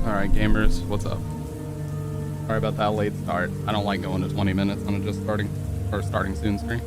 Alright, gamers, what's up? Sorry about that late start. I don't like going to 20 minutes on a just starting or starting soon screen.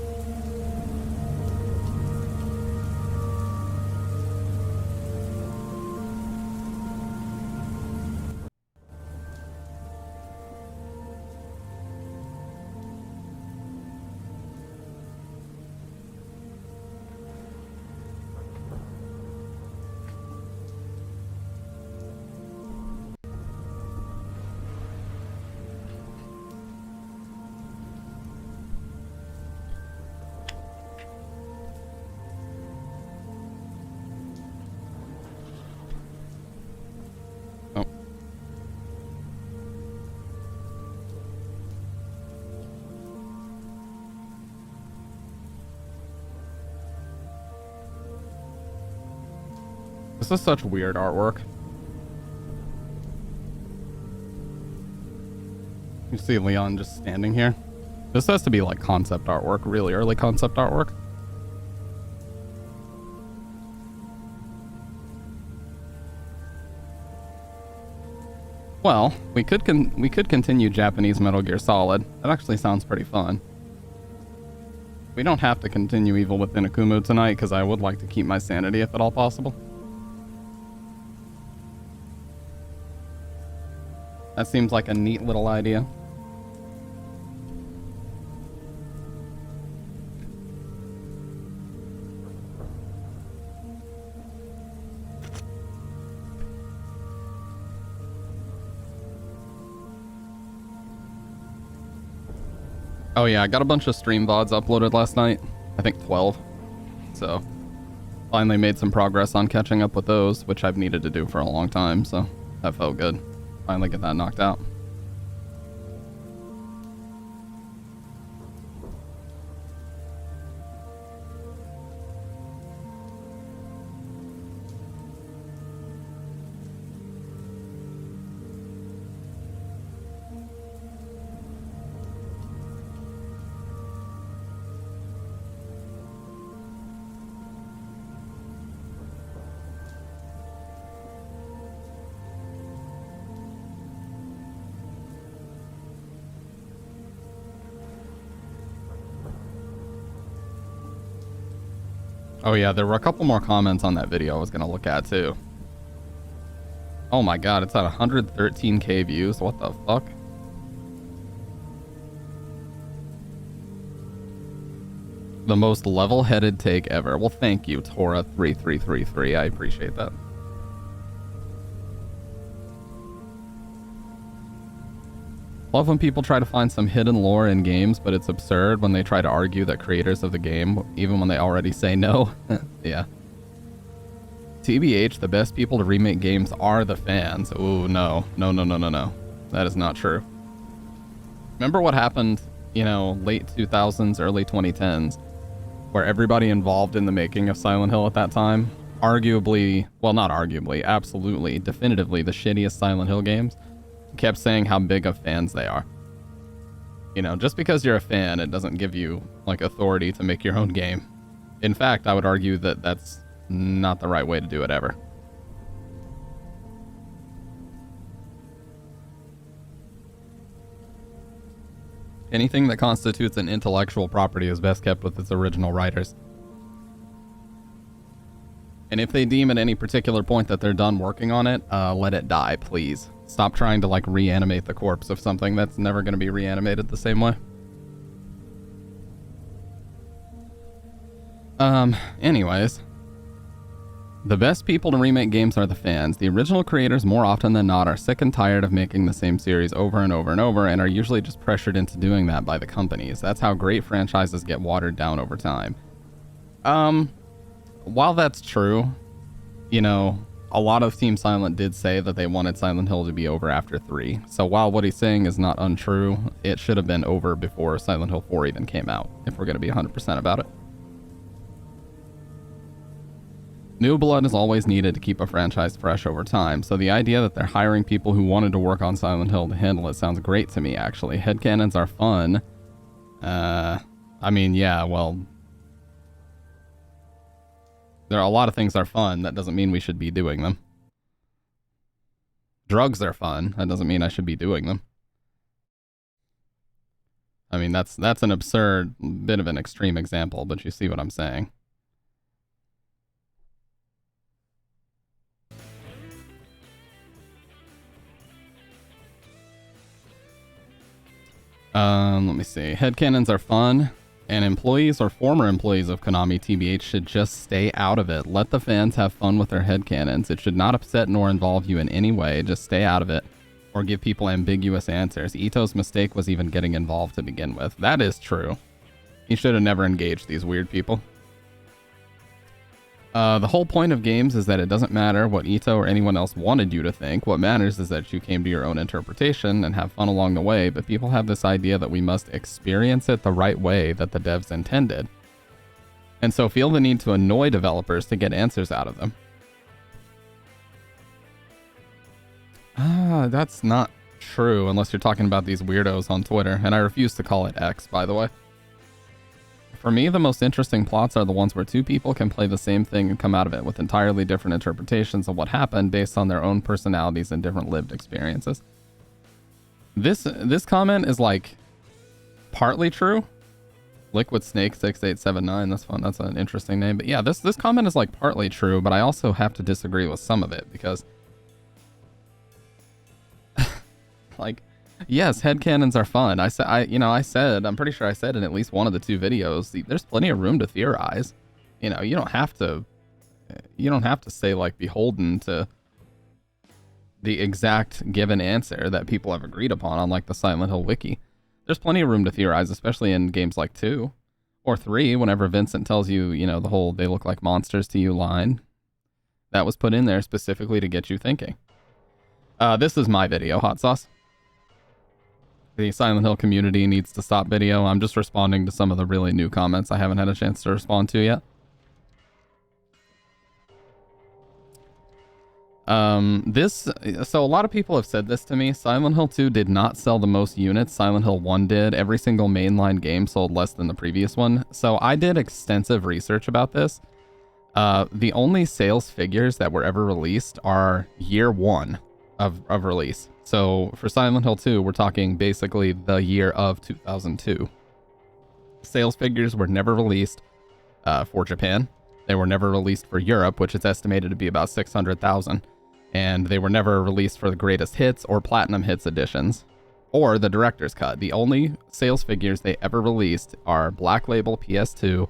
Oh. This is such weird artwork. You see Leon just standing here? This has to be like concept artwork, really early concept artwork. Well, we could continue Japanese Metal Gear Solid. That actually sounds pretty fun. We don't have to continue Evil Within Akumu tonight because I would like to keep my sanity if at all possible. That seems like a neat little idea. Oh yeah, I got a bunch of stream VODs uploaded last night. I think 12. So, finally made some progress on catching up with those, which I've needed to do for a long time, so that felt good. Finally get that knocked out. Oh yeah, there were a couple more comments on that video I was gonna look at too. Oh my god, it's at 113k views. What the fuck? The most level-headed take ever. Well, thank you, Tora3333. I appreciate that. Love when people try to find some hidden lore in games, but it's absurd when they try to argue that creators of the game, even when they already say no. Yeah. TBH, the best people to remake games are the fans. Ooh, no. No, no, no, no, no. That is not true. Remember what happened, you know, late 2000s, early 2010s, where everybody involved in the making of Silent Hill at that time, arguably, well, not arguably, absolutely, definitively the shittiest Silent Hill games, kept saying how big of fans they are. You know, just because you're a fan, it doesn't give you, like, authority to make your own game. In fact, I would argue that that's not the right way to do it ever. Anything that constitutes an intellectual property is best kept with its original writers. And if they deem at any particular point that they're done working on it, let it die, please. Stop trying to, like, reanimate the corpse of something that's never going to be reanimated the same way. Anyways. The best people to remake games are the fans. The original creators, more often than not, are sick and tired of making the same series over and over and over, and are usually just pressured into doing that by the companies. That's how great franchises get watered down over time. While that's true, you know, a lot of Team Silent did say that they wanted Silent Hill to be over after 3. So while what he's saying is not untrue, it should have been over before Silent Hill 4 even came out, if we're going to be 100% about it. New blood is always needed to keep a franchise fresh over time, so the idea that they're hiring people who wanted to work on Silent Hill to handle it sounds great to me, actually. Headcanons are fun. I mean, yeah, well... There are a lot of things that are fun. That doesn't mean we should be doing them. Drugs are fun. That doesn't mean I should be doing them. I mean, that's an absurd, bit of an extreme example, but you see what I'm saying. Let me see. Headcanons are fun, and employees or former employees of Konami TBH should just stay out of it. Let the fans have fun with their headcanons. It should not upset nor involve you in any way. Just stay out of it, or give people ambiguous answers. Ito's mistake was even getting involved to begin with. That is true. He should have never engaged these weird people. The whole point of games is that it doesn't matter what Ito or anyone else wanted you to think. What matters is that you came to your own interpretation and have fun along the way, but people have this idea that we must experience it the right way that the devs intended, and so feel the need to annoy developers to get answers out of them. That's not true unless you're talking about these weirdos on Twitter, and I refuse to call it X, by the way. For me, the most interesting plots are the ones where two people can play the same thing and come out of it with entirely different interpretations of what happened based on their own personalities and different lived experiences. This comment is like partly true. Liquid Snake 6879, that's fun. That's an interesting name. But yeah, this comment is like partly true, but I also have to disagree with some of it because like, yes, headcanons are fun. I'm pretty sure I said in at least one of the two videos, there's plenty of room to theorize. You know, you don't have to stay like beholden to the exact given answer that people have agreed upon on like the Silent Hill wiki. There's plenty of room to theorize, especially in games like 2 or 3, whenever Vincent tells you, the whole "they look like monsters to you" line. That was put in there specifically to get you thinking. This is my video, Hot Sauce. The Silent Hill community needs to stop video. I'm just responding to some of the really new comments I haven't had a chance to respond to yet. So a lot of people have said this to me. Silent Hill 2 did not sell the most units. Silent Hill 1 did. Every single mainline game sold less than the previous one. So I did extensive research about this. The only sales figures that were ever released are year 1 of release. So for Silent Hill 2, we're talking basically the year of 2002. Sales figures were never released for Japan. They were never released for Europe, which is estimated to be about 600,000. And they were never released for the greatest hits or platinum hits editions or the director's cut. The only sales figures they ever released are Black Label PS2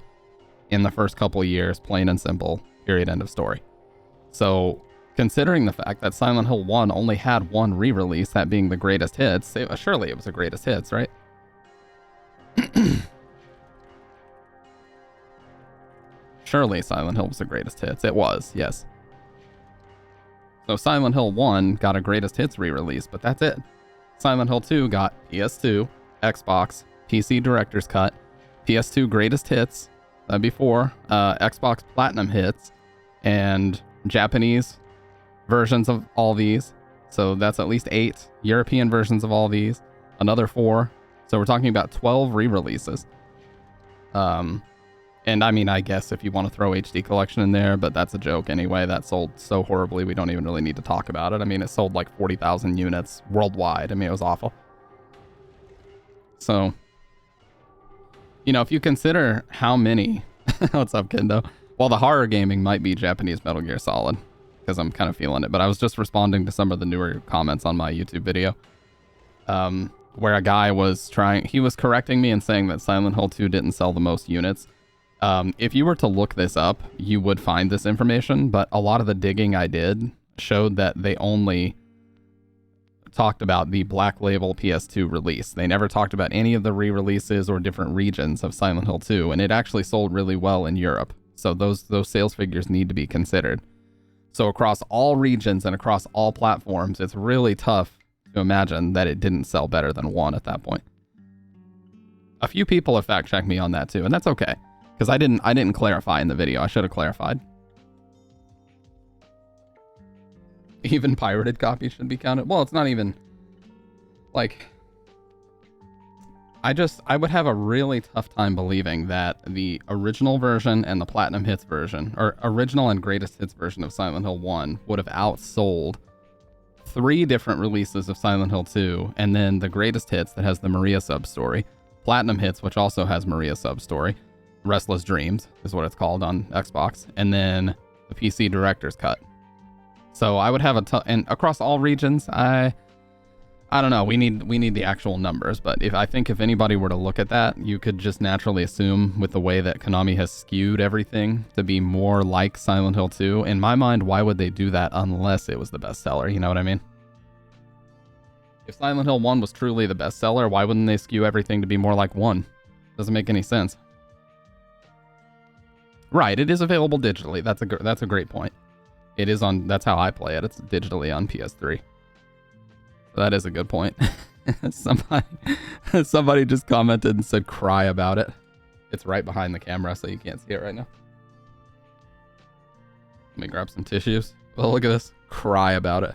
in the first couple of years, plain and simple, period, end of story. So considering the fact that Silent Hill 1 only had one re-release, that being the greatest hits, surely it was the greatest hits, right? Surely Silent Hill was the greatest hits. It was, yes. So Silent Hill 1 got a greatest hits re-release, but that's it. Silent Hill 2 got PS2, Xbox, PC Director's Cut, PS2 greatest hits, before, Xbox Platinum hits, and Japanese versions of all these. So that's at least 8 European versions of all these, another 4. So we're talking about 12 re-releases. And I mean, I guess if you want to throw HD Collection in there, but that's a joke anyway. That sold so horribly, we don't even really need to talk about it. I mean, it sold like 40,000 units worldwide. I mean, it was awful. So, if you consider how many... What's up, Kendo? Well, the horror gaming might be Japanese Metal Gear Solid, because I'm kind of feeling it. But I was just responding to some of the newer comments on my YouTube video, where a guy was he was correcting me and saying that Silent Hill 2 didn't sell the most units. If you were to look this up, you would find this information, but a lot of the digging I did showed that they only talked about the Black Label PS2 release. They never talked about any of the re-releases or different regions of Silent Hill 2, and it actually sold really well in Europe. So those sales figures need to be considered. So across all regions and across all platforms, it's really tough to imagine that it didn't sell better than 1 at that point. A few people have fact-checked me on that too, and that's okay. Because I didn't clarify in the video. I should have clarified. Even pirated copies should be counted. Well, it's not even like I would have a really tough time believing that the original version and the Platinum Hits version, or original and greatest hits version of Silent Hill 1 would have outsold 3 different releases of Silent Hill 2, and then the Greatest Hits that has the Maria sub-story, Platinum Hits, which also has Maria sub-story, Restless Dreams is what it's called on Xbox, and then the PC Director's Cut. So I would have and across all regions, I don't know. We need the actual numbers, but I think if anybody were to look at that, you could just naturally assume with the way that Konami has skewed everything to be more like Silent Hill 2. In my mind, why would they do that unless it was the bestseller? You know what I mean? If Silent Hill 1 was truly the bestseller, why wouldn't they skew everything to be more like 1? Doesn't make any sense. Right, it is available digitally. That's a great point. It is on. That's how I play it. It's digitally on PS3. That is a good point. Somebody just commented and said cry about it. It's right behind the camera, so you can't see it right now. Let me grab some tissues. Oh, look at this. Cry about it.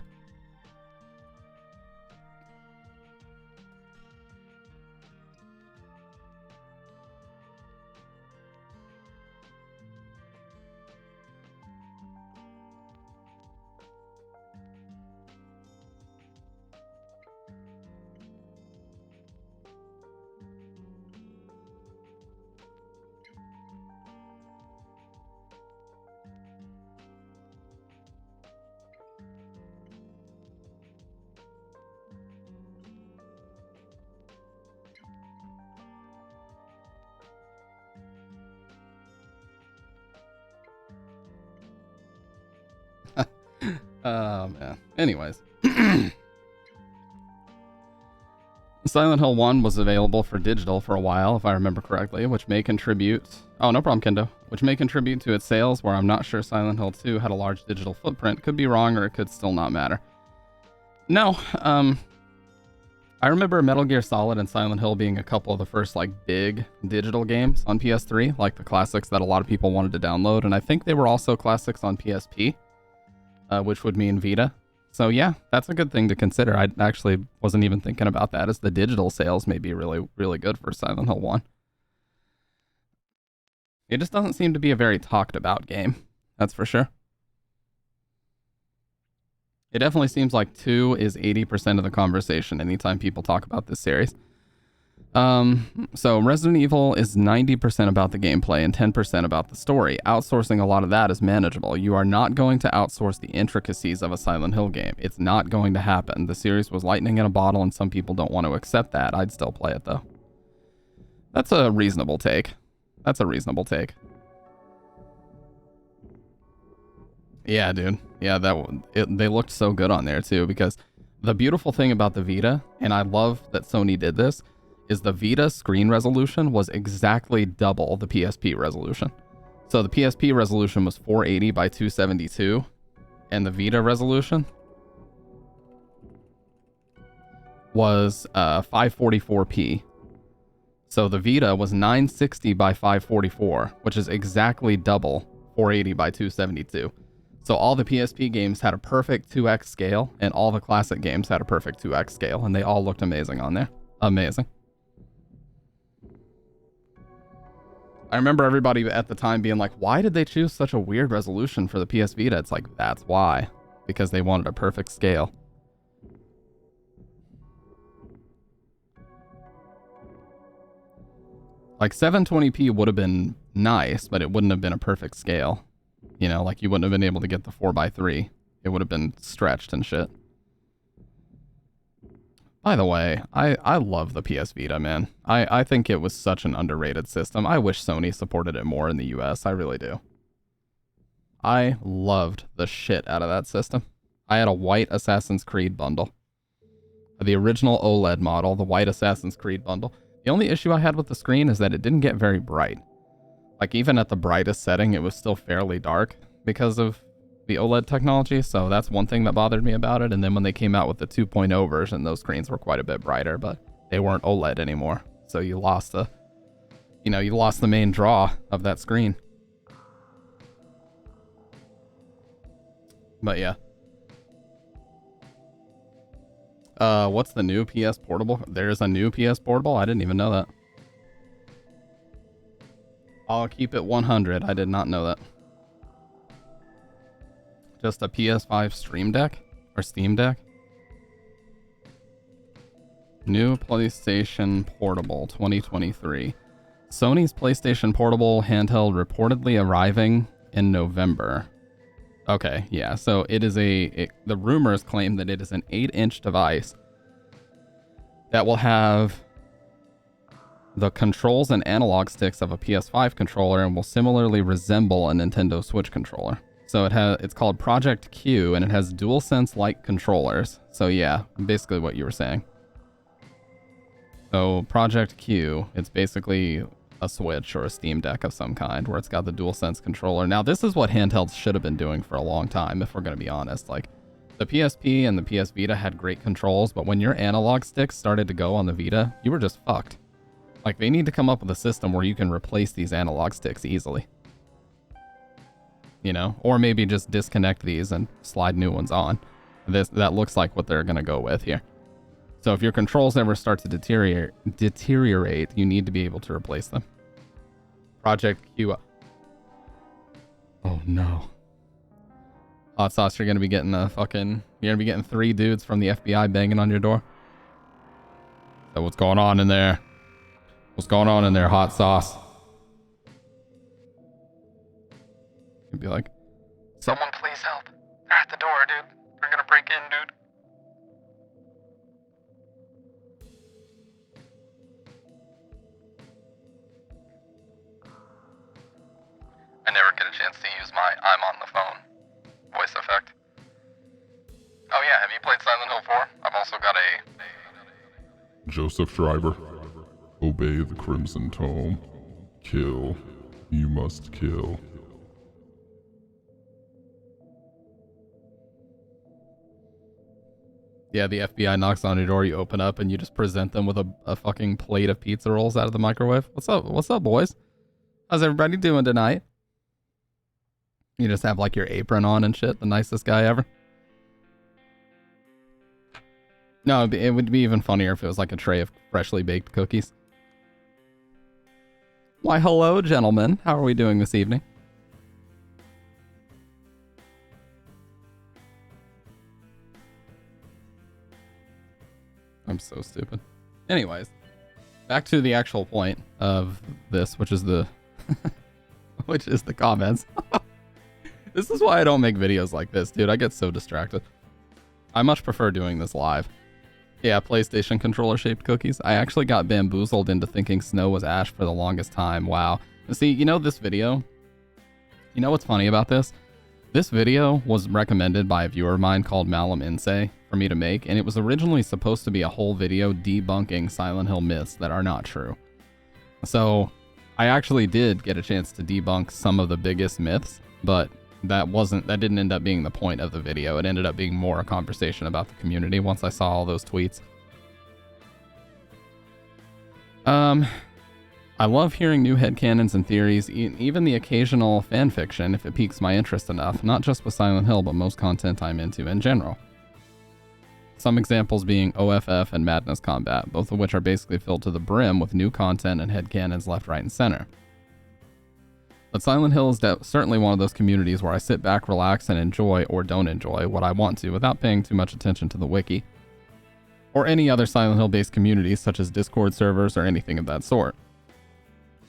Oh, man. Anyways. Silent Hill 1 was available for digital for a while, if I remember correctly, which may contribute... Oh, no problem, Kendo. Which may contribute to its sales, where I'm not sure Silent Hill 2 had a large digital footprint. Could be wrong, or it could still not matter. No, I remember Metal Gear Solid and Silent Hill being a couple of the first, like, big digital games on PS3, like the classics that a lot of people wanted to download, and I think they were also classics on PSP. Which would mean Vita. So yeah, that's a good thing to consider. I actually wasn't even thinking about that, as the digital sales may be really, really good for Silent Hill 1. It just doesn't seem to be a very talked about game. That's for sure. It definitely seems like 2 is 80% of the conversation anytime people talk about this series. So Resident Evil is 90% about the gameplay and 10% about the story. Outsourcing a lot of that is manageable. You are not going to outsource the intricacies of a Silent Hill game. It's not going to happen. The series was lightning in a bottle, and some people don't want to accept that. I'd still play it, though. That's a reasonable take. That's a reasonable take. Yeah, dude. Yeah, they looked so good on there, too, because the beautiful thing about the Vita, and I love that Sony did this, is the Vita screen resolution was exactly double the PSP resolution. So the PSP resolution was 480 by 272, and the Vita resolution was 544p. So the Vita was 960 by 544, which is exactly double 480 by 272. So all the PSP games had a perfect 2x scale, and all the classic games had a perfect 2x scale, and they all looked amazing on there. Amazing. I remember everybody at the time being like, why did they choose such a weird resolution for the PS Vita? It's like, that's why. Because they wanted a perfect scale. Like 720p would have been nice, but it wouldn't have been a perfect scale. You know, like you wouldn't have been able to get the 4:3. It would have been stretched and shit. By the way, I love the PS Vita, man. I think it was such an underrated system. I wish Sony supported it more in the US. I really do. I loved the shit out of that system. I had a white Assassin's Creed bundle. The original OLED model, the white Assassin's Creed bundle. The only issue I had with the screen is that it didn't get very bright. Like, even at the brightest setting, it was still fairly dark because of the OLED technology, so that's one thing that bothered me about it. And then when they came out with the 2.0 version, those screens were quite a bit brighter, but they weren't OLED anymore. So you lost the main draw of that screen. But yeah. What's the new PS Portable? There's a new PS Portable? I didn't even know that. I'll keep it 100. I did not know that. Just a PS5 Stream Deck? Or Steam Deck? New PlayStation Portable 2023. Sony's PlayStation Portable handheld reportedly arriving in November. Okay, yeah, so it is the rumors claim that it is an 8-inch device that will have the controls and analog sticks of a PS5 controller and will similarly resemble a Nintendo Switch controller. So it's called Project Q, and it has DualSense-like controllers. So yeah, basically what you were saying. So Project Q, it's basically a Switch or a Steam Deck of some kind where it's got the DualSense controller. Now this is what handhelds should have been doing for a long time, if we're going to be honest. Like, the PSP and the PS Vita had great controls, but when your analog sticks started to go on the Vita, you were just fucked. Like, they need to come up with a system where you can replace these analog sticks easily. You know? Or maybe just disconnect these and slide new ones on. That looks like what they're going to go with here. So if your controls ever start to deteriorate, you need to be able to replace them. Project Q. Oh no. Hot sauce, you're going to be getting you're going to be getting 3 dudes from the FBI banging on your door. So what's going on in there? What's going on in there, hot sauce? You'd be like, someone please help. They're at the door, dude. They're gonna break in, dude. I never get a chance to use my I'm on the phone voice effect. Oh yeah, have you played Silent Hill 4? I've also got a... Joseph Schreiber. Obey the Crimson Tome. Kill. You must kill. Yeah, the FBI knocks on your door, you open up, and you just present them with a fucking plate of pizza rolls out of the microwave. What's up? What's up, boys? How's everybody doing tonight? You just have like your apron on and shit, the nicest guy ever. No, it would be even funnier if it was like a tray of freshly baked cookies. Why, hello, gentlemen. How are we doing this evening? I'm so stupid. Anyways, back to the actual point of this, which is the comments. This is why I don't make videos like this, dude. I get so distracted. I much prefer doing this live. Yeah, PlayStation controller-shaped cookies. I actually got bamboozled into thinking Snow was Ash for the longest time. Wow. See, you know this video? You know what's funny about this? This video was recommended by a viewer of mine called Malum Insay for me to make, and it was originally supposed to be a whole video debunking Silent Hill myths that are not true. So, I actually did get a chance to debunk some of the biggest myths, but that didn't end up being the point of the video. It ended up being more a conversation about the community once I saw all those tweets. I love hearing new headcanons and theories, even the occasional fanfiction if it piques my interest enough, not just with Silent Hill, but most content I'm into in general. Some examples being OFF and Madness Combat, both of which are basically filled to the brim with new content and headcanons left, right, and center. But Silent Hill is certainly one of those communities where I sit back, relax, and enjoy or don't enjoy what I want to without paying too much attention to the wiki, or any other Silent Hill-based communities such as Discord servers or anything of that sort.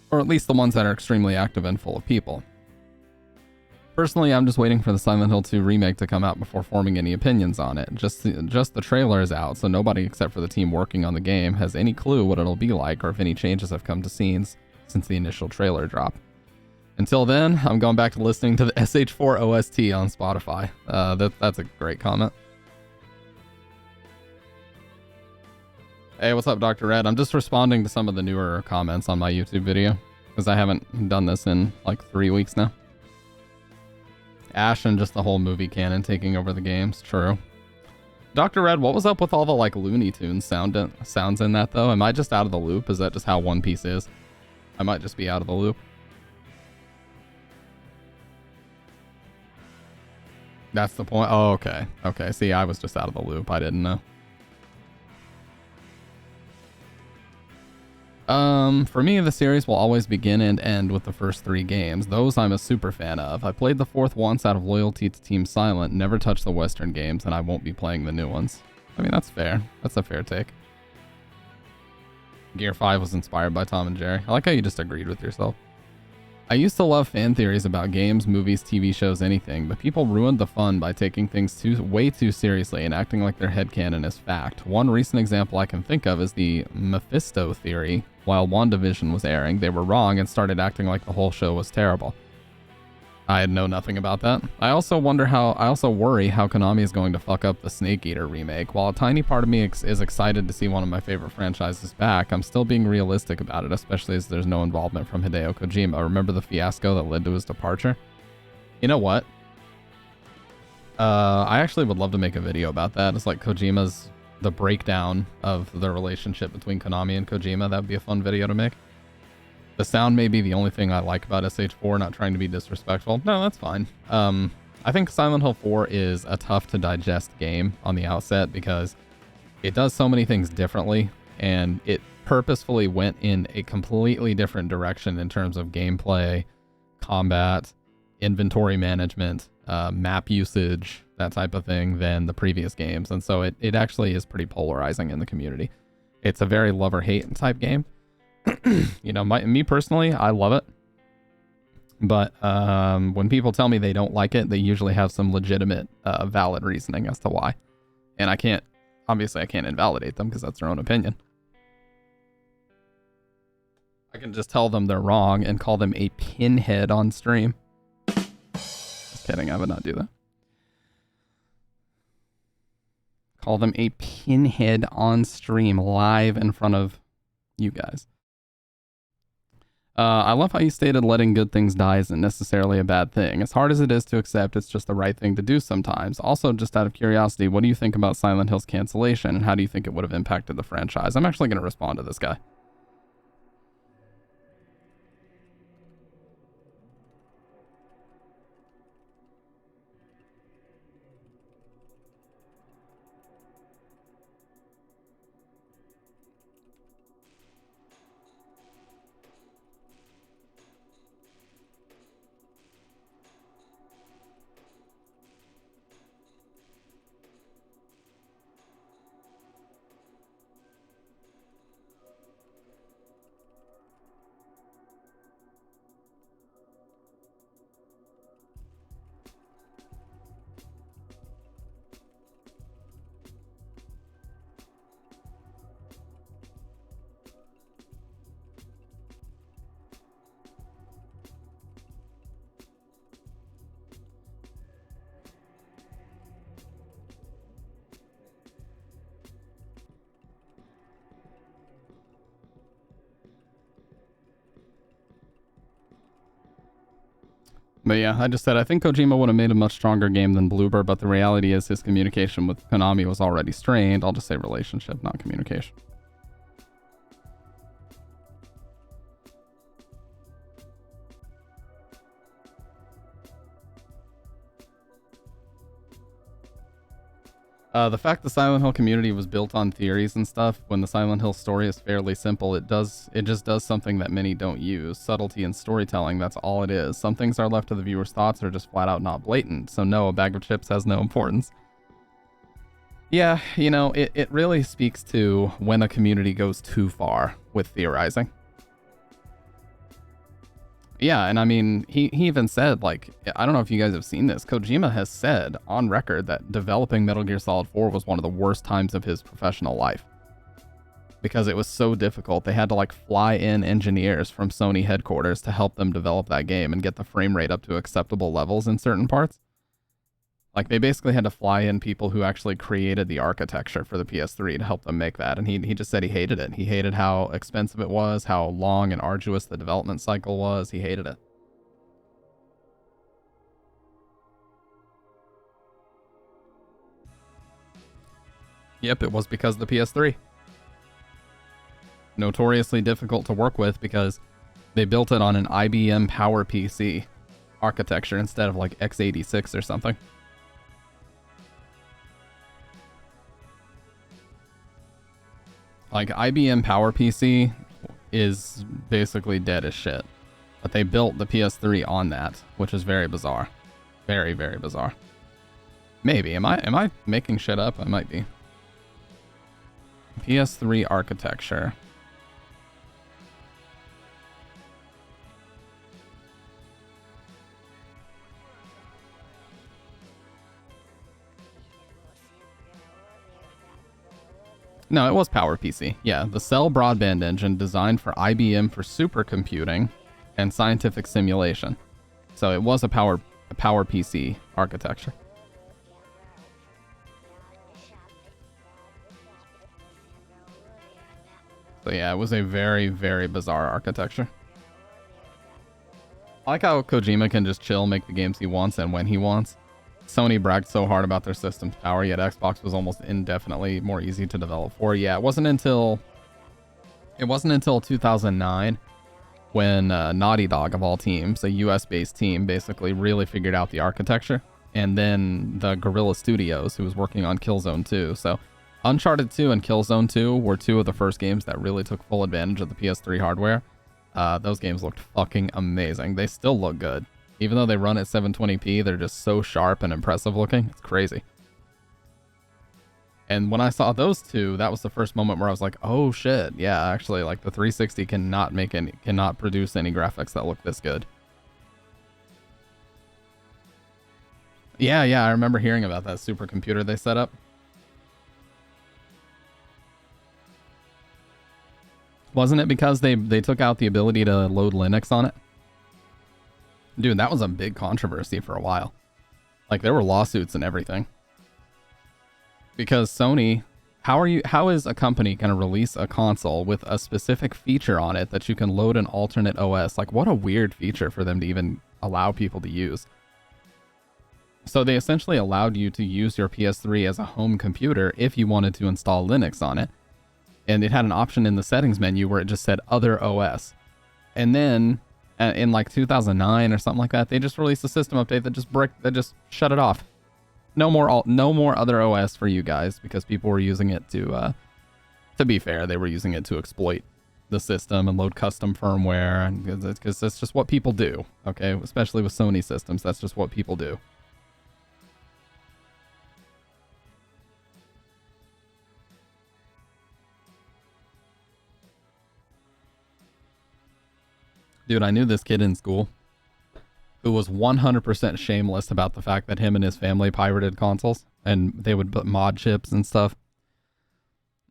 Or at least the ones that are extremely active and full of people. Personally, I'm just waiting for the Silent Hill 2 remake to come out before forming any opinions on it. Just the trailer is out, so nobody except for the team working on the game has any clue what it'll be like or if any changes have come to scenes since the initial trailer drop. Until then, I'm going back to listening to the SH4 OST on Spotify. That's a great comment. Hey, what's up, Dr. Red? I'm just responding to some of the newer comments on my YouTube video, because I haven't done this in like 3 weeks now. Ash and just the whole movie canon taking over the games, true. Dr. Red, what was up with all the like Looney Tunes sounds in that though? Am I just out of the loop? Is that just how One Piece is? I might just be out of the loop. That's the point. Oh, okay. Okay. See, I was just out of the loop. I didn't know. For me, the series will always begin and end with the first 3 games. Those I'm a super fan of. I played the 4th once out of loyalty to Team Silent, never touched the Western games, and I won't be playing the new ones. I mean, that's fair. That's a fair take. Gear 5 was inspired by Tom and Jerry. I like how you just agreed with yourself. I used to love fan theories about games, movies, TV shows, anything, but people ruined the fun by taking things way too seriously and acting like their headcanon is fact. One recent example I can think of is the Mephisto theory. While WandaVision was airing, they were wrong and started acting like the whole show was terrible. I know nothing about that. I also worry how Konami is going to fuck up the Snake Eater remake. While a tiny part of me is excited to see one of my favorite franchises back, I'm still being realistic about it, especially as there's no involvement from Hideo Kojima. Remember the fiasco that led to his departure? You know what? I actually would love to make a video about that. It's like the breakdown of the relationship between Konami and Kojima. That would be a fun video to make. The sound may be the only thing I like about SH4, not trying to be disrespectful. No, that's fine. I think Silent Hill 4 is a tough to digest game on the outset because it does so many things differently, and it purposefully went in a completely different direction in terms of gameplay, combat, inventory management, map usage, that type of thing than the previous games. And so it actually is pretty polarizing in the community. It's a very love or hate type game. You know, me personally, I love it. But when people tell me they don't like it, they usually have some legitimate, valid reasoning as to why. And I can't invalidate them because that's their own opinion. I can just tell them they're wrong and call them a pinhead on stream. Just kidding, I would not do that. Call them a pinhead on stream live in front of you guys. I love how you stated letting good things die isn't necessarily a bad thing. As hard as it is to accept, it's just the right thing to do sometimes. Also, just out of curiosity, what do you think about Silent Hill's cancellation, and how do you think it would have impacted the franchise? I'm actually going to respond to this guy. But yeah, I just said I think Kojima would have made a much stronger game than Bloober, but the reality is his communication with Konami was already strained. I'll just say relationship, not communication. The fact the Silent Hill community was built on theories and stuff, when the Silent Hill story is fairly simple, it just does something that many don't use. Subtlety in storytelling, that's all it is. Some things are left to the viewer's thoughts or just flat out not blatant. So no, a bag of chips has no importance. Yeah, you know, it really speaks to when a community goes too far with theorizing. Yeah, and I mean, he even said, like, I don't know if you guys have seen this, Kojima has said on record that developing Metal Gear Solid 4 was one of the worst times of his professional life. Because it was so difficult. They had to, like, fly in engineers from Sony headquarters to help them develop that game and get the frame rate up to acceptable levels in certain parts. Like, they basically had to fly in people who actually created the architecture for the PS3 to help them make that. And he just said he hated it. He hated how expensive it was, how long and arduous the development cycle was. He hated it. Yep, it was because of the PS3. Notoriously difficult to work with because they built it on an IBM PowerPC architecture instead of like x86 or something. Like, IBM PowerPC is basically dead as shit. But they built the PS3 on that, which is very bizarre. Very, very bizarre. Maybe. Am I making shit up? I might be. PS3 architecture. No, it was PowerPC. Yeah, the Cell broadband engine designed for IBM for supercomputing and scientific simulation. So it was a PowerPC architecture. So yeah, it was a very, very bizarre architecture. I like how Kojima can just chill, make the games he wants and when he wants. Sony bragged so hard about their system's power, yet Xbox was almost indefinitely more easy to develop for. Yeah, it wasn't until 2009 when Naughty Dog, of all teams, a US-based team, basically really figured out the architecture. And then the Guerrilla Studios, who was working on Killzone 2. So Uncharted 2 and Killzone 2 were two of the first games that really took full advantage of the PS3 hardware. Those games looked fucking amazing. They still look good. Even though they run at 720p, they're just so sharp and impressive looking. It's crazy. And when I saw those two, that was the first moment where I was like, oh shit, yeah, actually, like the 360 cannot produce any graphics that look this good. Yeah, I remember hearing about that supercomputer they set up. Wasn't it because they took out the ability to load Linux on it? Dude, that was a big controversy for a while. Like, there were lawsuits and everything. Because Sony, how is a company going to release a console with a specific feature on it that you can load an alternate OS? Like, what a weird feature for them to even allow people to use. So they essentially allowed you to use your PS3 as a home computer if you wanted to install Linux on it. And it had an option in the settings menu where it just said other OS. And then in like 2009 or something like that, they just released a system update that just shut it off. No more other OS for you guys, because people were using it to be fair, they were using it to exploit the system and load custom firmware, and because that's just what people do, okay? Especially with Sony systems, that's just what people do. Dude, I knew this kid in school who was 100% shameless about the fact that him and his family pirated consoles, and they would put mod chips and stuff.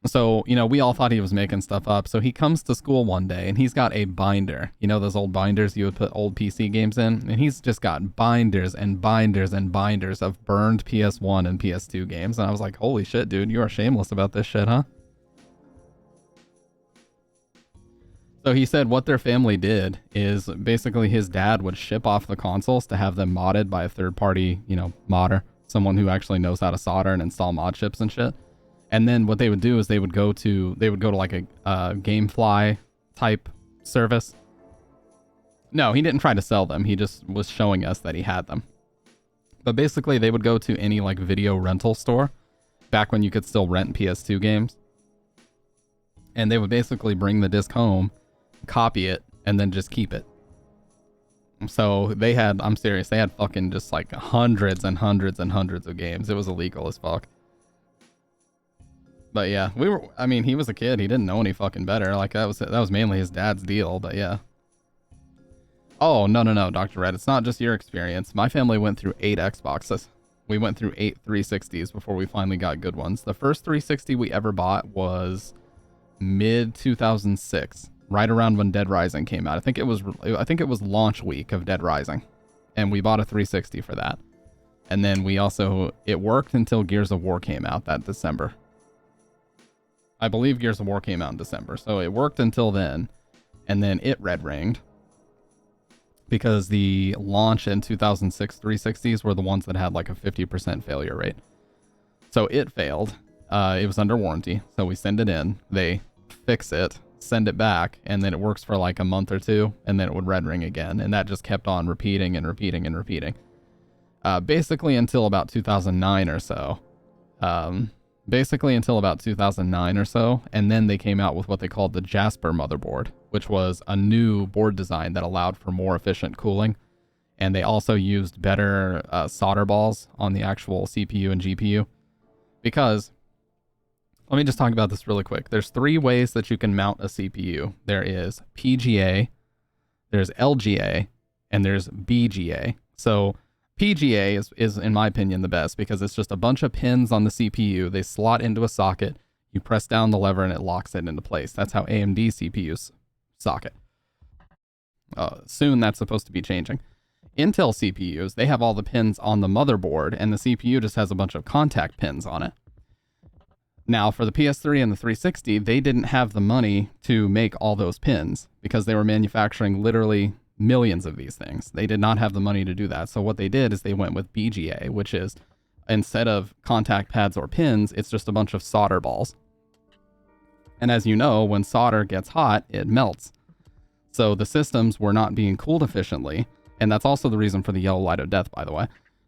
So, you know, we all thought he was making stuff up. So he comes to school one day and he's got a binder. You know, those old binders you would put old PC games in? And he's just got binders and binders and binders of burned PS1 and PS2 games. And I was like, holy shit, dude, you are shameless about this shit, huh? So he said what their family did is basically his dad would ship off the consoles to have them modded by a third-party, you know, modder, someone who actually knows how to solder and install mod chips and shit. And then what they would do is they would go to like a GameFly type service. No, he didn't try to sell them. He just was showing us that he had them. But basically they would go to any like video rental store back when you could still rent PS2 games. And they would basically bring the disc home, copy it, and then just keep it. So they had, I'm serious, they had fucking just like hundreds and hundreds and hundreds of games. It was illegal as fuck. But yeah, I mean, he was a kid. He didn't know any fucking better. Like that was mainly his dad's deal, but yeah. Oh, no, Dr. Red. It's not just your experience. My family went through 8 Xboxes. We went through 8 360s before we finally got good ones. The first 360 we ever bought was mid 2006. Right around when Dead Rising came out. I think it was launch week of Dead Rising, and we bought a 360 for that. And then it worked until Gears of War came out that December. I believe Gears of War came out in December, so it worked until then, and then it red ringed because the launch in 2006 360s were the ones that had like a 50% failure rate. So it failed. It was under warranty, so we send it in. They fix it, send it back, and then it works for like a month or two, and then it would red ring again, and that just kept on repeating and repeating and repeating. Basically until about 2009 or so. And then they came out with what they called the Jasper motherboard, which was a new board design that allowed for more efficient cooling, and they also used better solder balls on the actual CPU and GPU. Because let me just talk about this really quick. There's 3 ways that you can mount a CPU. There is PGA, there's LGA, and there's BGA. So PGA is in my opinion, the best because it's just a bunch of pins on the CPU. They slot into a socket. You press down the lever and it locks it into place. That's how AMD CPUs socket. Soon that's supposed to be changing. Intel CPUs, they have all the pins on the motherboard, and the CPU just has a bunch of contact pins on it. Now, for the PS3 and the 360, they didn't have the money to make all those pins because they were manufacturing literally millions of these things. They did not have the money to do that. So what they did is they went with BGA, which is, instead of contact pads or pins, it's just a bunch of solder balls. And as you know, when solder gets hot, it melts. So the systems were not being cooled efficiently, and that's also the reason for the yellow light of death, by the way,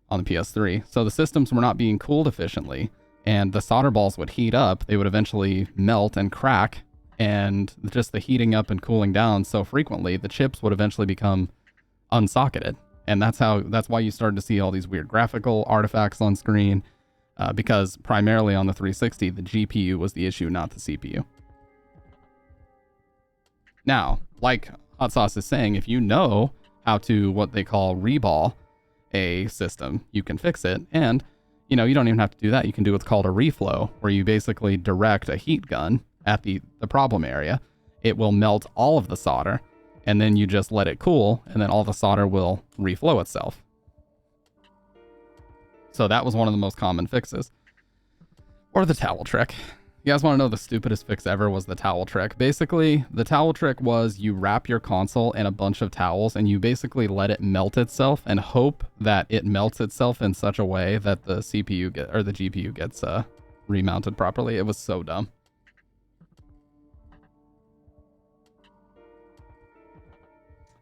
on the PS3. So the systems were not being cooled efficiently, and the solder balls would heat up. They would eventually melt and crack, and just the heating up and cooling down so frequently, the chips would eventually become unsocketed. And that's why you started to see all these weird graphical artifacts on screen, because primarily on the 360, the GPU was the issue, not the CPU. Now, like Hot Sauce is saying, if you know how to what they call reball a system, you can fix it. And, you don't even have to do that. You can do what's called a reflow, where you basically direct a heat gun at the problem area. It will melt all of the solder, and then you just let it cool, and then all the solder will reflow itself. So that was one of the most common fixes. Or the towel trick. You guys want to know the stupidest fix ever was the towel trick. Basically, the towel trick was you wrap your console in a bunch of towels and you basically let it melt itself and hope that it melts itself in such a way that the CPU the GPU gets remounted properly. It was so dumb.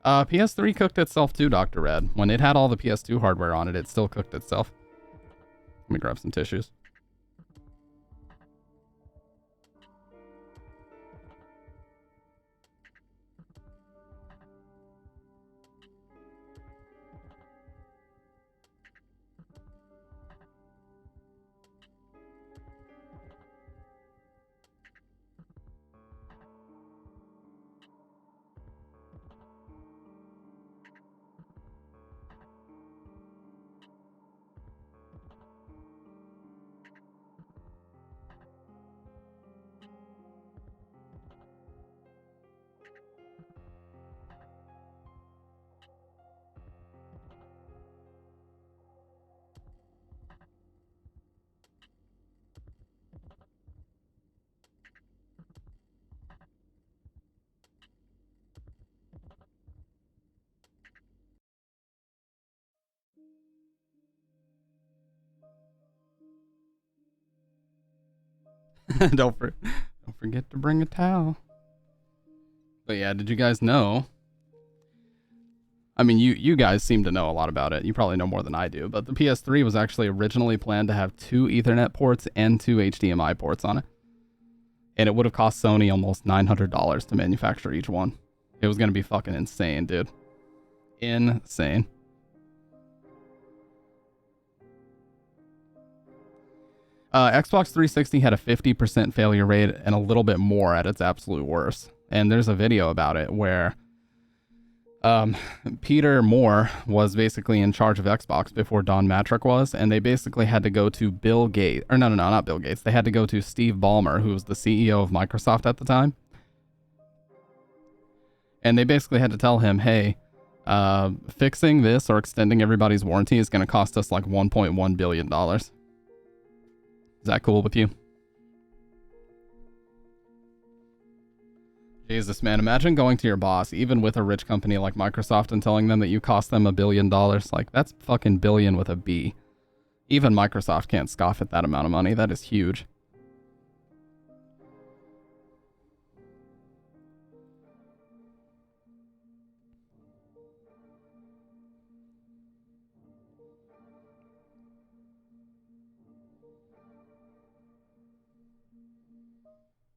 PS3 cooked itself too, Dr. Red. When it had all the PS2 hardware on it, it still cooked itself. Let me grab some tissues. Don't forget to bring a towel. But yeah, did you guys know? I mean, you guys seem to know a lot about it. You probably know more than I do. But the PS3 was actually originally planned to have 2 Ethernet ports and 2 HDMI ports on it. And it would have cost Sony almost $900 to manufacture each one. It was going to be fucking insane, dude. Insane. Xbox 360 had a 50% failure rate and a little bit more at its absolute worst. And there's a video about it where Peter Moore was basically in charge of Xbox before Don Mattrick was, and they basically had to go to Bill Gates, or no, not Bill Gates. They had to go to Steve Ballmer, who was the CEO of Microsoft at the time. And they basically had to tell him, hey, fixing this or extending everybody's warranty is going to cost us like $1.1 billion. Is that cool with you? Jesus, man, imagine going to your boss, even with a rich company like Microsoft, and telling them that you cost them $1 billion. Like, that's fucking billion with a B. Even Microsoft can't scoff at that amount of money. That is huge.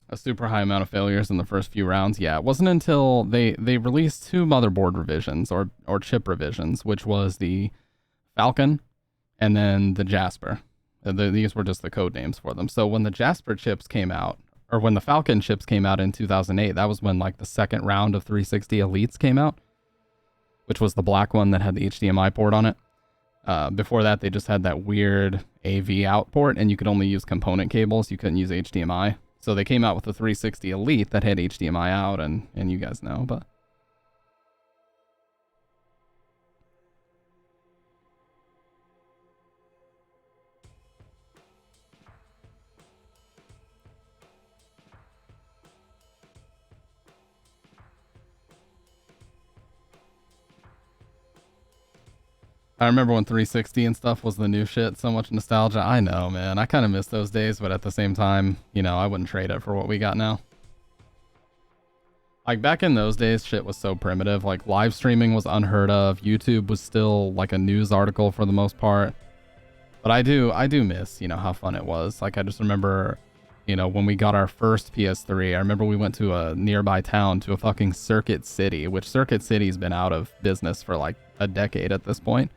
A super high amount of failures in the first few rounds. Yeah, it wasn't until they released 2 motherboard revisions or chip revisions, which was the Falcon and then the Jasper. These were just the code names for them. So when the Jasper chips came out, or when the Falcon chips came out in 2008, that was when like the second round of 360 Elites came out, which was the black one that had the HDMI port on it. Before that, they just had that weird AV out port, and you could only use component cables. You couldn't use HDMI. So they came out with the 360 Elite that had HDMI out, and you guys know, but... I remember when 360 and stuff was the new shit. So much nostalgia. I know, man. I kind of miss those days, but at the same time, you know, I wouldn't trade it for what we got now. Like, back in those days, shit was so primitive. Like, live streaming was unheard of. YouTube was still, like, a news article for the most part. But I do miss, you know, how fun it was. Like, I just remember, you know, when we got our first PS3, I remember we went to a nearby town, to a fucking Circuit City, which Circuit City's been out of business for, like, a decade at this point.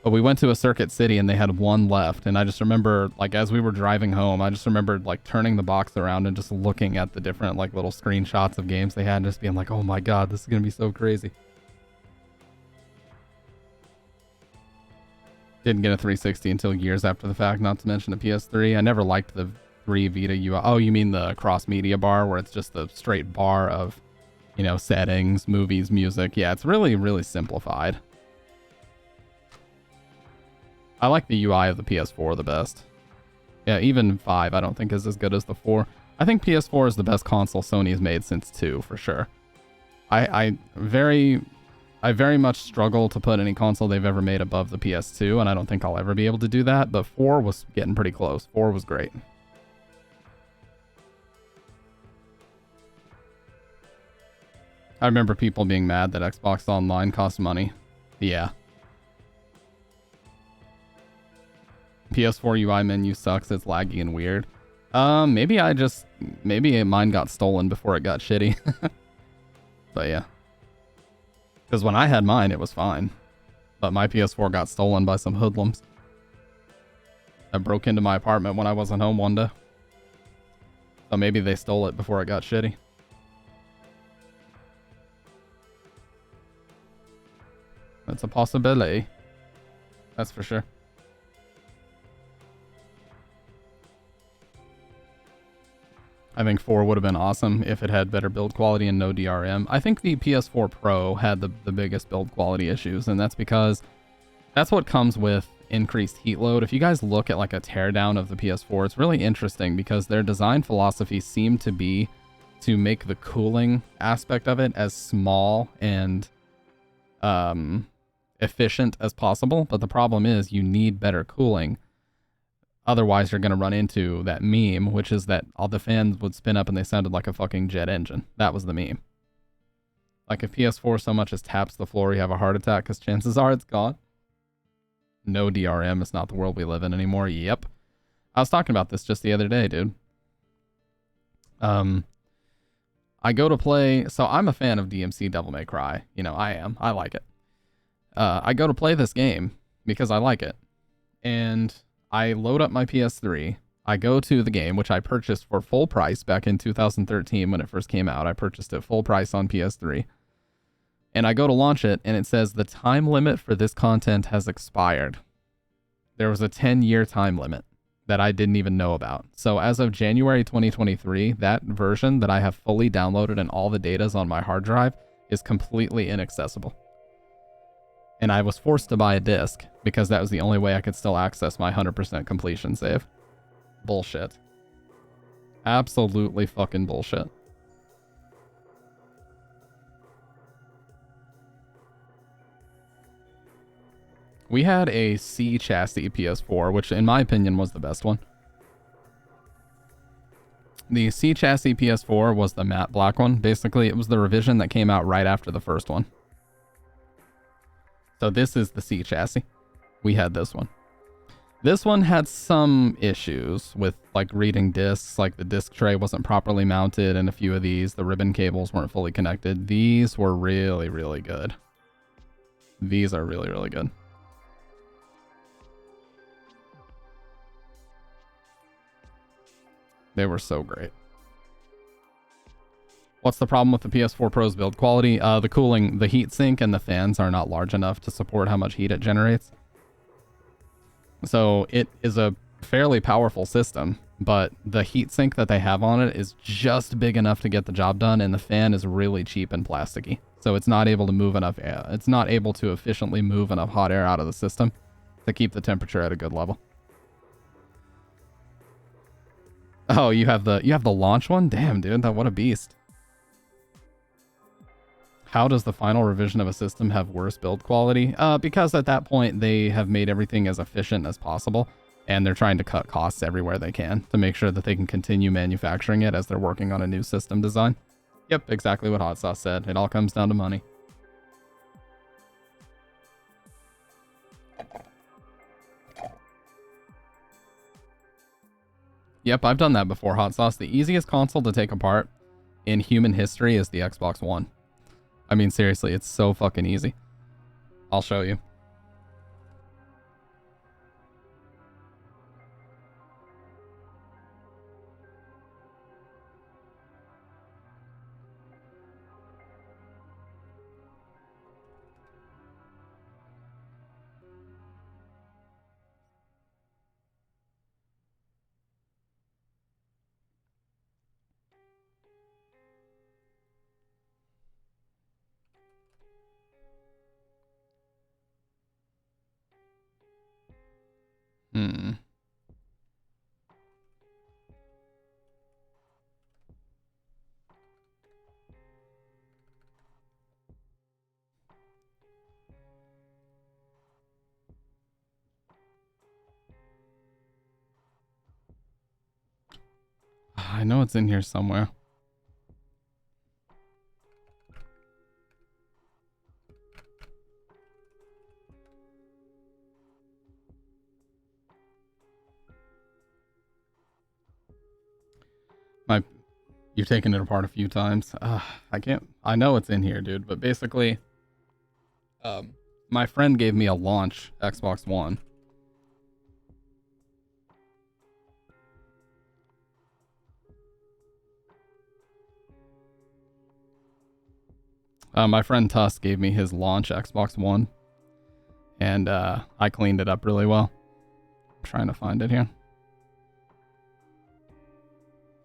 But we went to a Circuit City and they had one left. And I just remember, like, as we were driving home, I just remembered, like, turning the box around and just looking at the different, like, little screenshots of games they had and just being like, oh my god, this is going to be so crazy. Didn't get a 360 until years after the fact, not to mention a PS3. I never liked the 3 Vita UI. Oh, you mean the cross-media bar where it's just the straight bar of, you know, settings, movies, music. Yeah, it's really, really simplified. I like the UI of the PS4 the best. Yeah, even 5 I don't think is as good as the 4. I think PS4 is the best console Sony's made since 2, for sure. I very much struggle to put any console they've ever made above the PS2, and I don't think I'll ever be able to do that, but 4 was getting pretty close. 4 was great. I remember people being mad that Xbox Online costs money. Yeah. PS4 UI menu sucks. It's laggy and weird. Maybe mine got stolen before it got shitty. But yeah. Because when I had mine, it was fine. But my PS4 got stolen by some hoodlums that broke into my apartment when I wasn't home one day. So maybe they stole it before it got shitty. That's a possibility. That's for sure. I think 4 would have been awesome if it had better build quality and no DRM. I think the PS4 Pro had the biggest build quality issues, and that's because that's what comes with increased heat load. If you guys look at like a teardown of the PS4, it's really interesting because their design philosophy seemed to be to make the cooling aspect of it as small and efficient as possible. But the problem is you need better cooling. Otherwise, you're going to run into that meme, which is that all the fans would spin up and they sounded like a fucking jet engine. That was the meme. Like, if PS4 so much as taps the floor, you have a heart attack because chances are it's gone. No DRM. It's not the world we live in anymore. Yep. I was talking about this just the other day, dude. I go to play... So I'm a fan of DMC Devil May Cry. You know, I am. I like it. I go to play this game because I like it. And... I load up my PS3, I go to the game, which I purchased for full price back in 2013 when it first came out. I purchased it full price on PS3. And I go to launch it, and it says the time limit for this content has expired. There was a 10-year time limit that I didn't even know about. So as of January 2023, that version that I have fully downloaded and all the data's on my hard drive is completely inaccessible. And I was forced to buy a disc because that was the only way I could still access my 100% completion save. Bullshit. Absolutely fucking bullshit. We had a C chassis PS4, which in my opinion was the best one. The C chassis PS4 was the matte black one. Basically, it was the revision that came out right after the first one. So this is the C chassis. We had this one. This one had some issues with like reading discs, like the disc tray wasn't properly mounted, and a few of these, the ribbon cables weren't fully connected. These were really, really good. These are really, really good. They were so great. What's the problem with the PS4 Pro's build quality? The cooling, the heat sink, and the fans are not large enough to support how much heat it generates. So it is a fairly powerful system, but the heatsink that they have on it is just big enough to get the job done, and the fan is really cheap and plasticky. So it's not able to move enough air. It's not able to efficiently move enough hot air out of the system to keep the temperature at a good level. Oh, you have the launch one? Damn, dude, what a beast. How does the final revision of a system have worse build quality? Because at that point they have made everything as efficient as possible, and they're trying to cut costs everywhere they can to make sure that they can continue manufacturing it as they're working on a new system design. Yep, exactly what Hot Sauce said. It all comes down to money. Yep, I've done that before, Hot Sauce. The easiest console to take apart in human history is the Xbox One. I mean, seriously, it's so fucking easy. I'll show you. I know it's in here somewhere. You've taken it apart a few times. I know it's in here, dude, but basically, my friend gave me a launch Xbox One. My friend Tuss gave me his launch Xbox One, and I cleaned it up really well. I'm trying to find it here.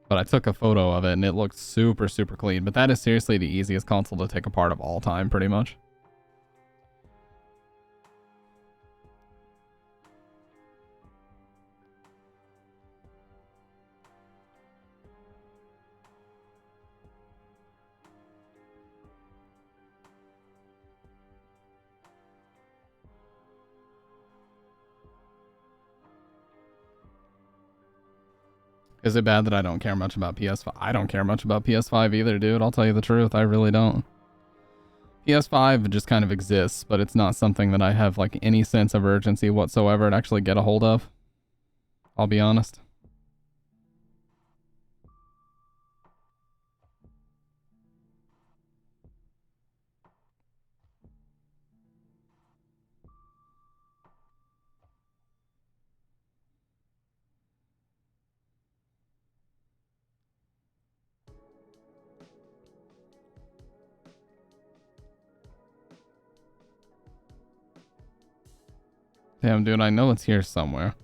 But I took a photo of it, and it looked super, super clean. But that is seriously the easiest console to take apart of all time, pretty much. Is it bad that I don't care much about PS5? I don't care much about PS5 either, dude. I'll tell you the truth. I really don't. PS5 just kind of exists, but it's not something that I have like any sense of urgency whatsoever to actually get a hold of. I'll be honest. Damn, dude, I know it's here somewhere.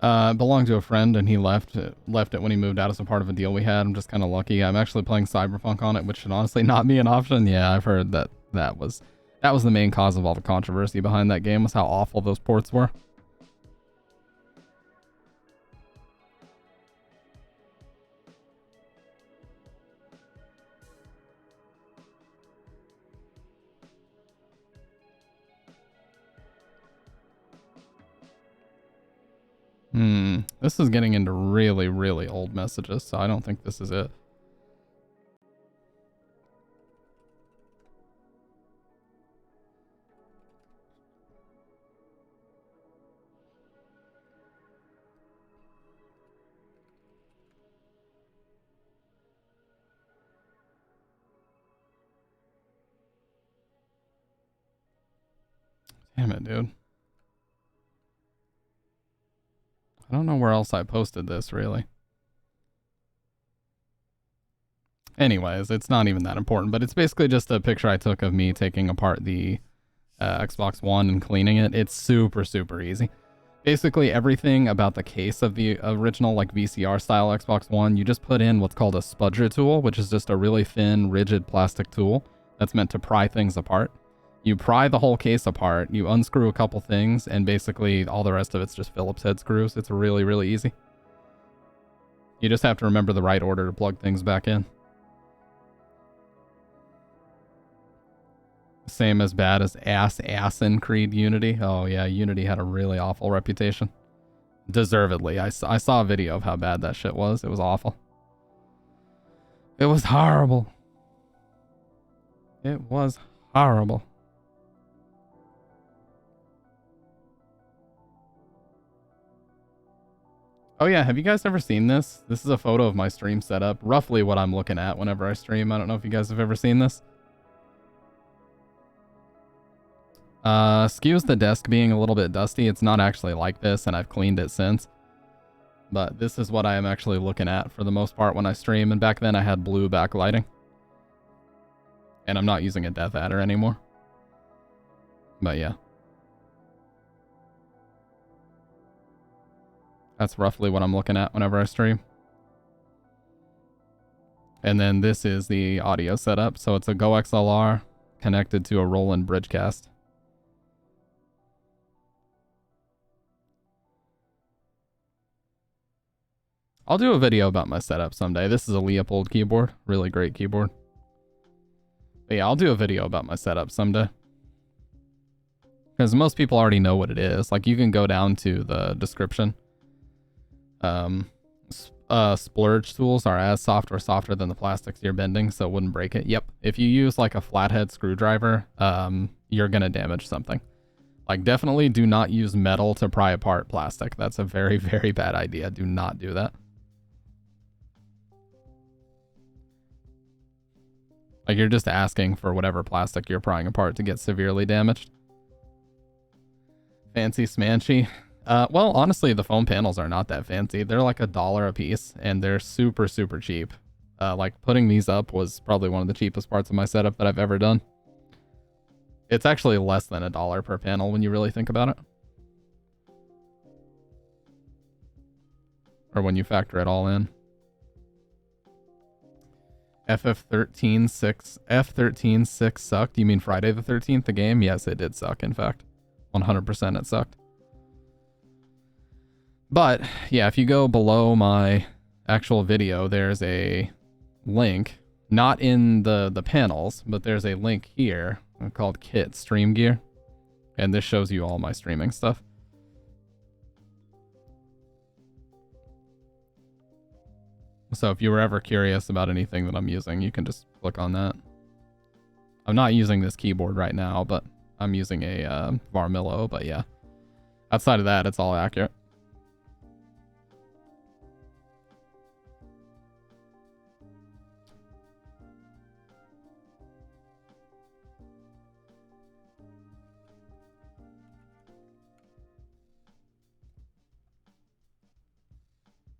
It belonged to a friend, and he left it when he moved out as a part of a deal we had. I'm just kind of lucky. I'm actually playing Cyberpunk on it, which should honestly not be an option. Yeah, I've heard that was the main cause of all the controversy behind that game, was how awful those ports were. This is getting into really, really old messages, so I don't think this is it. Damn it, dude. I don't know where else I posted this, really. Anyways, it's not even that important, but it's basically just a picture I took of me taking apart the Xbox One and cleaning it. It's super, super easy. Basically, everything about the case of the original, like, VCR-style Xbox One, you just put in what's called a spudger tool, which is just a really thin, rigid plastic tool that's meant to pry things apart. You pry the whole case apart, you unscrew a couple things, and basically all the rest of it's just Phillips head screws. It's really, really easy. You just have to remember the right order to plug things back in. Same as bad as ass in Creed Unity. Oh yeah, Unity had a really awful reputation. Deservedly. I saw a video of how bad that shit was. It was awful. It was horrible. It was horrible. Oh yeah, have you guys ever seen this? This is a photo of my stream setup. Roughly what I'm looking at whenever I stream. I don't know if you guys have ever seen this. Excuse the desk being a little bit dusty. It's not actually like this, and I've cleaned it since. But this is what I am actually looking at for the most part when I stream. And back then I had blue backlighting. And I'm not using a Death Adder anymore. But yeah. That's roughly what I'm looking at whenever I stream. And then this is the audio setup. So it's a Go XLR connected to a Roland Bridgecast. I'll do a video about my setup someday. This is a Leopold keyboard. Really great keyboard. But yeah, I'll do a video about my setup someday. Because most people already know what it is. Like, you can go down to the description. Splurge tools are as soft or softer than the plastics you're bending, so it wouldn't break it. Yep. If you use, like, a flathead screwdriver, you're going to damage something. Like, definitely do not use metal to pry apart plastic. That's a very, very bad idea. Do not do that. Like, you're just asking for whatever plastic you're prying apart to get severely damaged. Fancy smanchy. Well, honestly, the foam panels are not that fancy. They're like $1 a piece, and they're super, super cheap. Like, putting these up was probably one of the cheapest parts of my setup that I've ever done. It's actually less than $1 per panel when you really think about it. Or when you factor it all in. F13.6 sucked. You mean Friday the 13th, the game? Yes, it did suck, in fact. 100% it sucked. But, yeah, if you go below my actual video, there's a link. Not in the panels, but there's a link here called Kit Stream Gear. And this shows you all my streaming stuff. So if you were ever curious about anything that I'm using, you can just click on that. I'm not using this keyboard right now, but I'm using a Varmillo, but yeah. Outside of that, it's all accurate.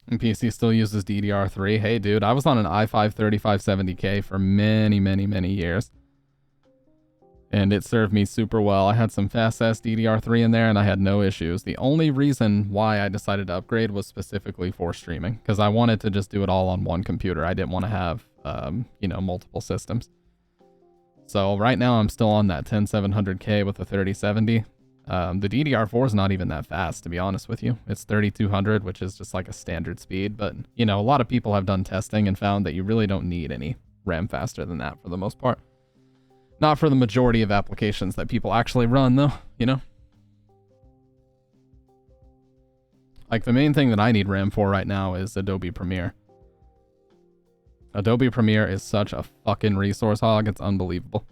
And PC still uses DDR3. Hey, dude, I was on an i5 3570K for many, many, many years. And it served me super well. I had some fast-ass DDR3 in there, and I had no issues. The only reason why I decided to upgrade was specifically for streaming, because I wanted to just do it all on one computer. I didn't want to have, you know, multiple systems. So right now I'm still on that 10700K with a 3070. The DDR4 is not even that fast, to be honest with you. It's 3200, which is just like a standard speed. But, you know, a lot of people have done testing and found that you really don't need any RAM faster than that for the most part. Not for the majority of applications that people actually run, though, you know? Like, the main thing that I need RAM for right now is Adobe Premiere. Adobe Premiere is such a fucking resource hog, it's unbelievable.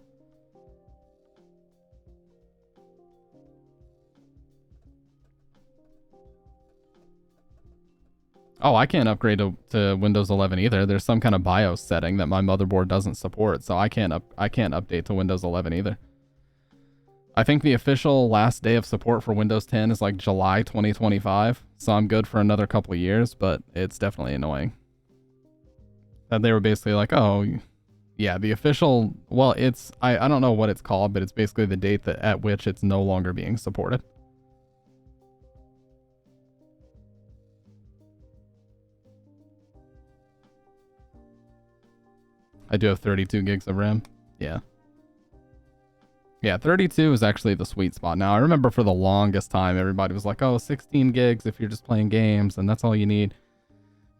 Oh, I can't upgrade to Windows 11 either. There's some kind of BIOS setting that my motherboard doesn't support, so I can't update to Windows 11 either. I think the official last day of support for Windows 10 is like July 2025, so I'm good for another couple of years, but it's definitely annoying. That they were basically like, oh, yeah, the official, well, it's, I don't know what it's called, but it's basically the date that at which it's no longer being supported. I do have 32 gigs of RAM. Yeah. Yeah, 32 is actually the sweet spot. Now, I remember for the longest time, everybody was like, oh, 16 gigs if you're just playing games, and that's all you need.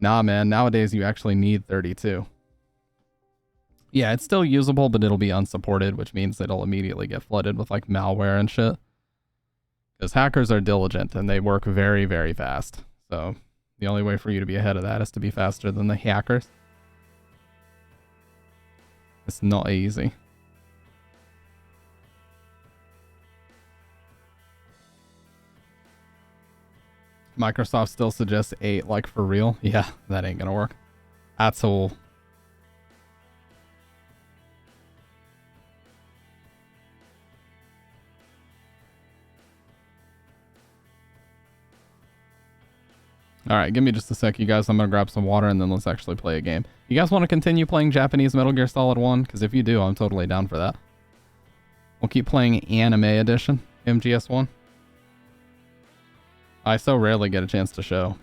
Nah, man, nowadays you actually need 32. Yeah, it's still usable, but it'll be unsupported, which means it'll immediately get flooded with, like, malware and shit. Because hackers are diligent, and they work very, very fast. So, the only way for you to be ahead of that is to be faster than the hackers. It's not easy. Microsoft still suggests 8, like, for real? Yeah, that ain't gonna work. That's all. Alright, give me just a sec, you guys. I'm gonna grab some water and then let's actually play a game. You guys want to continue playing Japanese Metal Gear Solid 1? Because if you do, I'm totally down for that. We'll keep playing Anime Edition, MGS1. I so rarely get a chance to show.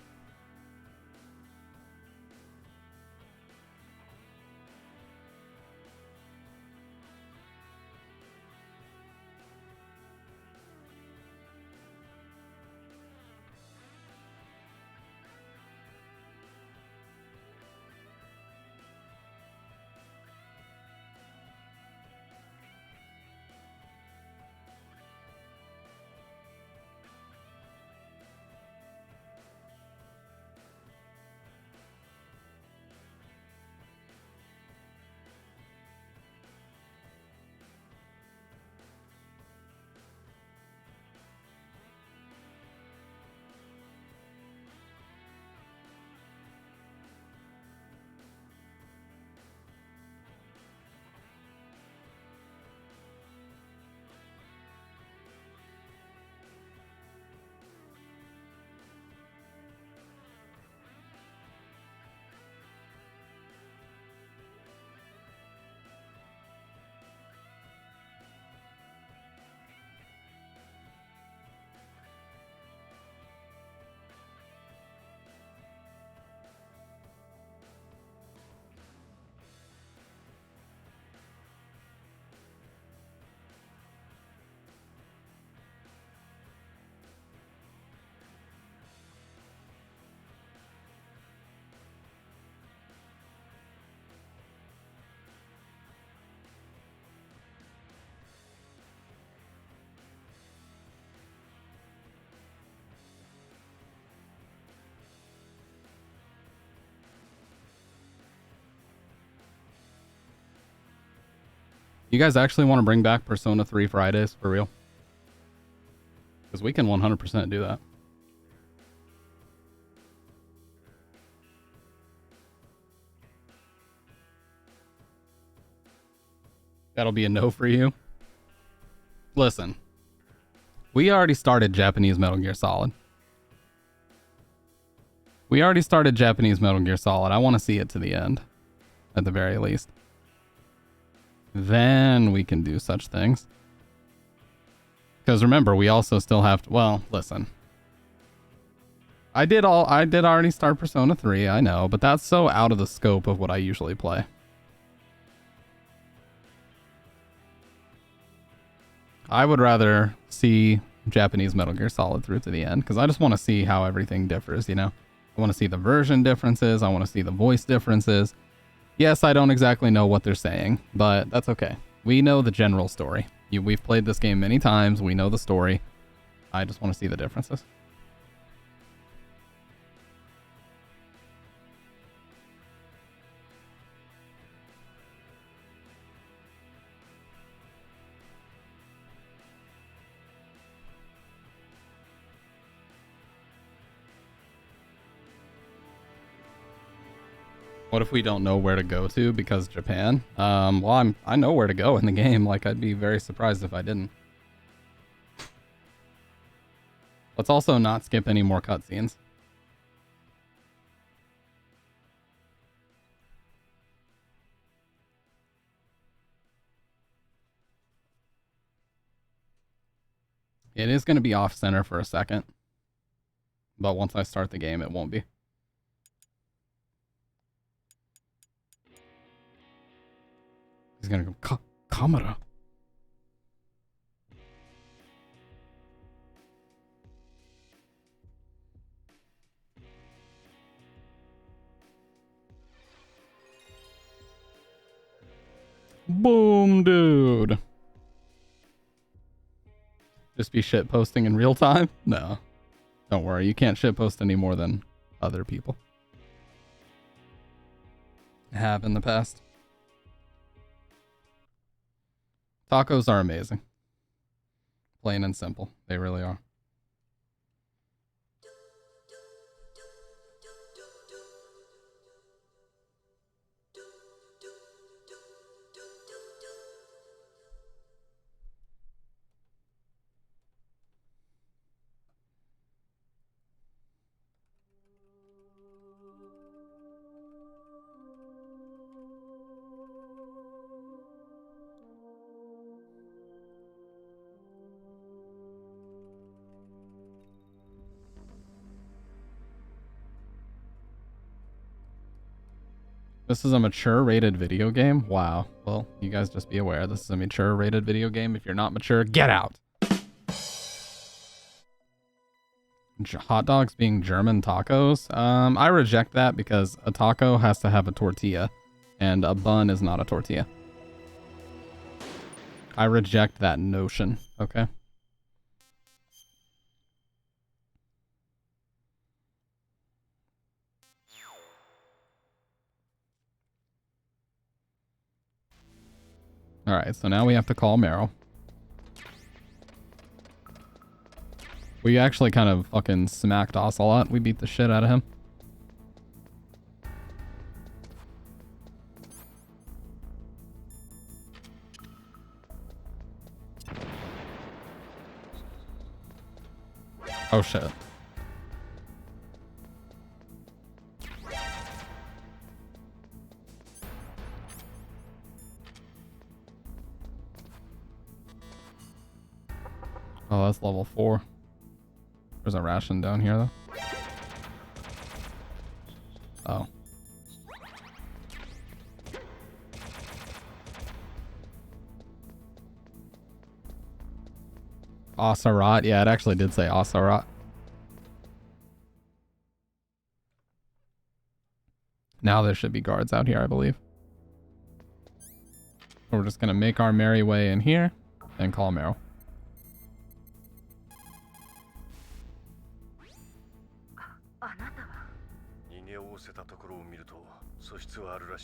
You guys actually want to bring back Persona 3 Fridays, for real? Because we can 100% do that. That'll be a no for you? Listen. We already started Japanese Metal Gear Solid. We already started Japanese Metal Gear Solid. I want to see it to the end. At the very least. Then we can do such things. Because remember, we also still have to, well, listen. I did already start Persona 3, I know, but that's so out of the scope of what I usually play. I would rather see Japanese Metal Gear Solid through to the end, because I just want to see how everything differs, you know? I want to see the version differences, I want to see the voice differences. Yes, I don't exactly know what they're saying, but that's okay. We know the general story. We've played this game many times, we know the story. I just want to see the differences. What if we don't know where to go to because Japan? Well, I know where to go in the game. Like, I'd be very surprised if I didn't. Let's also not skip any more cutscenes. It is going to be off center for a second, but once I start the game, it won't be. He's going to go, camera. Boom, dude. Just be shit posting in real time? No. Don't worry, you can't shit post any more than other people have in the past. Tacos are amazing. Plain and simple. They really are. This is a mature rated video game? Wow. Well, you guys just be aware. This is a mature rated video game. If you're not mature, get out. Hot dogs being German tacos? I reject that because a taco has to have a tortilla and a bun is not a tortilla. I reject that notion, okay? Alright, so now we have to call Meryl. We actually kind of fucking smacked Ocelot. We beat the shit out of him. Oh shit. Oh, that's level 4. There's a ration down here, though. Oh. Ocelot. Yeah, it actually did say Ocelot. Now there should be guards out here, I believe. So we're just going to make our merry way in here and call Meryl.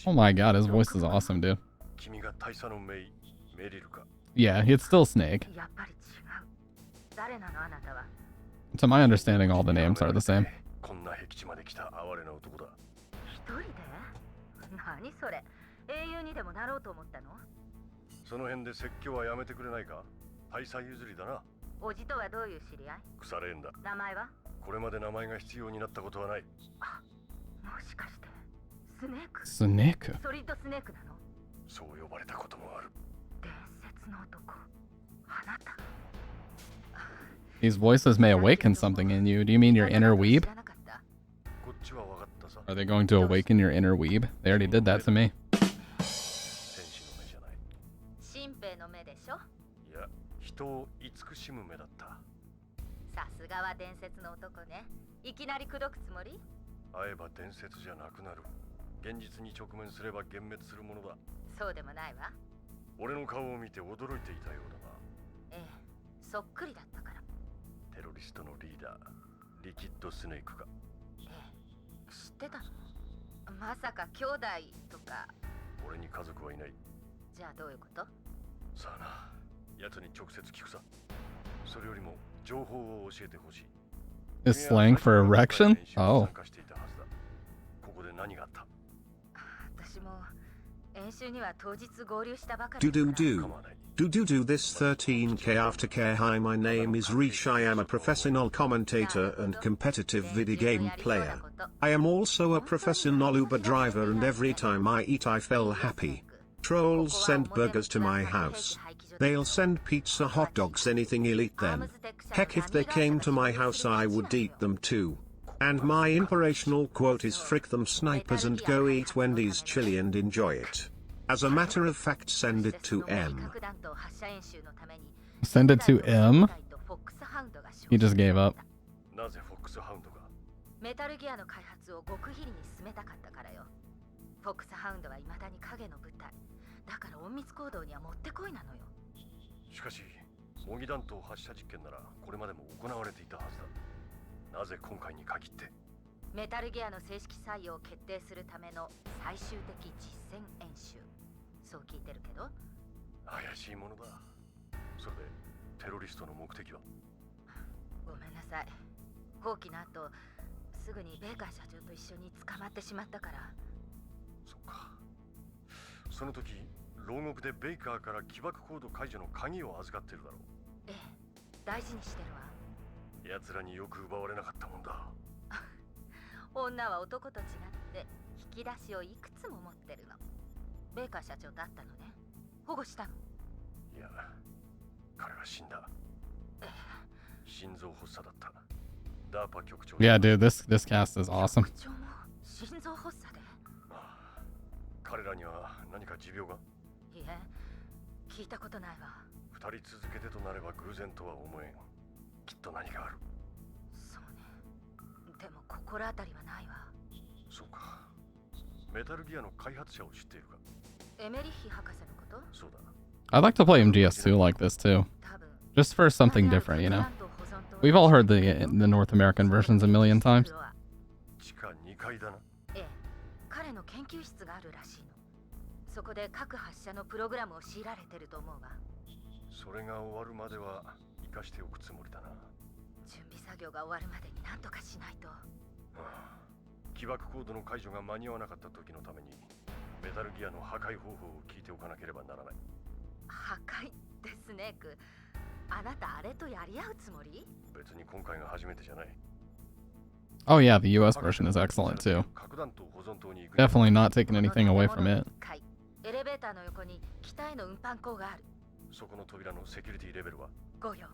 Oh my god, his voice is awesome, dude. Yeah, it's still Snake. To my understanding, all the names are the same. Snake? These voices may awaken something in you. Do you mean your inner weeb? Are they going to awaken your inner weeb? They already did that to me. Is slang for erection? Oh. Do this 13k aftercare. Hi, my name is Rish. I am a professional commentator and competitive video game player. I am also a professional Uber driver, and every time I eat I feel happy. Trolls send burgers to my house. They'll send pizza, hot dogs, anything, I'll eat them. Heck, if they came to my house I would eat them too. And my inspirational quote is frick them snipers and go eat Wendy's chili and enjoy it. As a matter of fact, send it to M. Send it to M? He just gave up. なぜフォックスハウンドがメタルギアの開発を極秘裏に進めたかったからよ。フォックスハウンドは未だに影の部隊。だから隠密行動にはもってこいなのよ。しかし、模擬弾頭発射実験ならこれまでも行われていたはずだ。なぜ今回に限ってメタルギアの正式採用を決定するための最終的実戦演習。そう聞いてるけど怪しいものだ。それでテロリストの目的はごめんなさい。放棄の後すぐにベーカー社長と一緒に捕まってしまったから。そっか。その時牢獄でベイカーから起爆コード解除の鍵を預かってるだろう。ええ、大事にしてるわ。奴らによく奪われなかったもんだ。女は男と違って引き出しをいくつも持ってるの。ベーカー社長と会ったのね。保護したの？いや、彼は死んだ。心臓発作だった。ダーパ局長。Yeah, dude, this cast is awesome. 局長も心臓発作で。彼らには何か持病が？いえ、聞いたことないわ。二人続けてとなれば偶然とは思えん。きっと何がある。そうね。でも心当たりはないわ。そうか。メタルギアの開発者を知っているか？エメリッヒ博士のこと？そうだ。I'd like to play MGS2 like this too. Just for something different, you know? We've all heard the North American versions a million times. 地下2階だな。ええ。彼の研究室があるらしいの。そこで各発射のプログラムを強いられてると思うわ。それが終わるまでは生かしておくつもりだな。準備作業が終わるまでに何とかしないと。起爆コードの解除が間に合わなかった時のためにメタルギアの破壊方法を聞いておかなければならない。破壊ってスネーク、あなたあれとやり合うつもり？別に今回が初めてじゃない。Oh yeah, the US version is excellent too. Definitely not taking anything away from it. エレベーターの横に北への運搬口がある。そこの扉のセキュリティレベルは5よ。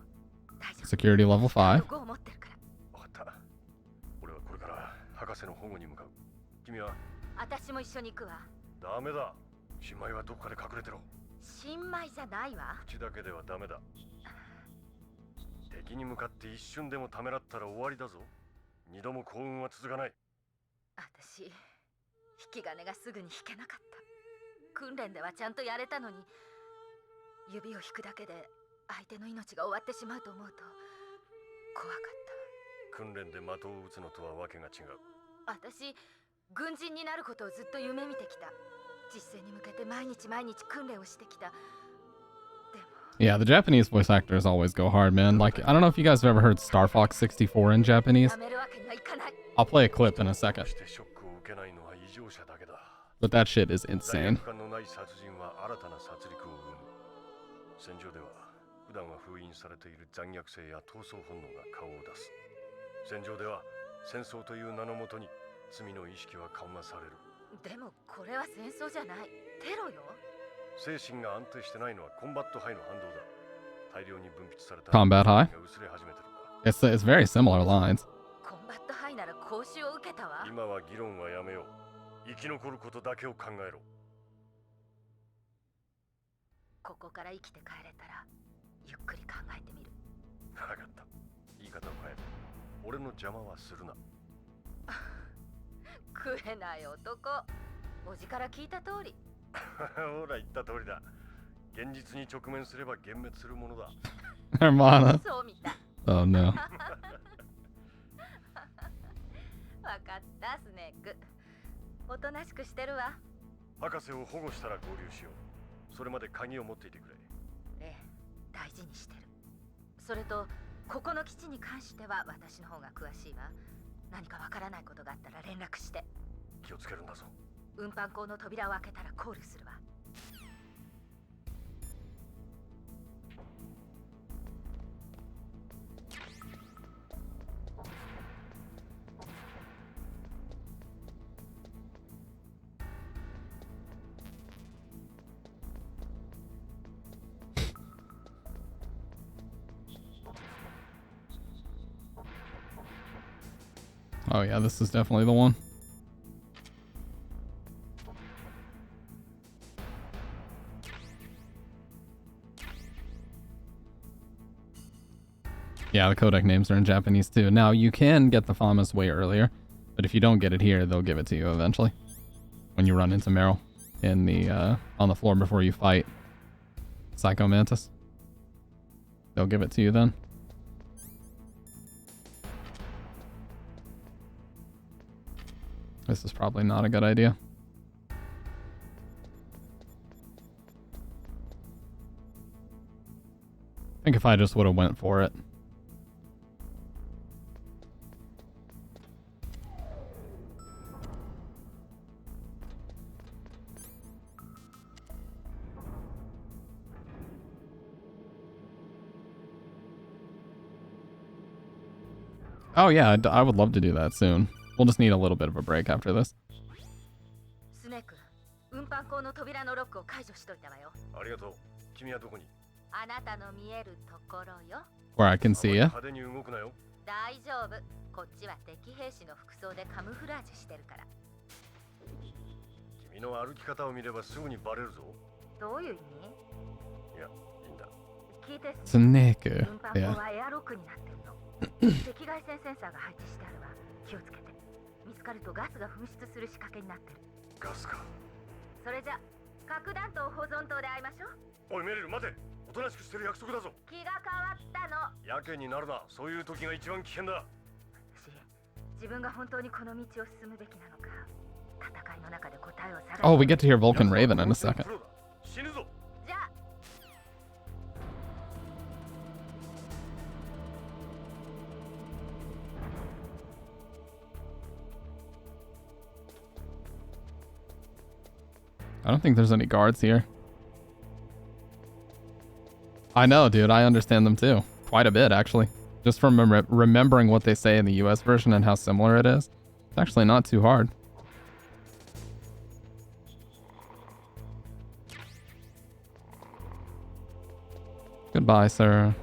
大丈夫。Security level 5. 5を持ってるから。分かった。俺はこれから博士の保護に向かう。君は？私も一緒に行くわ。ダメだ。新米はどこかで隠れてろ。新米じゃないわ。口だけではダメだ。敵に向かって一瞬でもためらったら終わりだぞ。二度も幸運は続かない。私、引き金がすぐに引けなかった。訓練ではちゃんとやれたのに、指を引くだけで相手の命が終わってしまうと思うと怖かった。訓練で的を撃つのとはわけが違う。私、軍人になることをずっと夢見てきた。実戦に向けて毎日訓練をしてきた。Yeah, the Japanese voice actors always go hard, man. Like, I don't know if you guys have ever heard Star Fox 64 in Japanese. I'll play a clip in a second. But that shit is insane. 戦場では普段は封印されている残虐性や闘争本能が顔を出す。戦場では戦争という名のもとに罪の意識は緩和される。でもこれは戦争じゃない。テロよ。精神が安定してないのはコンバットハイの反動だ。大量に分泌された Combat high? が薄れ始めてるんだ。It's very similar lines. コンバットハイなら講習を受けたわ。今は議論はやめよう。生き残ることだけを考えろ。ここから生きて帰れたらゆっくり考えてみる。分かった。言い方を変える。俺の邪魔はするな。食えない男。おじから聞いた通り。ほら言った通りだ。現実に直面すれば幻滅するものだ。Hermana. そうみたい。Oh no. わかったスネーク。おとなしくしてるわ。博士を保護したら合流しよう。それまで鍵を持っていてくれ。ええ、大事にしてる。それとここの基地に関しては私の方が詳しいわ。何かわからないことがあったら連絡して。気をつけるんだぞ。運搬口の扉を開けたらコールするわ。Oh yeah, this is definitely the one. Yeah, the codec names are in Japanese too. Now, you can get the FAMAS way earlier, but if you don't get it here, they'll give it to you eventually. When you run into Meryl in the, on the floor before you fight Psycho Mantis. They'll give it to you then. This is probably not a good idea. I think if I just would have went for it. Oh yeah, I would love to do that soon. We'll just need a little bit of a break after this. Snake, 運搬口の扉のロックを解除しといたわよ。ありがとう。君はどこに？あなたの見えるところよ。Where I can see you. 派手に動くなよ。大丈夫。こっちは敵兵士の服装でカムフラージュしてるから。君の歩き方を見ればすぐにバレるぞ。どういう意味？いや、いいんだ。聞いて。Snake. 運搬 Yeah. 口はエアロックになってるの。赤外線センサーが配置してあるわ。気をつけて。見つかるとガスが噴出する仕掛けになってる。ガスか。それじゃ、核弾頭保存塔で会いましょう。おいメレル待て。おとなしくしてる約束だぞ。気が変わったの。やけになるな。そういう時が一番危険だ。自分が本当にこの道を進むべきなのか。戦いの中で答えを探す。 Oh, we get to hear Vulcan Raven in a second. 死ぬぞ。じゃあ。I don't think there's any guards here. I know, dude. I understand them too. Quite a bit, actually. Just from remembering what they say in the US version and how similar it is. It's actually not too hard. Goodbye, sir.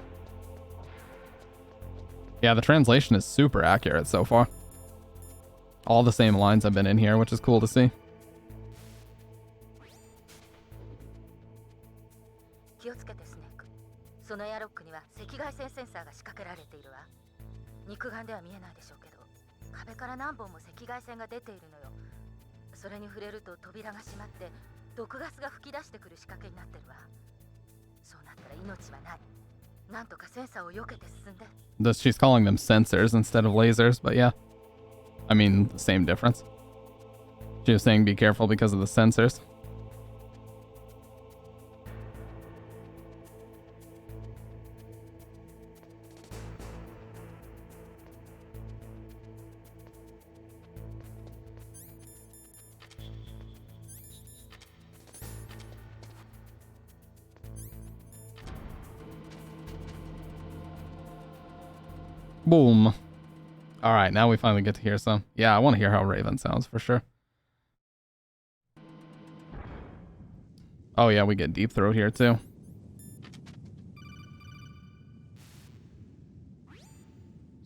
Yeah, the translation is super accurate so far. All the same lines have been in here, which is cool to see. 気をつけてスネーク。そのエアロックには赤外線センサーが仕掛けられているわ。肉眼では見えないでしょうけど、壁から何本も赤外線が出ているのよ。それに触れると扉が閉まって毒ガスが吹き出してくる仕掛けになってるわ。そうなったら命はない。なんとかセンサーを避けて進んで。She's calling them sensors instead of lasers, but yeah. I mean, the same difference. She was saying be careful because of the sensors. Boom. All right, now we finally get to hear some. Yeah, I want to hear how Raven sounds for sure. Oh yeah, we get Deep Throat here too.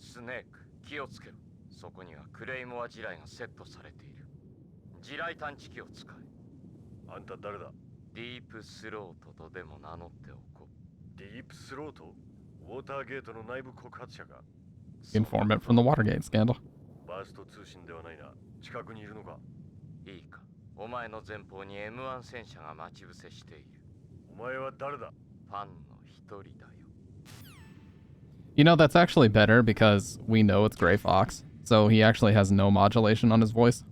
Snake, 気をつけろ。そこにはクレイモア地雷がセットされている。地雷探知機を使え。あんた誰だ？ディープスロートとでも名乗っておこう。ディープスロート？ウォーターゲートの内部告発者か。 Informant from the Watergate scandal. バースト通信ではないな。近くにいるのか？いいか。お前の前方に M1 戦車が待ち伏せしている。お前は誰だ？ファンの一人だよ。 You know, that's actually better because we know it's Gray Fox. So he actually has no modulation on his voice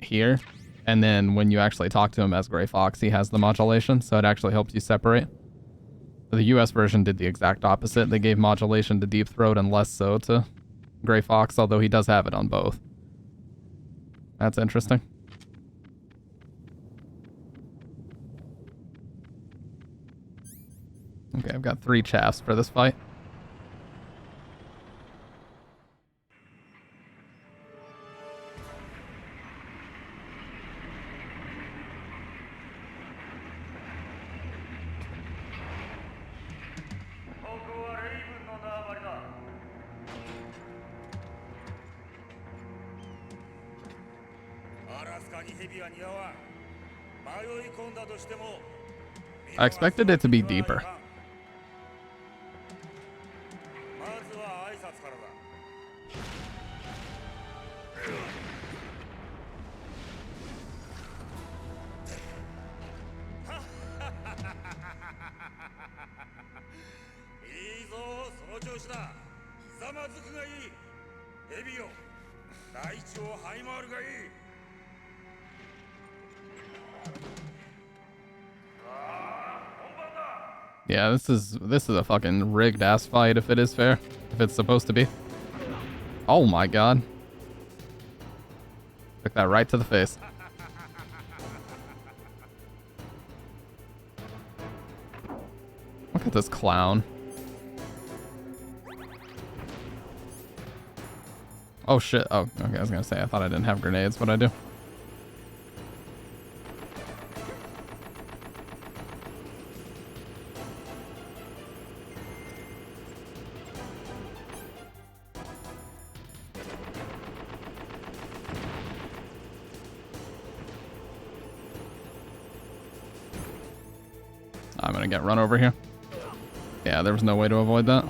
here. And then when you actually talk to him as Gray Fox, he has the modulation. So it actually helps you separate. The US version did the exact opposite. They gave modulation to Deep Throat and less so to Gray Fox, although he does have it on both. That's interesting. Okay, I've got 3 chaffs for this fight. I expected it to be deeper. Yeah, this is a fucking rigged ass fight if it is fair. If it's supposed to be. Oh my god. Took that right to the face. Look at this clown. Oh shit. Oh, okay, I was gonna say, I thought I didn't have grenades, but I do. I'm gonna get run over here. Yeah, there was no way to avoid that.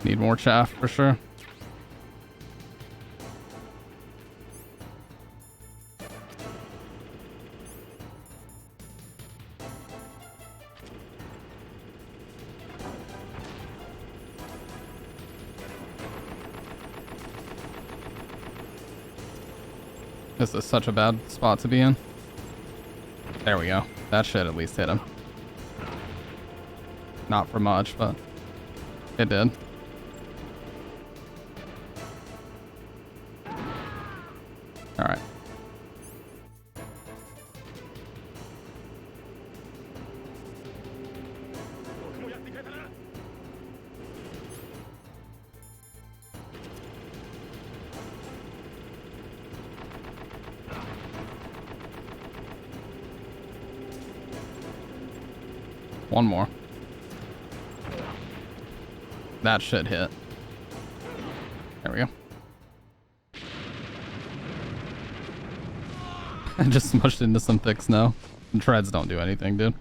Need more chaff for sure. This is such a bad spot to be in. There we go. That should at least hit him. Not for much, but it did. Alright. One more. That should hit. There we go. I just smushed into some thick snow. And treads don't do anything, dude.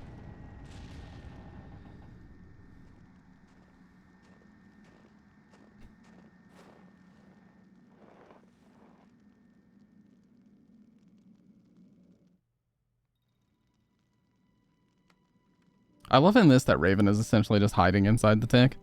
I love in this that Raven is essentially just hiding inside the tank.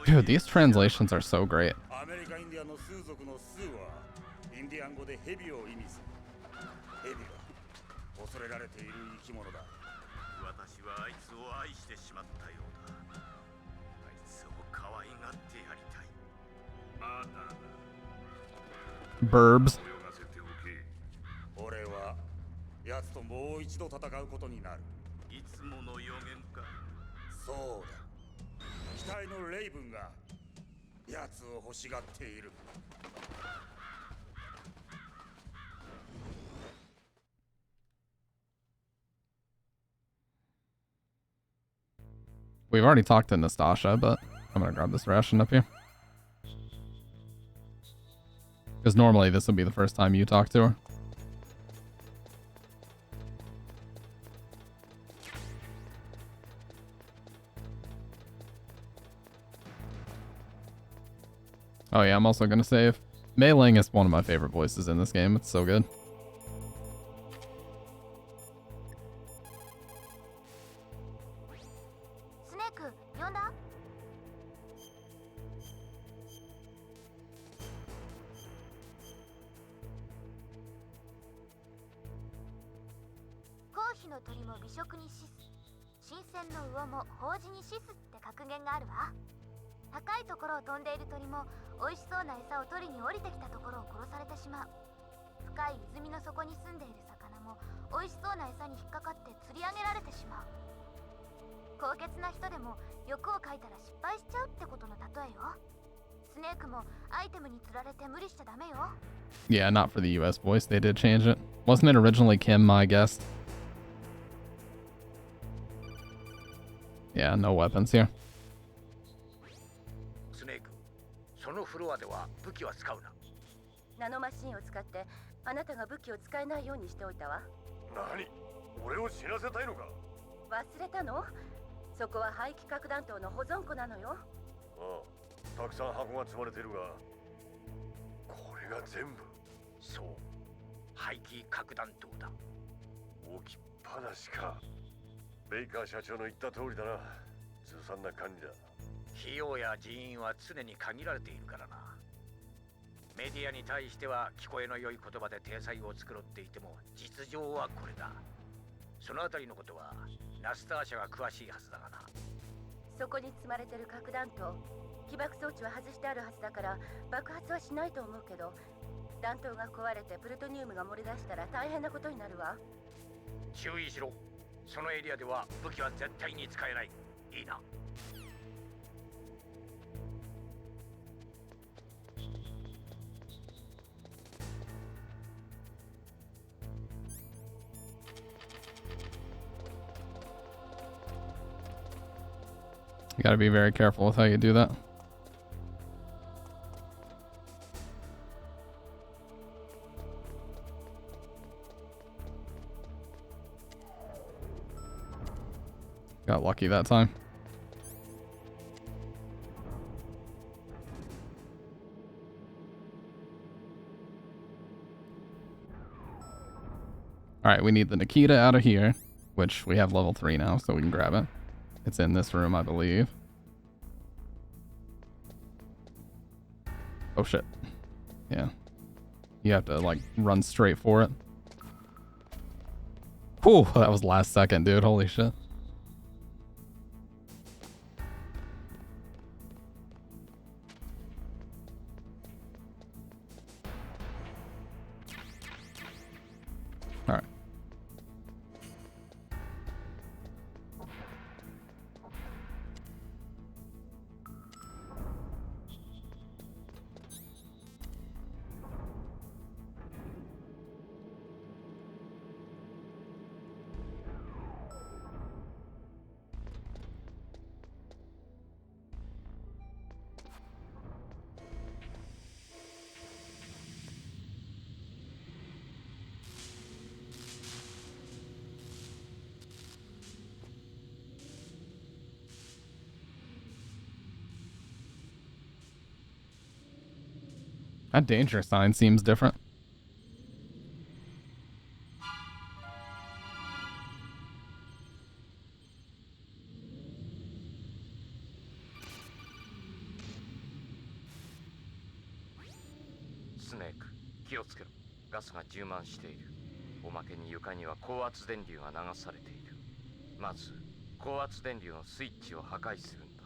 Dude, these translations are so great. Burbs. We've already talked to Nastasha, but I'm gonna grab this ration up here. Because normally this would be the first time you talk to her. Oh yeah, I'm also gonna save. Mei Ling is one of my favorite voices in this game. It's so good. Snake, 呼んだ？コーヒーの鳥も美食に死す。新鮮の魚も法事に死すって格言があるわ。高いところを飛んでいる鳥も美味しそうな餌を取りに降りてきたところを殺されてしまう。深い泉の底に住んでいる魚も美味しそうな餌に引っかかって釣り上げられてしまう。高潔な人でも欲をかいたら失敗しちゃうってことの例えよ。スネークもアイテムに釣られて無理しちゃダメよ。Yeah, not for the US voice. They did change it. Wasn't it originally Kim, my guest? Yeah, no weapons here. スネーク、そのフロアでは武器は使うな。ナノマシンを使ってあなたが武器を使えないようにしておいたわ。何？俺を死なせたいのか？忘れたの？そこは廃棄核弾頭の保存庫なのよ。ああ、たくさん箱が積まれてるが、これが全部。そう、廃棄核弾頭だ。置きっぱなしか。ベイカー社長の言った通りだな。ずさんな管理だ。費用や人員は常に限られているからな。メディアに対しては聞こえの良い言葉で体裁を作ろっていても実情はこれだ。そのあたりのことはナスター社が詳しいはずだがな。そこに積まれてる核弾頭、起爆装置は外してあるはずだから爆発はしないと思うけど、弾頭が壊れてプルトニウムが漏れ出したら大変なことになるわ。注意しろ。そのエリアでは武器は絶対に使えない。いいな。You gotta be very careful with how you do that. Got lucky that time. Alright, we need the Nikita out of here, which we have level 3 now, so we can grab it. It's in this room, I believe. Oh shit. Yeah. You have to, like, run straight for it. Whew, that was last second, dude. Holy shit. Alright. That danger sign seems different. Snake、気をつけろ。ガスが充満している。おまけに床には高圧電流が流されている。まず、高圧電流のスイッチを破壊するんだ。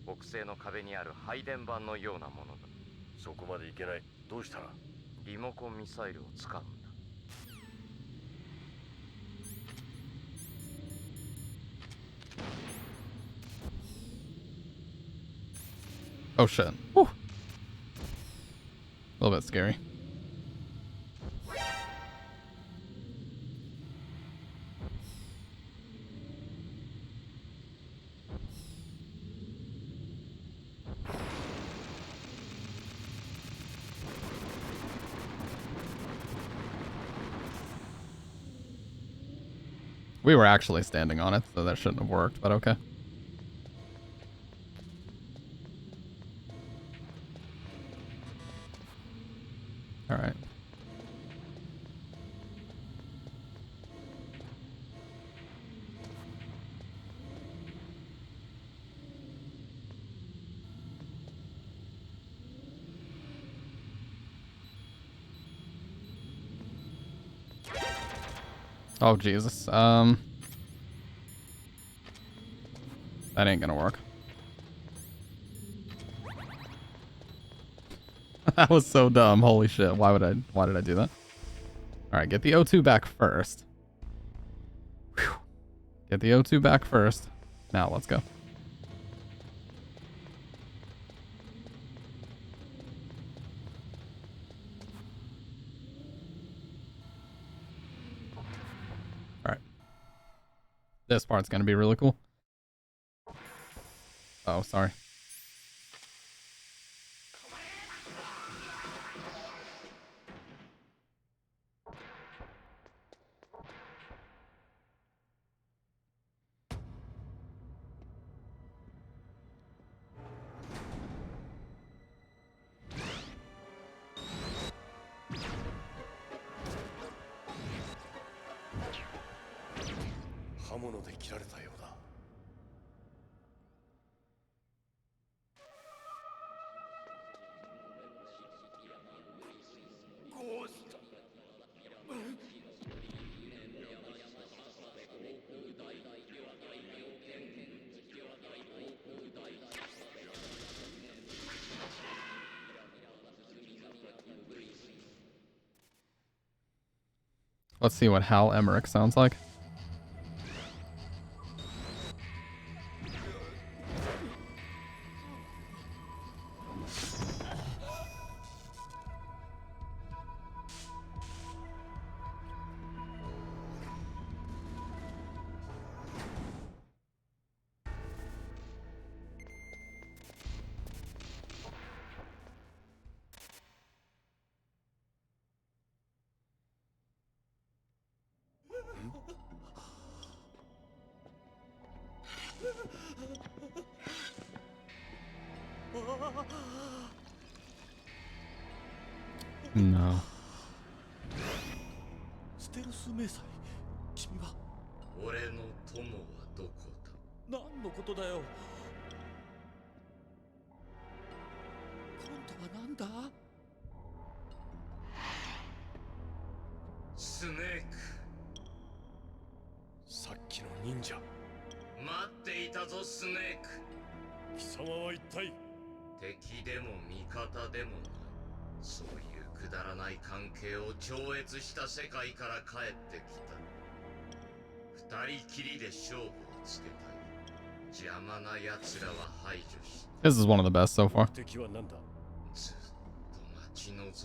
木製の壁にある配電盤のようなものだ。そこまでいけない。どうしたら？リモコンミサイルを使うんだ。Oh shit. Whew. A little bit scary. We were actually standing on it, so that shouldn't have worked, but okay. All right. Oh, Jesus. That ain't gonna work. That was so dumb. Holy shit. Why did I do that? All right, get the O2 back first. Whew. Get the O2 back first. Now let's go. All right. This part's gonna be really cool. Oh, sorry. Let's see what Hal Emmerich sounds like. No. ステルス迷彩、君は俺の友はどこだ。何のことだよ。今度は何だ。スネーク。さっきの忍者。待っていたぞスネーク。貴様は一体。敵でも味方でもない。そういうくだらない関係を超越した世界から帰ってきた。二人きりで勝負をつけたい。邪魔な奴らは排除し。This is one of the best so far. 敵は何だ。ずっと待ち望んでい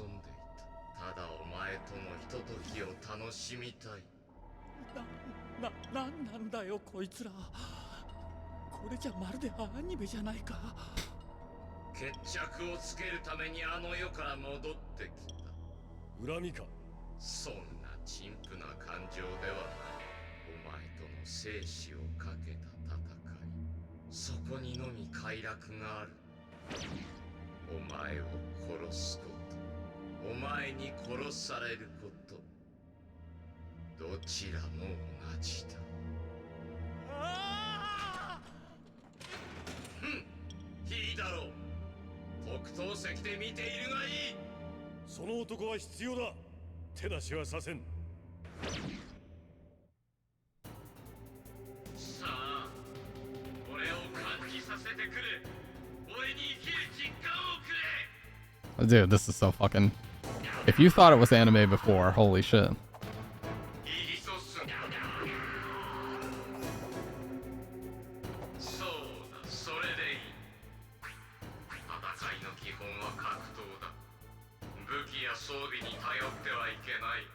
た。ただお前とのひとときを楽しみたい。なんなんだよこいつら。これじゃまるでアニメじゃないか。決着をつけるためにあの世から戻ってきた。恨みか。そんな陳腐な感情ではない。お前との生死をかけた戦い。そこにのみ快楽がある。お前を殺すこと。お前に殺されること。どちらも同じだ。いいだろう。特等席で見ているがいい。その男は必要だ。手出しはさせん。さあ、俺を感じさせてくれ。俺に生きる実感をくれ。 Dude, this is so fucking... If you thought it was anime before, holy shit. 装備に頼ってはいけない。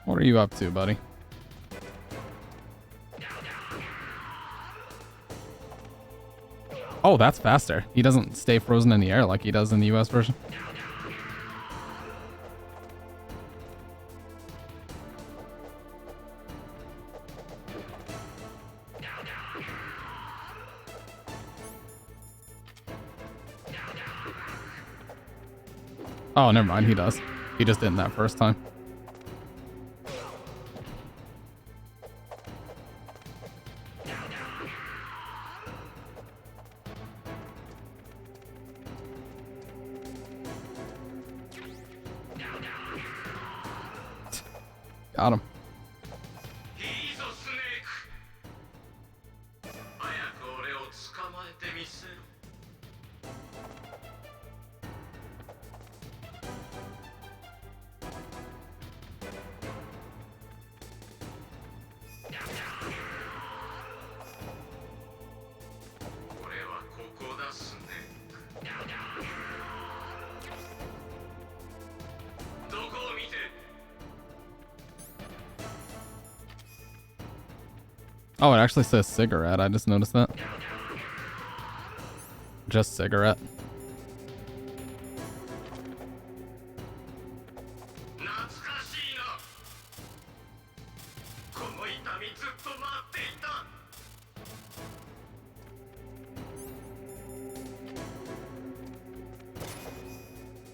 What are you up to, buddy? Oh, that's faster. He doesn't stay frozen in the air like he does in the US version. Oh, never mind. He does. He just didn't that first time. Got him. Oh, it actually says cigarette. I just noticed that. Just cigarette.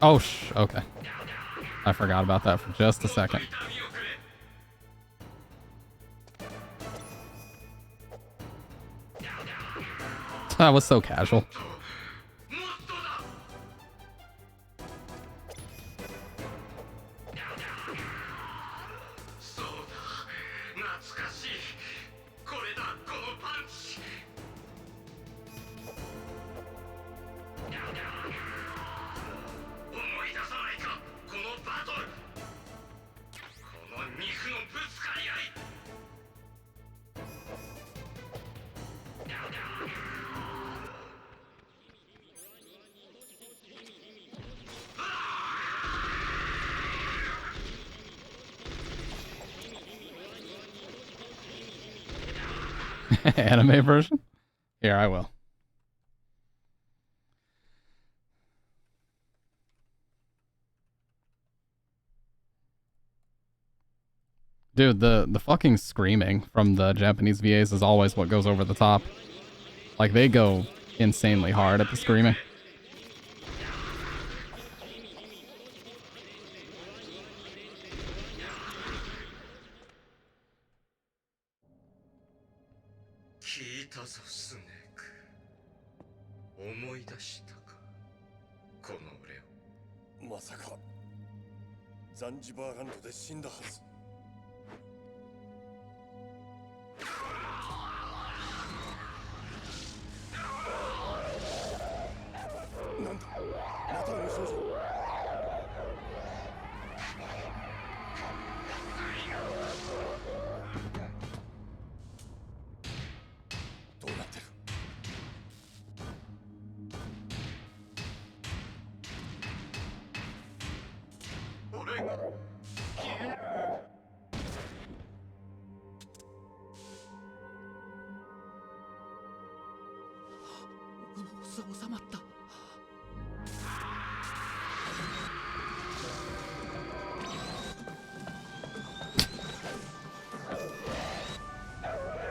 Oh, okay. I forgot about that for just a second. That was so casual. Anime version? Here, I will. Dude, the fucking screaming from the Japanese VAs is always what goes over the top. Like, they go insanely hard at the screaming.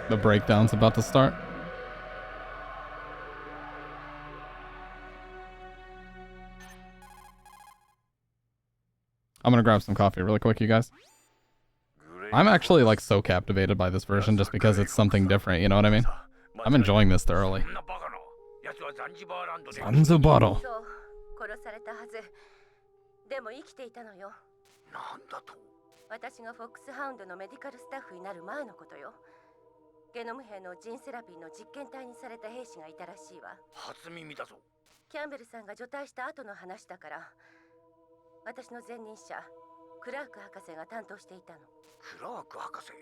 The breakdown's about to start. I'm gonna grab some coffee really quick, you guys. I'm actually like so captivated by this version just because it's something different, you know what I mean? I'm enjoying this thoroughly. Zanzibaro. 殺されたはず。でも生きていたのよ。なんだと？私がフォックスハウンドのメディカルスタッフになる前のことよ。ゲノム兵のジンセラピーの実験体にされた兵士がいたらしいわ。初耳だぞ。キャンベルさんが除隊した後の話だから、私の前任者クラーク博士が担当していたの。クラーク博士？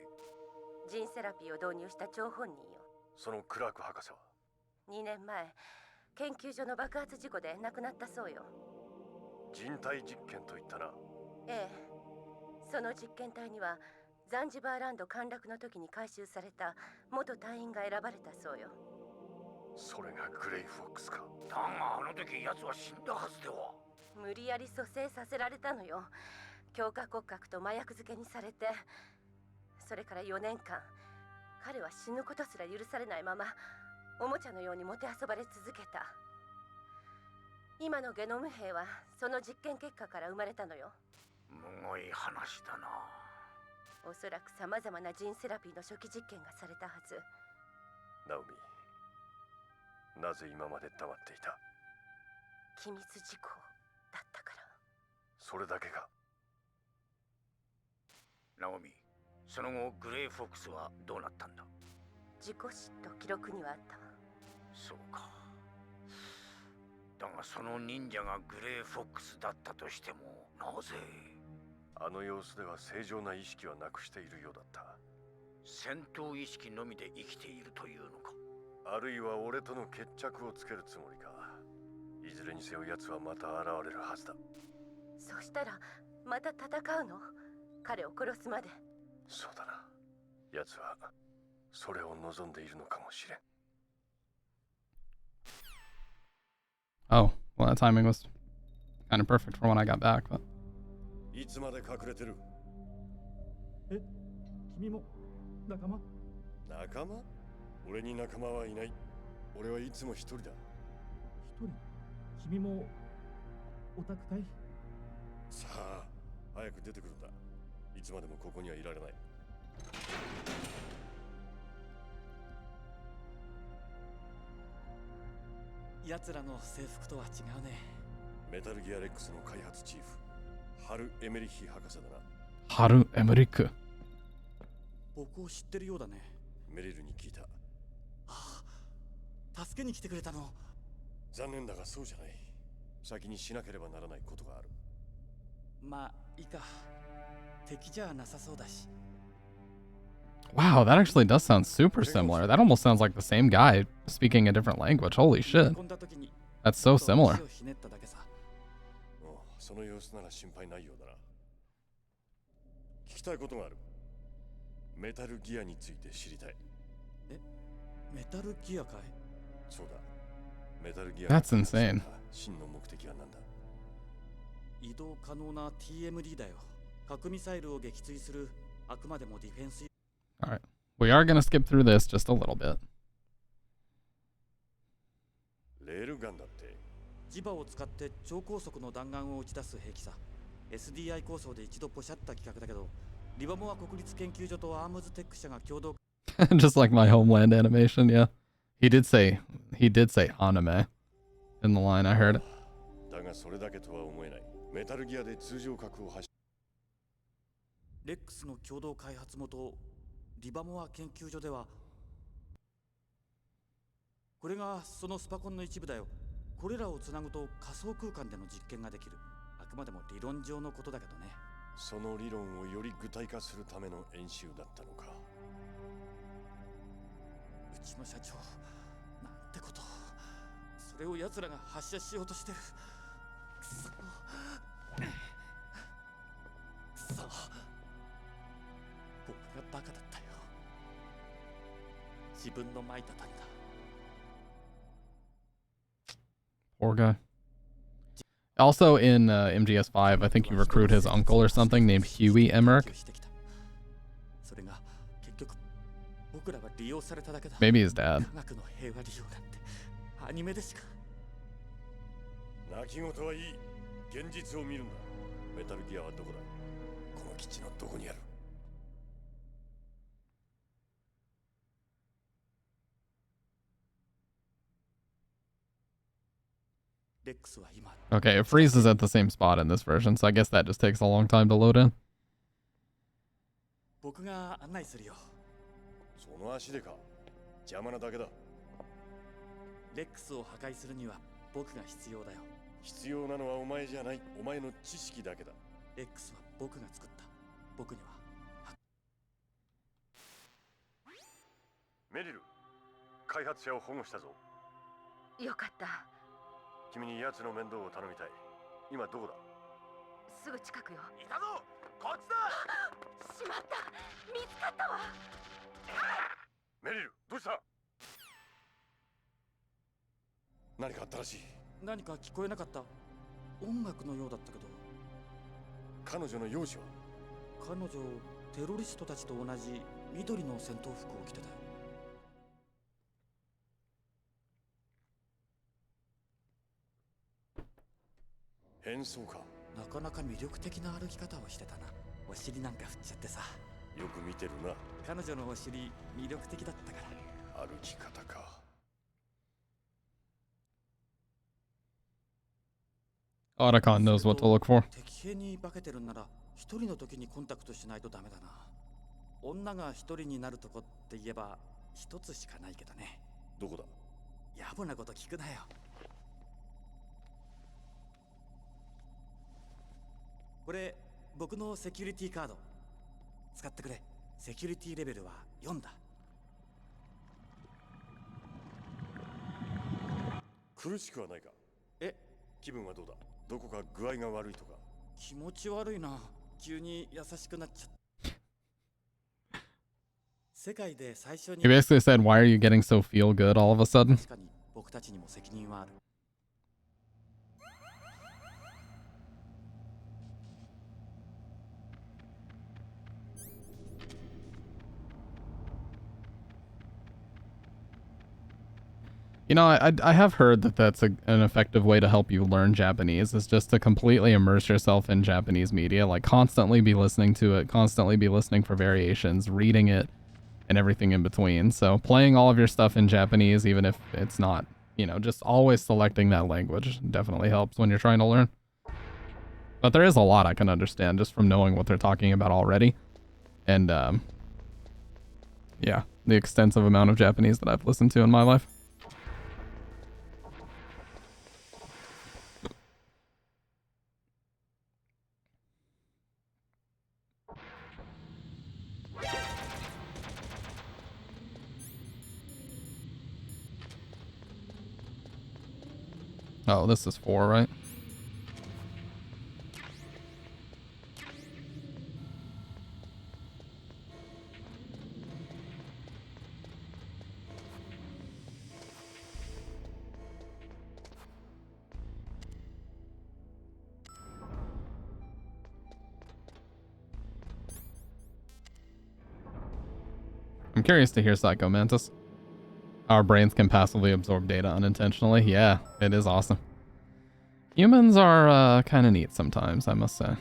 ジンセラピーを導入した張本人よ。そのクラーク博士は？2年前、研究所の爆発事故で亡くなったそうよ。人体実験といったな。ええ。その実験体にはザンジバーランド陥落の時に回収された元隊員が選ばれたそうよ。それがグレイフォックスか。だがあの時奴は死んだはずでは。無理やり蘇生させられたのよ。強化骨格と麻薬漬けにされて、それから4年間彼は死ぬことすら許されないままおもちゃのようにもてあそばれ続けた。今のゲノム兵はその実験結果から生まれたのよ。むごい話だな。おそらくさまざまなジンセラピーの初期実験がされたはず。ナオミ、なぜ今まで黙っていた？機密事項だったから。それだけか？ナオミ、その後グレイフォックスはどうなったんだ？事故死と記録にはあったわ。そうか。だがその忍者がグレイフォックスだったとしても、なぜ？あの様子では正常な意識はなくしているようだった。戦闘意識のみで生きているというのか。あるいは俺との決着をつけるつもりか。いずれにせよ奴はまた現れるはずだ。そしたらまた戦うの？彼を殺すまで。そうだな。奴はそれを望んでいるのかもしれん。Oh, well, that timing was kind of perfect for when I got back, but. いつまで隠れてる？え、君も仲間？仲間？俺に仲間はいない。俺はいつも一人だ。一人？君もオタクかい？さあ、早く出てくるんだ。いつまでもここにはいられない。奴らの制服とは違うね。メタルギアレックスの開発チーフ、ハル・エメリッヒ博士だな。ハル・エメリック。僕を知ってるようだね。メリルに聞いた。ああ、助けに来てくれたの？残念だがそうじゃない。先にしなければならないことがある。まあ、いいか。敵じゃなさそうだし。Wow, that actually does sound super similar. That almost sounds like the same guy speaking a different language. Holy shit. That's so similar. その様子なら心配ないようだな。聞きたいことがある。メタルギアについて知りたい。え、メタルギアかい？そうだ。メタルギア。That's insane. 真の目的は何だ？移動可能な TMD だよ。核ミサイルを撃墜するあくまでもディフェンス。Alright. We are going to skip through this just a little bit. レールガンだって。磁場を使って超高速の弾丸を打ち出す兵器さ。SDI 構想で一度ポシャった企画だけど、リバモア国立研究所とアームズテック社が共同。Just like my Homeland animation, yeah. He did say anime in the line I heard. だがそれだけとは思えない。メタルギアで通常核を発射。レックスの共同開発元リバモア研究所では、これがそのスパコンの一部だよ。これらをつなぐと仮想空間での実験ができる。あくまでも理論上のことだけどね。その理論をより具体化するための演習だったのか。うちの社長、なんてこと。それを奴らが発射しようとしてる。くそ。くそ。僕がバカだったよ。自分の蒔いた種だ。Poor guy. Also in MGS5, I think you recruit his uncle or something named Huey Emmerich. Maybe his dad. 泣き言はいい。現実を見るんだ。メタルギアはどこだ？この基地のどこにある？Okay, it freezes at the same spot in this version, so I guess that just takes a long time to load in. 僕が案内するよ。その足でか。邪魔なだけだ。レックスを破壊するには僕が必要だよ。必要なのはお前じゃない。お前の知識だけだ。レックスは僕が作った。僕には。メリル、開発者を保護したぞ。よかった。君に奴の面倒を頼みたい。今どこだ？すぐ近くよ。いたぞ！こっちだ！しまった！見つかったわ！メリル、どうした？何かあったらしい。何か聞こえなかった。音楽のようだったけど。彼女の容姿は？彼女、テロリストたちと同じ緑の戦闘服を着てたよ。演奏か。なかなか魅力的な歩き方をしてたな。お尻なんか振っちゃってさ。よく見てるな。彼女のお尻魅力的だったから。歩き方か。Otacon knows what to look for. 敵兵に化けてるんなら一人の時にコンタクトしないとダメだな。女が一人になるとこって言えば一つしかないけどね。どこだ。野暮なこと聞くなよ。これ僕のセキュリティカード使ってくれ。セキュリティレベルは4だ。苦しくはないか。え、気分はどうだ。どこか具合が悪いとか。気持ち悪いな。急に優しくなっちゃった。世界で最初に He basically said, "Why are you getting so feel good all of a sudden?" 確かに僕たちにも責任はある。You know, I have heard that that's an effective way to help you learn Japanese, is just to completely immerse yourself in Japanese media, like constantly be listening to it, constantly be listening for variations, reading it, and everything in between. So playing all of your stuff in Japanese, even if it's not, you know, just always selecting that language definitely helps when you're trying to learn. But there is a lot I can understand just from knowing what they're talking about already. And, yeah, the extensive amount of Japanese that I've listened to in my life. Oh, this is 4, right? I'm curious to hear Psycho Mantis. Our brains can passively absorb data unintentionally. Yeah, it is awesome. Humans are kind of neat sometimes, I must say.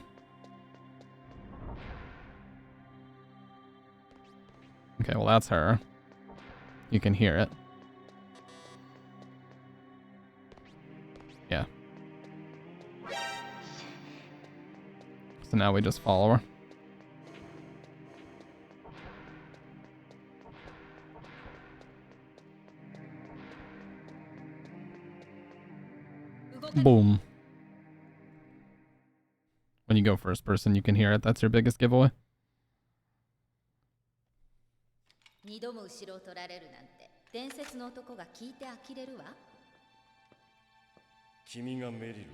Okay, well that's her. You can hear it. Yeah. So now we just follow her. Boom. When you go first person, you can hear it. That's your biggest giveaway. 二度も後ろを取られるなんて伝説の男が聞いて呆れるわ。君がメリル。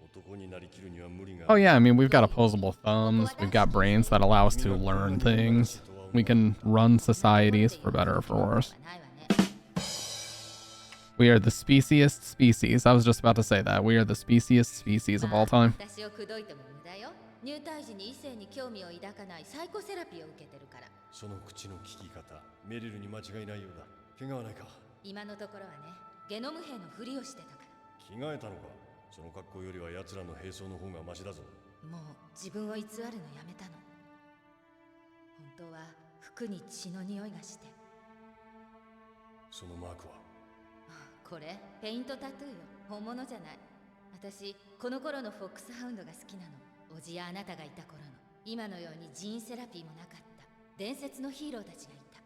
男になりきるには無理が。 Oh yeah, I mean, we've got opposable thumbs. We've got brains that allow us to learn things. We can run societies for better or for worse. We are the speciest species. I was just about to say that. We are the speciest species of all time. 私を口説いても無駄よ。入隊時に異性に興味を抱かないサイコセラピーを受けてるから。その口の聞き方、メリルに間違いないようだ。怪我はないか。今のところはね、ゲノム兵のふりをしてたから。着替えたのか。その格好よりは奴らの兵装の方がマシだぞ。もう自分を偽るのやめたの。本当は服に血の匂いがして。そのマークはこれペイントタトゥーよ。本物じゃない。私この頃のフォックスハウンドが好きなの。おじやあなたがいた頃の。今のようにジーンセラピーもなかった。伝説のヒーローたちがいた。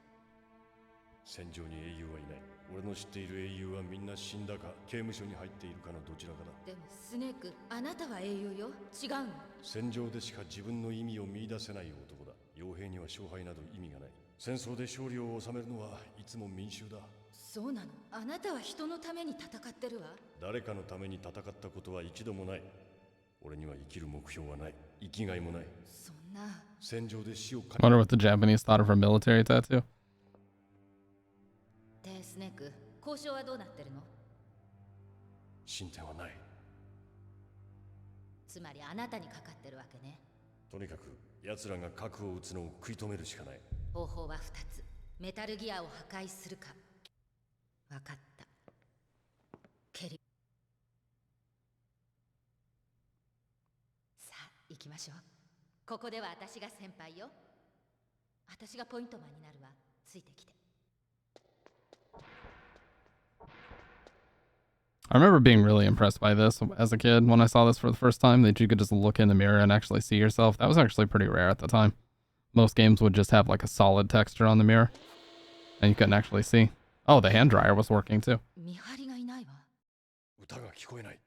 戦場に英雄はいない。俺の知っている英雄はみんな死んだか刑務所に入っているかのどちらかだ。でもスネーク、あなたは英雄よ。違うの。戦場でしか自分の意味を見出せない男だ。傭兵には勝敗など意味がない。戦争で勝利を収めるのはいつも民衆だ。そうなの。あなたは人のために戦ってるわ。誰かのために戦ったことは一度もない。俺には生きる目標はない。生きがいもない。そんな。戦場で死を。 Wonder what the Japanese thought of her military tattoo. で、スネーク、交渉はどうなってるの？進展はない。つまりあなたにかかってるわけね。とにかく奴らが核を撃つのを食い止めるしかない。方法は2つ。メタルギアを破壊するか。わかった。ケリ。行きましょう。ここでは私が先輩よ。私がポイントマンになるわ。ついてきて。I remember being really impressed by this as a kid when I saw this for the first time, that you could just look in the mirror and actually see yourself. That was actually pretty rare at the time. Most games would just have like a solid texture on the mirror, and you couldn't actually see. Oh, the hand dryer was working too. 見張りがいないわ。歌が聞こえない。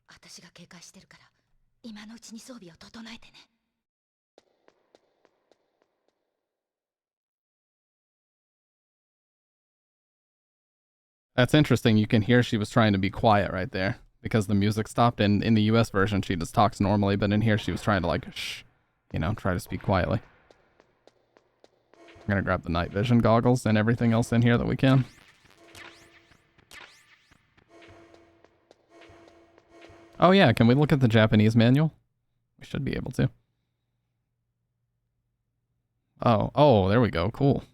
私が警戒してるから、今のうちに装備を整えてね。That's interesting. You can hear she was trying to be quiet right there because the music stopped. And in the US version, she just talks normally, but in here, she was trying to like, shh, you know, try to speak quietly. I'm gonna grab the night vision goggles and everything else in here that we can. Oh yeah, can we look at the Japanese manual? We should be able to. Oh, there we go. Cool.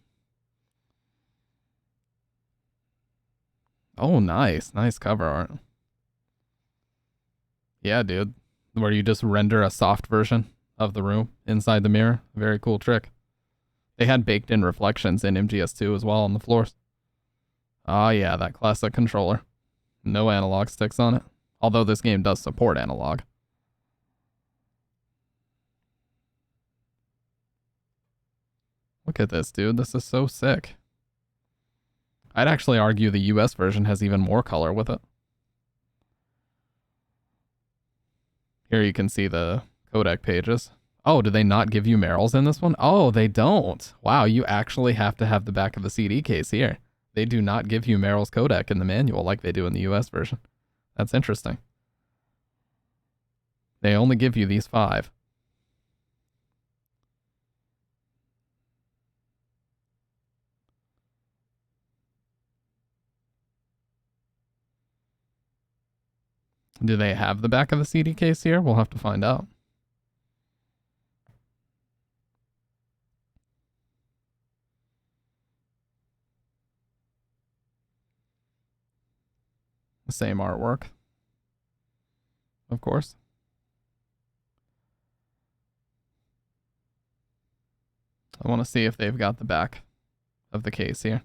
Oh, nice. Nice cover art. Yeah, dude. Where you just render a soft version of the room inside the mirror. Very cool trick. They had baked-in reflections in MGS2 as well on the floors. Ah, yeah, that classic controller. No analog sticks on it. Although this game does support analog. Look at this, dude. This is so sick. I'd actually argue the US version has even more color with it. Here you can see the codec pages. Oh, do they not give you Meryl's in this one? Oh, they don't. Wow, you actually have to have the back of the CD case here. They do not give you Meryl's codec in the manual like they do in the US version. That's interesting. They only give you these 5. Do they have the back of the CD case here? We'll have to find out. The same artwork, of course. I want to see if they've got the back of the case here.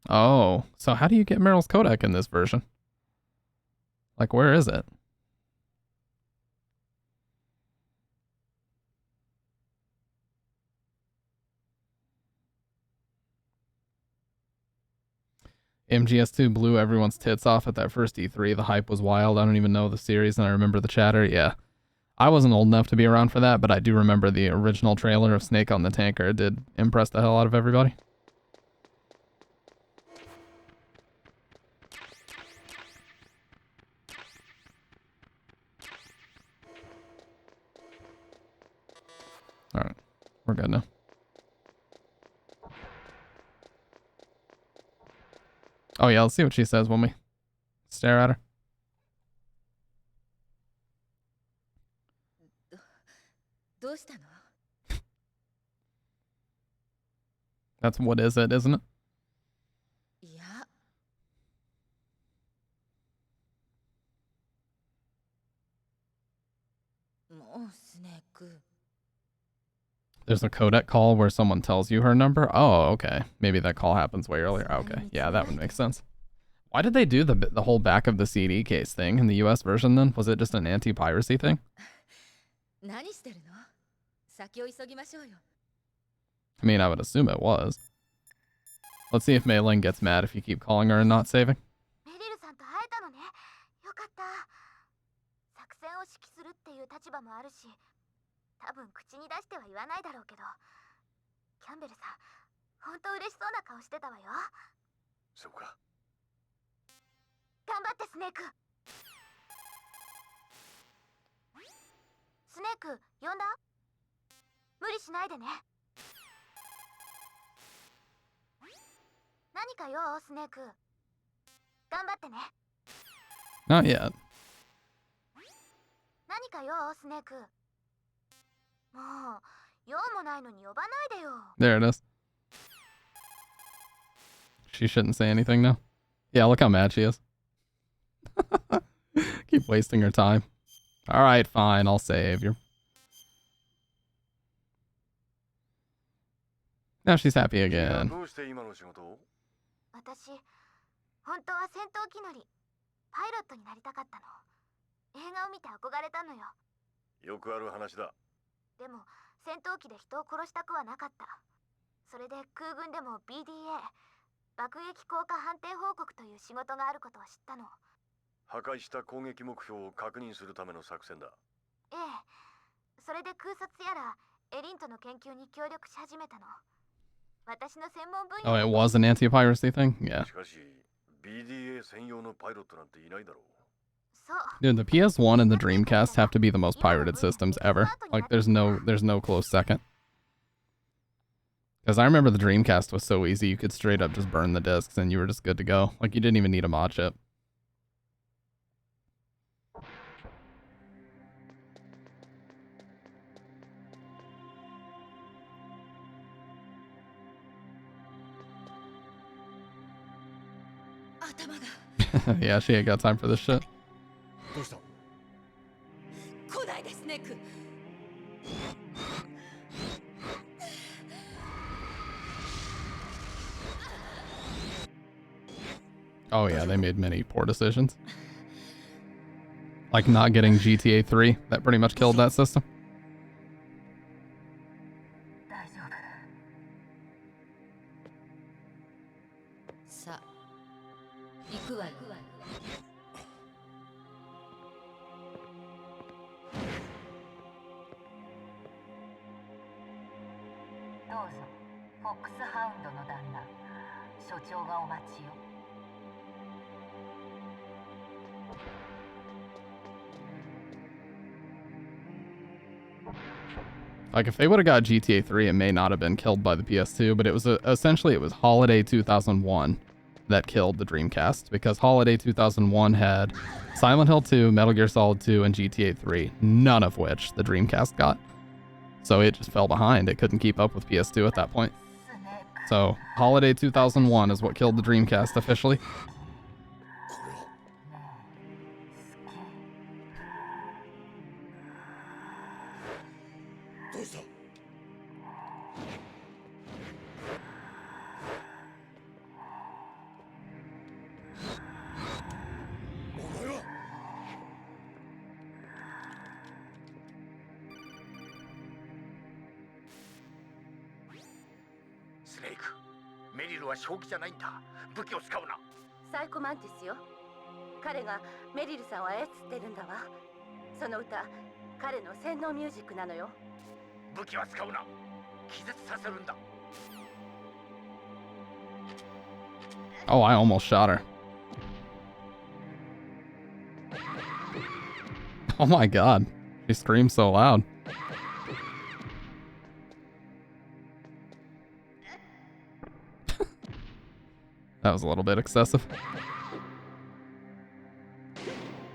Oh, so how do you get Meryl's codec in this version? Like, where is it? MGS2 blew everyone's tits off at that first E3. The hype was wild. I don't even know the series, and I remember the chatter. Yeah. I wasn't old enough to be around for that, but I do remember the original trailer of Snake on the Tanker. It did impress the hell out of everybody. Alright, we're good now. Oh yeah, let's see what she says when we stare at her. That's what is it, isn't it? Yeah. There's a codec call where someone tells you her number. Oh, okay. Maybe that call happens way earlier. Okay, yeah, that would make sense. Why did they do the whole back of the CD case thing in the US version then? Was it just an anti-piracy thing? I mean, I would assume it was. Let's see if Mei Ling gets mad if you keep calling her and not saving. Not yet. There it is. She shouldn't say anything now. Yeah, look how mad she is. Keep wasting her time. All right, fine. I'll save you. Now she's happy again. どうして今の仕事を？私、本当は戦闘機乗り、パイロットになりたかったの。映画を見て憧れたのよ。よくある話だ。でも、戦闘機で人を殺したくはなかった。それで空軍でも BDA、爆撃効果判定報告という仕事があることを知ったの。破壊した攻撃目標を確認するための作戦だ。ええ。それで空撮やらエリントの研究に協力し始めたの。私の専門分野。 Oh, it was an anti-piracy thing? Yeah. しかし BDA 専用のパイロットなんていないだろう。 Dude, the PS1 and the Dreamcast have to be the most pirated systems ever. Like, there's no close second. Because I remember the Dreamcast was so easy, you could straight up just burn the discs and you were just good to go. Like, you didn't even need a mod chip. Yeah, she ain't got time for this shit. どうした？来ないでスネーク。 Oh yeah, they made many poor decisions. Like not getting GTA 3, that pretty much killed that system. 大丈夫。さあ、行くわよ。どうぞ、フォックスハウンドの旦那、所長がお待ちよ。 Like if they would have got GTA 3, it may not have been killed by the PS2, but it was essentially it was Holiday 2001 that killed the Dreamcast, because Holiday 2001 had Silent Hill 2, Metal Gear Solid 2, and GTA 3, none of which the Dreamcast got. So it just fell behind. It couldn't keep up with PS2 at that point. So Holiday 2001 is what killed the Dreamcast officially. スネーク、メリルは正気じゃないんだ。武器を使うな。サイコマンティスよ。彼がメリルさんを操ってるんだわ。その歌、彼の洗脳ミュージックなのよ。武器は使うな。気絶させるんだ。 Oh, I almost shot her. Oh my god. She screams so loud. That was a little bit excessive.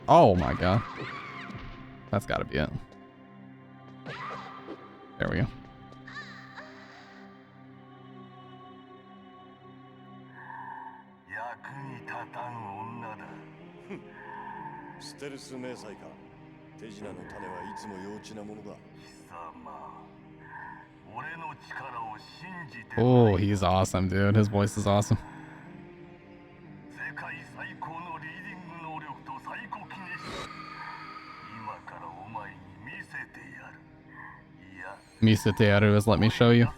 Oh my god. That's gotta be it. There we go. ステルス迷彩か。手品の種はいつも幼稚なものだ。 Oh, he's awesome, dude. His voice is awesome. Misetearu is let me show you.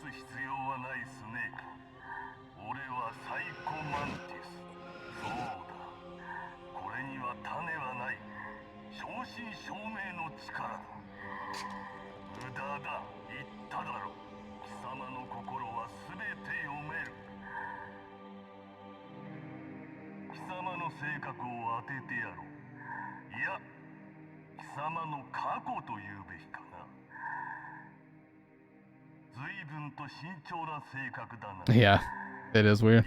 Yeah, it is weird.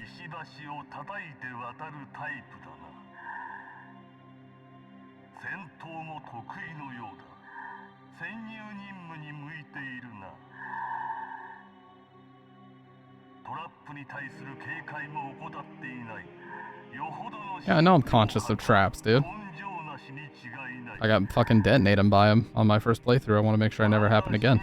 Yeah, I know I'm conscious of traps, dude. I got fucking detonated by him on my first playthrough. I want to make sure I never happen again.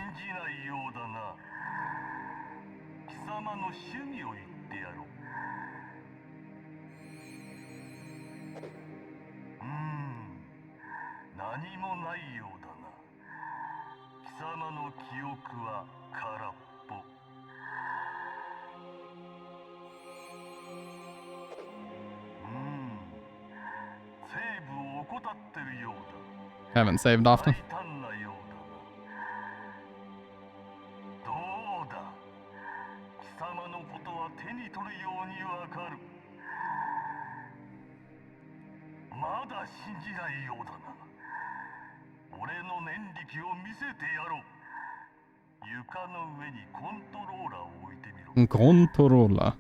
Haven't saved often. Controller.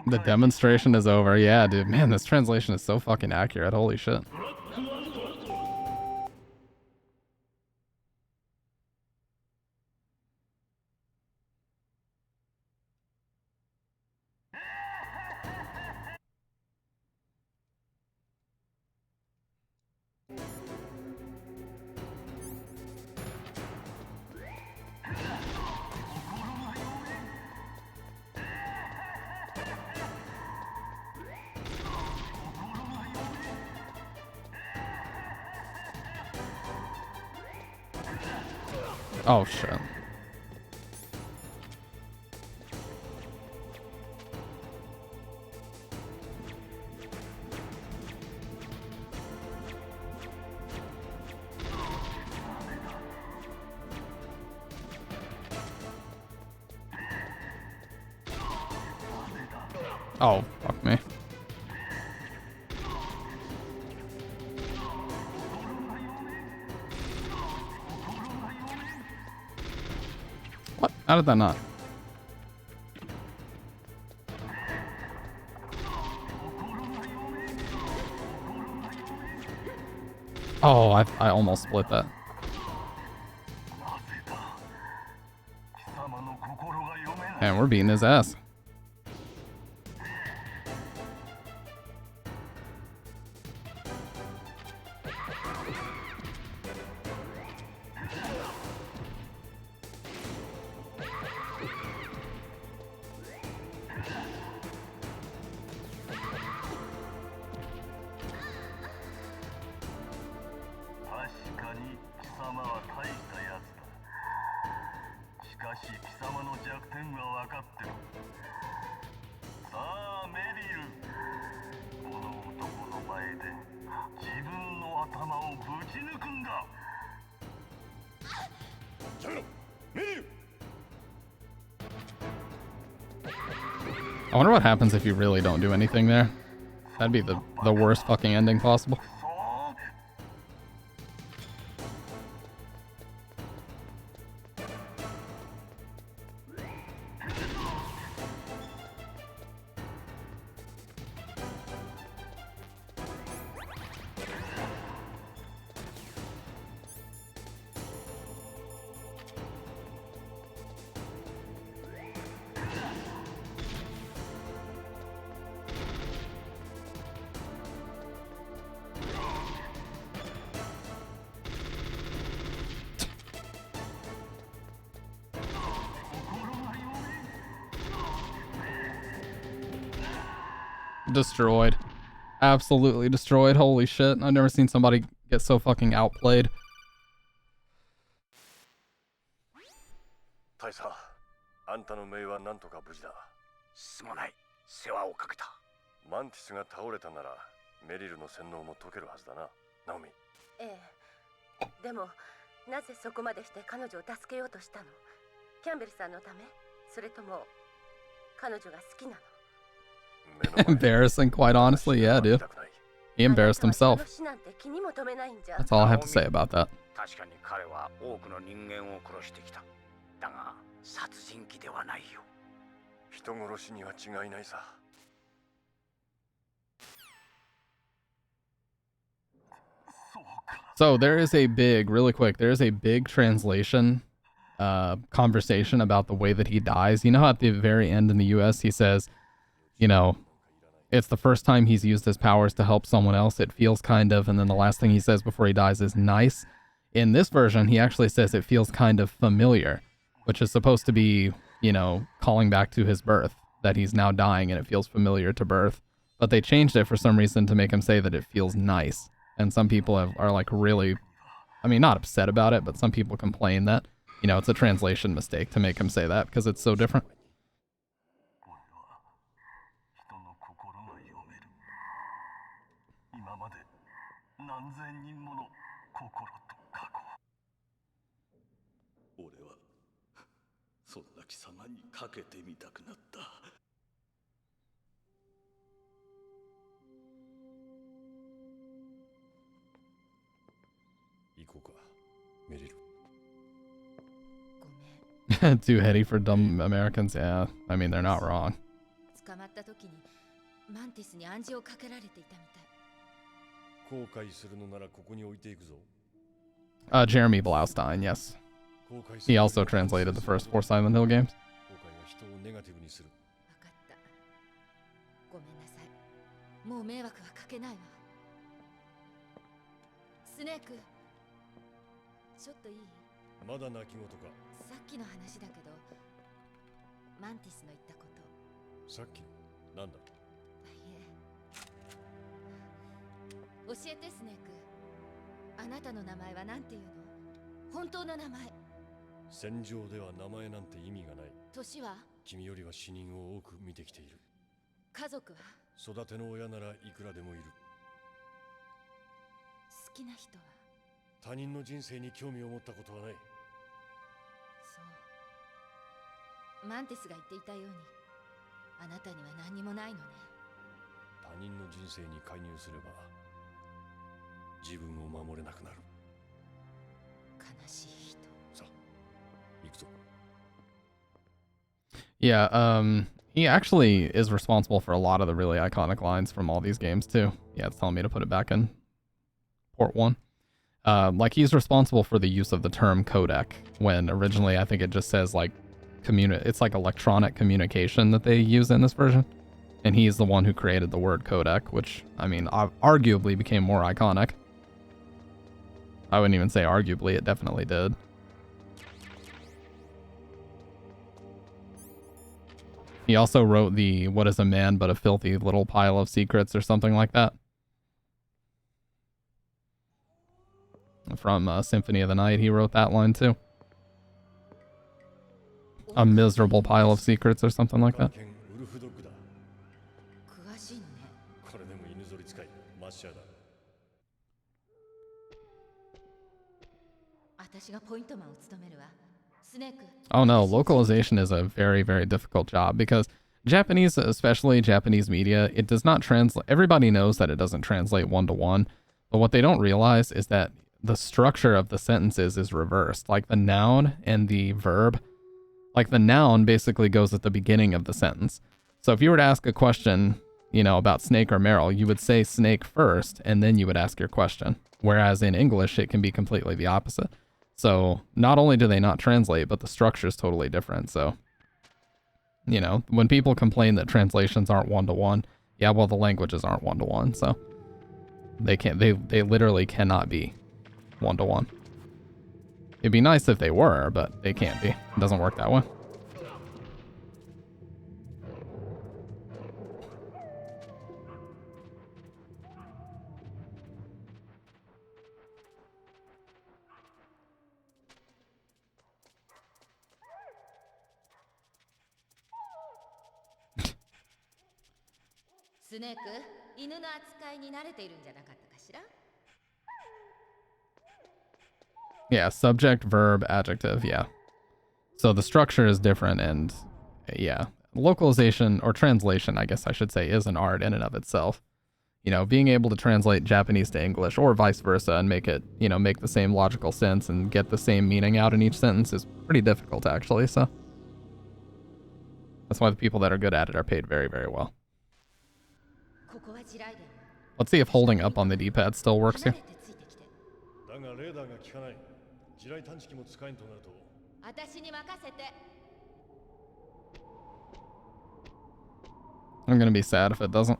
The demonstration is over. Yeah, dude. Man, this translation is so fucking accurate. Holy shit. Oh shit. Oh, fuck me. What? How did that not? Oh, I almost split that. Man, we're beating his ass. I wonder what happens if you really don't do anything there. That'd be the worst fucking ending possible. Destroyed. Absolutely destroyed. Holy shit. I've never seen somebody get so fucking outplayed. 大佐、あんたの命はなんとか無事だ。すまない。世話をかけた。マンティスが倒れたなら、メリルの洗脳も解けるはずだな、ナオミ。ええ。でも、なぜそこまでして彼女を助けようとしたの？キャンベルさんのため？それとも彼女が好きなの？ Embarrassing, quite honestly, yeah, dude. He embarrassed himself. That's all I have to say about that. 確かに彼は多くの人間を殺してきた。だが殺人鬼ではないよ。人殺しには違いないさ。So there is a big, really quick, there is a big translation conversation about the way that he dies. You know how at the very end in the US he says, you know, it's the first time he's used his powers to help someone else. It feels kind of, and then the last thing he says before he dies is nice. In this version, he actually says it feels kind of familiar, which is supposed to be, you know, calling back to his birth, that he's now dying and it feels familiar to birth. But they changed it for some reason to make him say that it feels nice. And some people are like really, I mean, not upset about it, but some people complain that, you know, it's a translation mistake to make him say that because it's so different. Too heady for dumb Americans. Yeah, I mean, they're not wrong. Jeremy Blaustein, yes. He also translated the first 4 Silent Hill games. Yeah, he actually is responsible for a lot of the really iconic lines from all these games too. Yeah, it's telling me to put it back in port 1. Like he's responsible for the use of the term codec when originally I think it just says like it's like electronic communication that they use in this version. And he's the one who created the word codec, which I mean arguably became more iconic. I wouldn't even say arguably, it definitely did. He also wrote the "What is a man but a filthy little pile of secrets" or something like that. From Symphony of the Night, he wrote that line too. A miserable pile of secrets or something like that. Oh no, localization is a very, very difficult job because Japanese, especially Japanese media, it does not translate. Everybody knows that it doesn't translate 1-to-1, but what they don't realize is that the structure of the sentences is reversed. Like the noun and the verb, like the noun basically goes at the beginning of the sentence. So if you were to ask a question, you know, about Snake or Meryl, you would say Snake first, and then you would ask your question. Whereas in English, it can be completely the opposite. So not only do they not translate, but the structure is totally different. So, you know, when people complain that translations aren't 1-to-1, yeah, well, the languages aren't 1-to-1, so they can't, they literally cannot be 1-to-1. It'd be nice if they were, but they can't be. It doesn't work that way. Yeah, subject, verb, adjective, yeah. So the structure is different, and yeah, localization or translation, I guess I should say, is an art in and of itself. you know, being able to translate Japanese to English or vice versa and make it, you know, make the same logical sense and get the same meaning out in each sentence is pretty difficult, actually, so. That's why the people that are good at it are paid very, very well. Let's see if holding up on the D-pad still works here. I'm gonna be sad if it doesn't.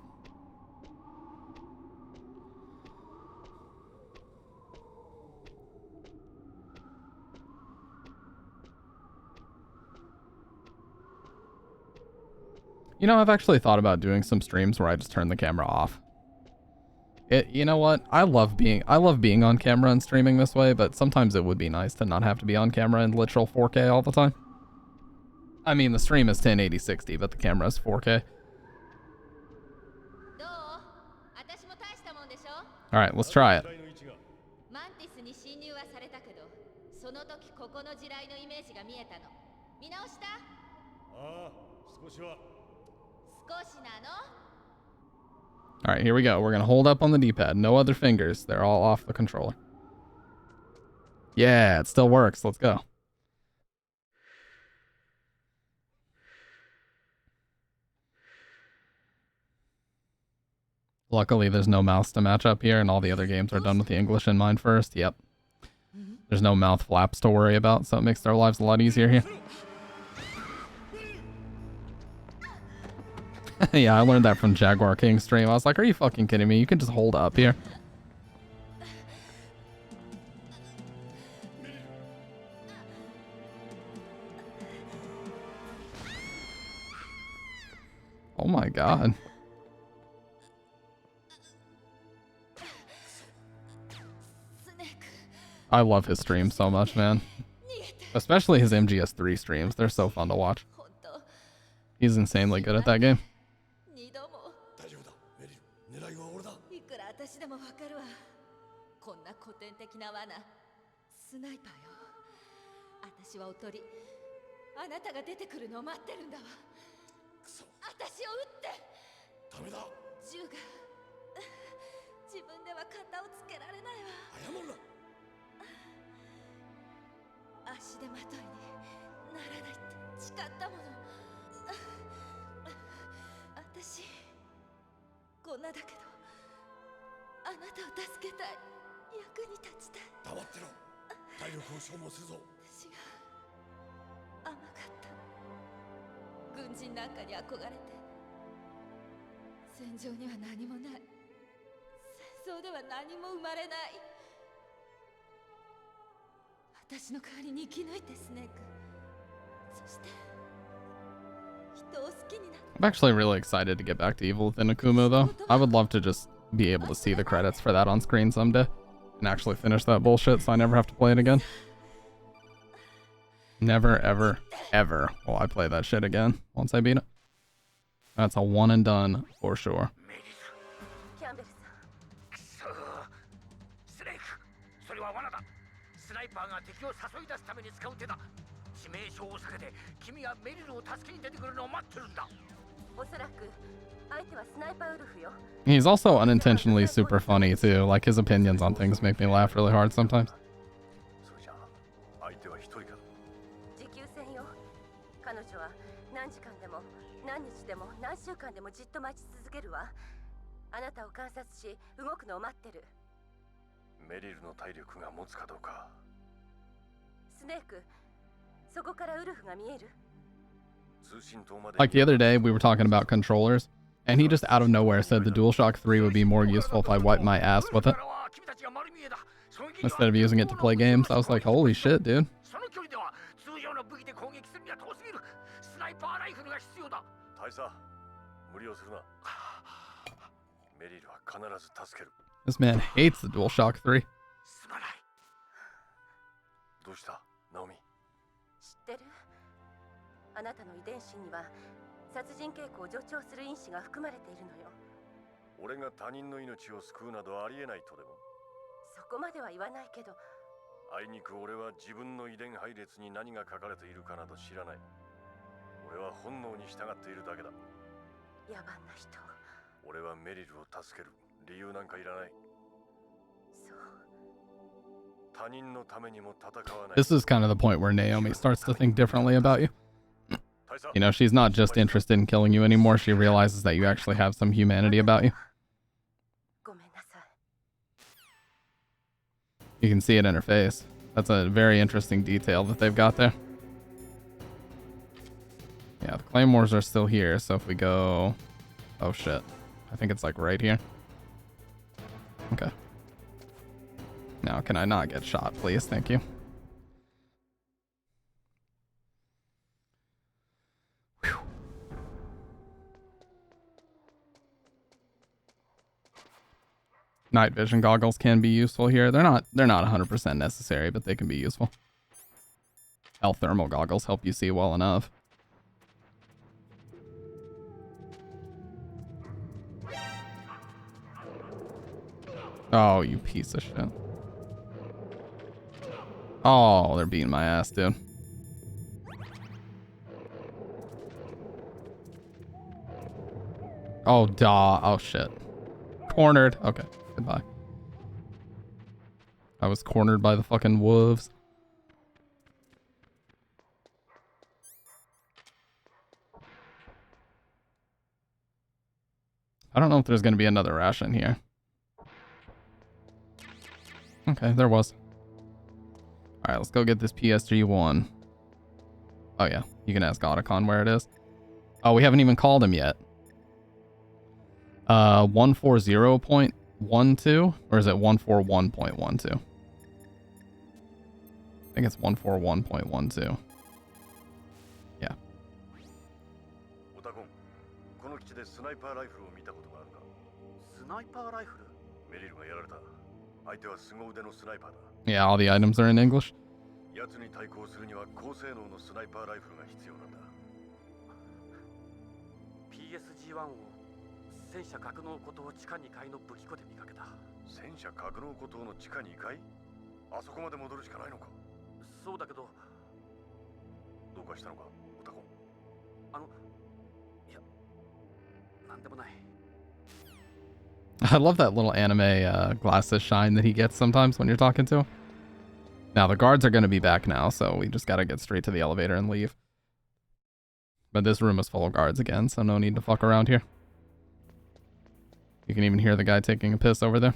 You know, I've actually thought about doing some streams where I just turn the camera off. You know what? I love being on camera and streaming this way, but sometimes it would be nice to not have to be on camera in literal 4K all the time. I mean, the stream is 1080-60, but the camera is 4K. Alright, let's try it. Alright, here we go. We're gonna hold up on the D-pad. No other fingers. They're all off the controller. Yeah, it still works. Let's go. Luckily, there's no mouse to match up here, and all the other games are done with the English in mind first. Yep. There's no mouth flaps to worry about, so it makes their lives a lot easier here. Yeah, I learned that from Jaguar King stream. I was like, are you fucking kidding me? You can just hold up here. Oh my god. I love his streams so much, man. Especially his MGS3 streams. They're so fun to watch. He's insanely good at that game. I'm actually really excited to get back to Evil Within Akumu, though. I would love to just be able to see the credits for that on screen someday and actually finish that bullshit so I never have to play it again. Never, ever, ever will I play that shit again once I beat it. That's a one and done for sure. He's also unintentionally super funny too. Like, his opinions on things make me laugh really hard sometimes. Like the other day, we were talking about controllers, and he just out of nowhere said the DualShock 3 would be more useful if I wiped my ass with it instead of using it to play games. I was like, holy shit, dude. This man hates the DualShock 3. 理由なんかいらない。他人のためにも戦わない。 This is kind of the point where Naomi starts to think differently about you. You know, she's not just interested in killing you anymore. She realizes that you actually have some humanity about you. You can see it in her face. That's a very interesting detail that they've got there. Yeah, the claymores are still here, so if we go... Oh shit. I think it's like right here. Okay. Now, can I not get shot, please? Thank you. Whew. Night vision goggles can be useful here. They're not 100% necessary, but they can be useful. Health thermal goggles help you see well enough. Oh, you piece of shit. Oh, they're beating my ass, dude. Oh, duh. Oh, shit. Cornered. Okay, goodbye. I was cornered by the fucking wolves. I don't know if there's going to be another ration here. Okay, there was. Alright, let's go get this PSG-1. Oh yeah, you can ask Otacon where it is. Oh, we haven't even called him yet. 140.12? Or is it 141.12? I think it's 141.12. Yeah. この基地でスナイパーライフルを見たことがあるか。スナイパーライフル？メリルがやられた。相手は凄腕のスナイパーだ。Yeah, all the items are in English. 奴に対抗するには高性能のスナイパーライフルが必要なんだ。PSG-1 を戦車格納庫棟地下2階の武器庫で見かけた。戦車格納庫棟の地下2階？あそこまで戻るしかないのか。そうだけど。どうかしたのか、オタコン。いや、なんでもない。I love that little anime glasses shine that he gets sometimes when you're talking to him. Now, the guards are going to be back now, so we just got to get straight to the elevator and leave. But this room is full of guards again, so no need to fuck around here. You can even hear the guy taking a piss over there.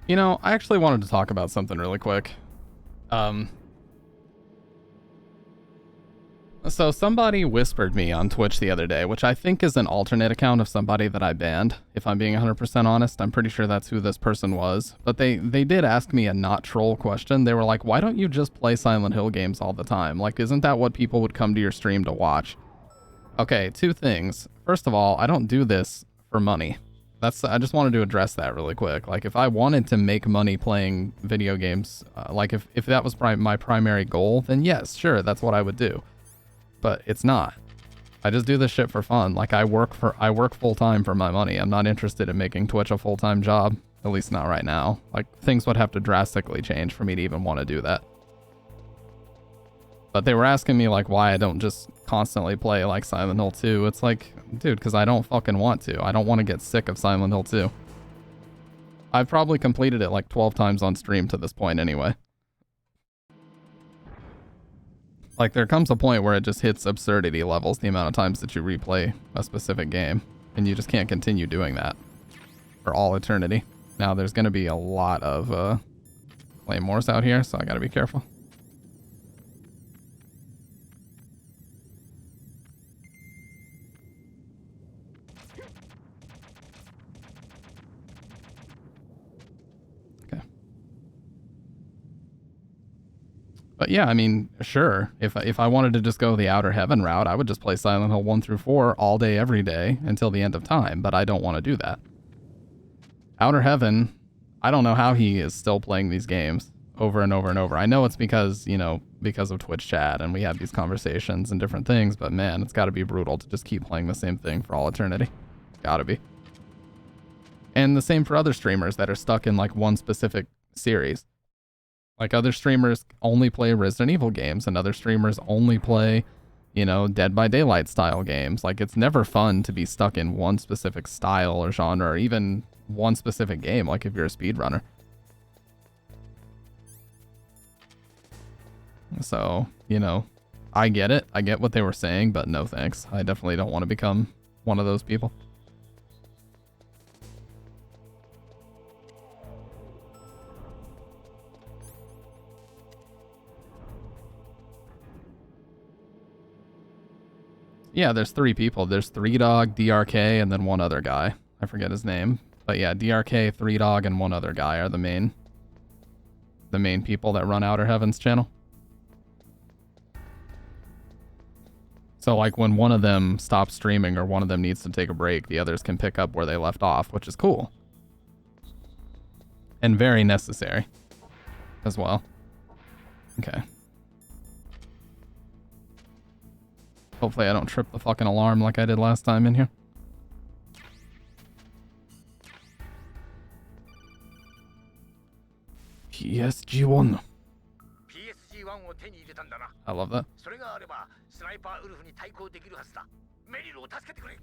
You know, I actually wanted to talk about something really quick. So somebody whispered me on Twitch the other day, which I think is an alternate account of somebody that I banned. If I'm being 100% honest, I'm pretty sure that's who this person was. But they did ask me a not troll question. They were like, why don't you just play Silent Hill games all the time? Like, isn't that what people would come to your stream to watch? Okay, two things. First of all, I don't do this for money. I just wanted to address that really quick. Like, if I wanted to make money playing video games, like if that was my primary goal, then yes, sure, that's what I would do. But it's not. I just do this shit for fun. Like, I work full-time for my money. I'm not interested in making Twitch a full-time job. At least not right now. Like, things would have to drastically change for me to even want to do that. But they were asking me, like, why I don't just constantly play, like, Silent Hill 2. It's like, dude, because I don't fucking want to. I don't want to get sick of Silent Hill 2. I've probably completed it, like, 12 times on stream to this point anyway. Like, there comes a point where it just hits absurdity levels, the amount of times that you replay a specific game. And you just can't continue doing that for all eternity. Now, there's going to be a lot of claymores out here, so I gotta be careful. But yeah, I mean, sure, if I wanted to just go the Outer Heaven route, I would just play Silent Hill 1 through 4 all day, every day, until the end of time, but I don't want to do that. Outer Heaven, I don't know how he is still playing these games over and over and over. I know it's because, you know, because of Twitch chat, and we have these conversations and different things, but man, it's gotta be brutal to just keep playing the same thing for all eternity. Gotta be. And the same for other streamers that are stuck in, like, one specific series. Like, other streamers only play Resident Evil games, and other streamers only play, you know, Dead by Daylight style games. Like, it's never fun to be stuck in one specific style or genre, or even one specific game, like if you're a speedrunner. So, you know, I get it. I get what they were saying, but no thanks. I definitely don't want to become one of those people. Yeah, there's 3 people. There's 3Dog, DRK, and then one other guy. I forget his name. But yeah, DRK, 3Dog, and one other guy are the main people that run Outer Heavens channel. So like when one of them stops streaming or one of them needs to take a break, the others can pick up where they left off, which is cool. And very necessary as well. Okay. Hopefully I don't trip the fucking alarm like I did last time in here. PSG-1. PSG-1 を手に入れたんだな。 I love that. それがあればスナイパーウルフに対抗できるはずだ。メリルを助けてくれ。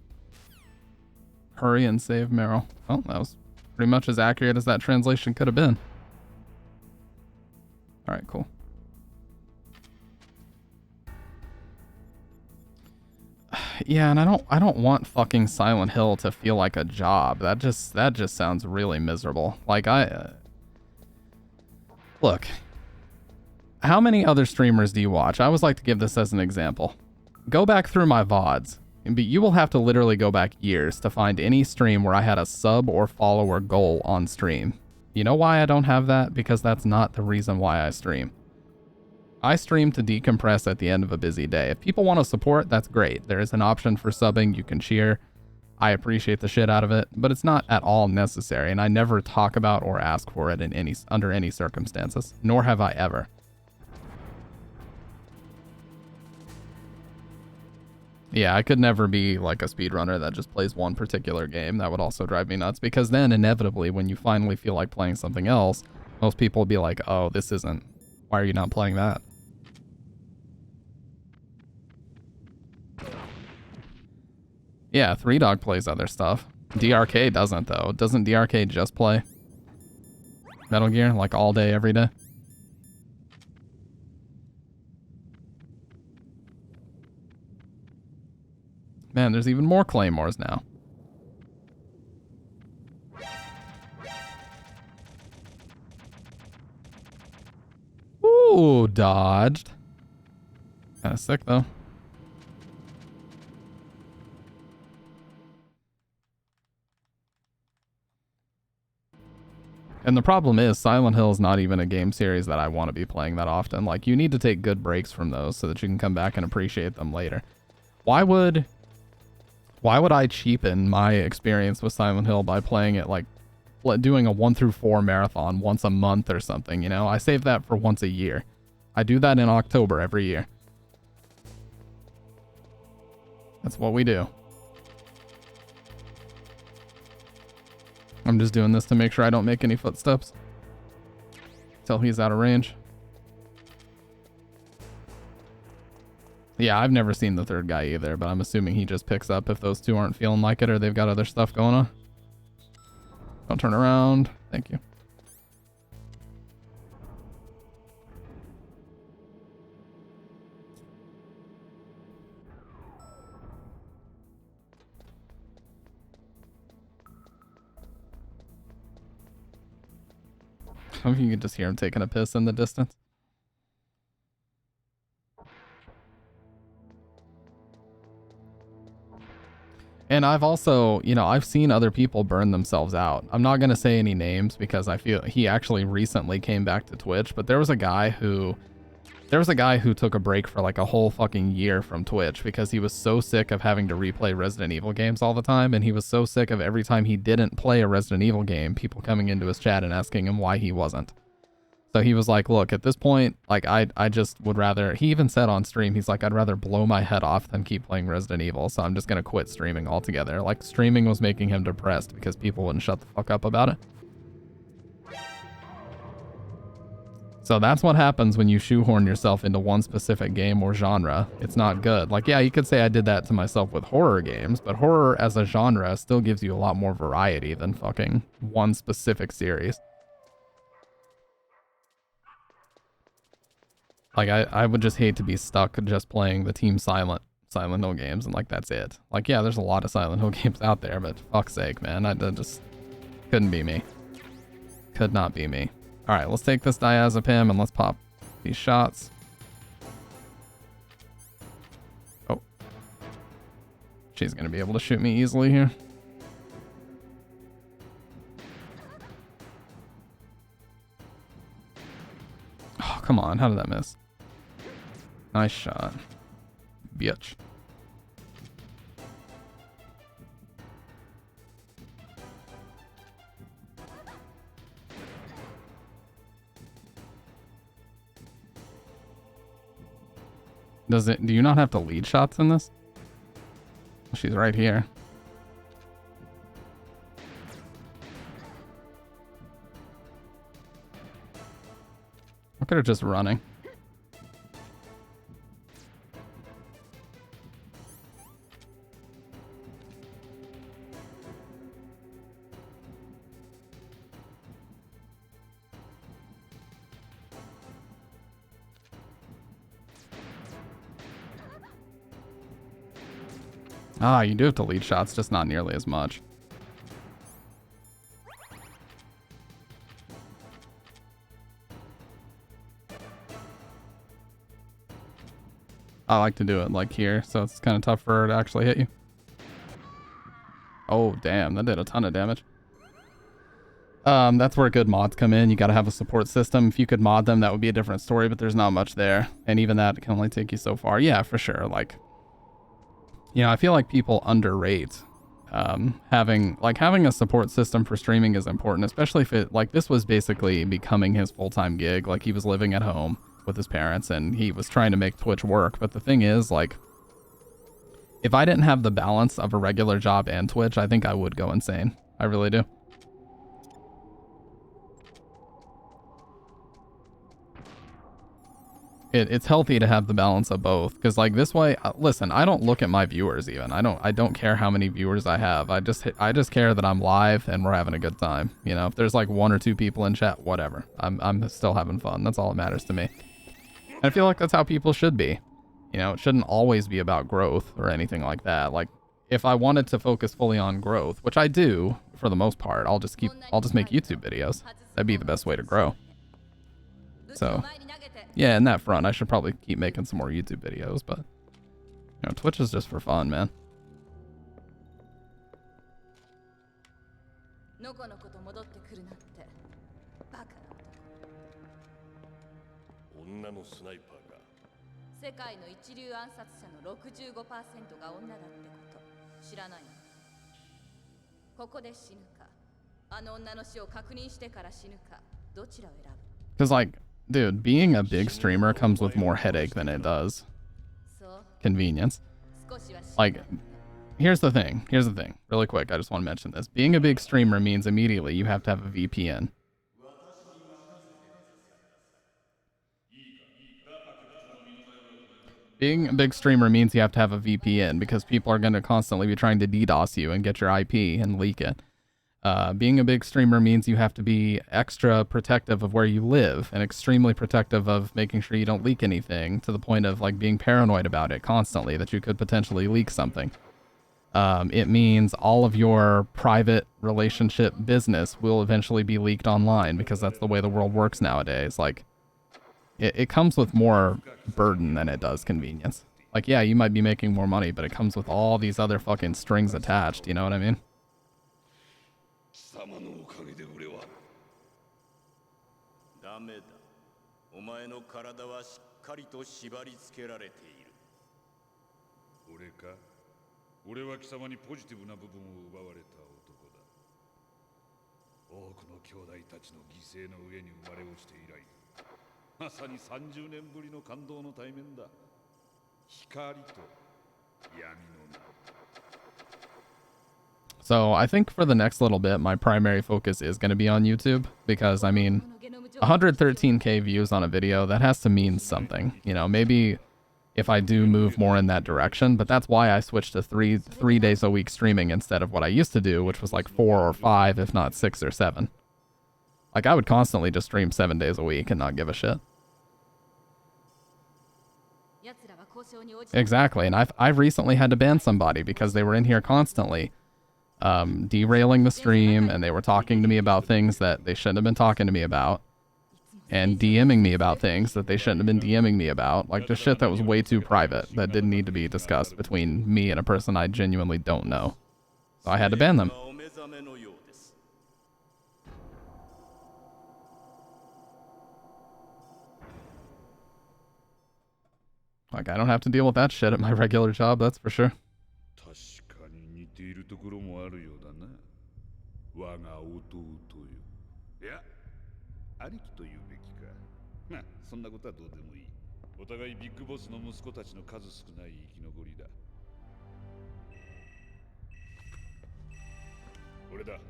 Hurry and save Meryl. Well, that was pretty much as accurate as that translation could have been. Alright, cool. Yeah, and I don't want fucking Silent Hill to feel like a job. That just sounds really miserable. Like look. How many other streamers do you watch? I always like to give this as an example. Go back through my VODs. But you will have to literally go back years to find any stream where I had a sub or follower goal on stream. You know why I don't have that? Because that's not the reason why I stream. I stream to decompress at the end of a busy day. If people want to support, that's great. There is an option for subbing. You can cheer. I appreciate the shit out of it, but it's not at all necessary, and I never talk about or ask for it in under any circumstances, nor have I ever. Yeah, I could never be like a speedrunner that just plays one particular game. That would also drive me nuts, because then inevitably when you finally feel like playing something else, most people will be like, oh, this isn't, why are you not playing that? Yeah, 3Dog plays other stuff. DRK doesn't though. Doesn't DRK just play Metal Gear like all day, every day? Man, there's even more claymores now. Ooh, dodged. Kinda sick though. And the problem is, Silent Hill is not even a game series that I want to be playing that often. Like, you need to take good breaks from those so that you can come back and appreciate them later. Why would I cheapen my experience with Silent Hill by playing it, like, doing a 1 through 4 marathon once a month or something, you know? I save that for once a year. I do that in October every year. That's what we do. I'm just doing this to make sure I don't make any footsteps till he's out of range. Yeah, I've never seen the third guy either, but I'm assuming he just picks up if those two aren't feeling like it or they've got other stuff going on. Don't turn around. Thank you. I mean, you can just hear him taking a piss in the distance. And I've also, you know, I've seen other people burn themselves out. I'm not going to say any names because I feel he actually recently came back to Twitch, but there was a guy who took a break for like a whole fucking year from Twitch because he was so sick of having to replay Resident Evil games all the time, and he was so sick of every time he didn't play a Resident Evil game, people coming into his chat and asking him why he wasn't. So he was like, look, at this point, like, I just would rather, he even said on stream, he's like, I'd rather blow my head off than keep playing Resident Evil, so I'm just going to quit streaming altogether. Like, streaming was making him depressed because people wouldn't shut the fuck up about it. So that's what happens when you shoehorn yourself into one specific game or genre. It's not good. Like, yeah, you could say I did that to myself with horror games, but horror as a genre still gives you a lot more variety than fucking one specific series. Like, I would just hate to be stuck just playing the Team Silent Hill games and like that's it. Like, yeah, there's a lot of Silent Hill games out there, but fuck's sake, man, I just couldn't be me. Could not be me. All right, let's take this diazepam and let's pop these shots. Oh, she's gonna be able to shoot me easily here. Oh, come on, how did that miss? Nice shot. Bitch. Do you not have to lead shots in this? She's right here. Look at her just running. Ah, you do have to lead shots, just not nearly as much. I like to do it like here, so it's kind of tough for her to actually hit you. Oh, damn, that did a ton of damage. That's where good mods come in. You gotta have a support system. If you could mod them, that would be a different story, but there's not much there. And even that can only take you so far. Yeah, for sure. Like, you know, I feel like people underrate having a support system for streaming is important, especially if it, like, this was basically becoming his full-time gig. Like, he was living at home with his parents and he was trying to make Twitch work. But the thing is, like, if I didn't have the balance of a regular job and Twitch, I think I would go insane. I really do. It's healthy to have the balance of both, because like this way, listen, I don't look at my viewers even. I don't care how many viewers I have. I just care that I'm live and we're having a good time. You know, if there's like 1 or 2 people in chat, whatever. I'm still having fun. That's all that matters to me. And I feel like that's how people should be. You know, it shouldn't always be about growth or anything like that. Like, if I wanted to focus fully on growth, which I do for the most part, I'll just make YouTube videos. That'd be the best way to grow. So, yeah, in that front, I should probably keep making some more YouTube videos, but, you know, Twitch is just for fun, man. Because, like, dude, being a big streamer comes with more headache than it does convenience. Like, here's the thing, really quick, I just want to mention this. Being a big streamer means immediately you have to have a VPN. Being a big streamer means you have to have a VPN because people are going to constantly be trying to DDoS you and get your IP and leak it. Being a big streamer means you have to be extra protective of where you live and extremely protective of making sure you don't leak anything, to the point of like being paranoid about it constantly, that you could potentially leak something. It means all of your private relationship business will eventually be leaked online because that's the way the world works nowadays. Like, it comes with more burden than it does convenience. Like, yeah, you might be making more money, but it comes with all these other fucking strings attached, you know what I mean? So I think for the next little bit, my primary focus is going to be on YouTube because, I mean, 113k views on a video, that has to mean something. You know, maybe if I do move more in that direction, but that's why I switched to three days a week streaming instead of what I used to do, which was like 4 or 5, if not 6 or 7. Like, I would constantly just stream 7 days a week and not give a shit. Exactly, and I've recently had to ban somebody because they were in here constantly derailing the stream, and they were talking to me about things that they shouldn't have been talking to me about, and DMing me about things that they shouldn't have been DMing me about, like just shit that was way too private, that didn't need to be discussed between me and a person I genuinely don't know. So I had to ban them. Like, I don't have to deal with that shit at my regular job, that's for sure. 確かに似ているところもあるようだな。我が弟よ。いや、兄貴と言うべきか。まあ、そんなことはどうでもいい。お互いビッグボスの息子たちの数少ない生き残りだ。俺だ。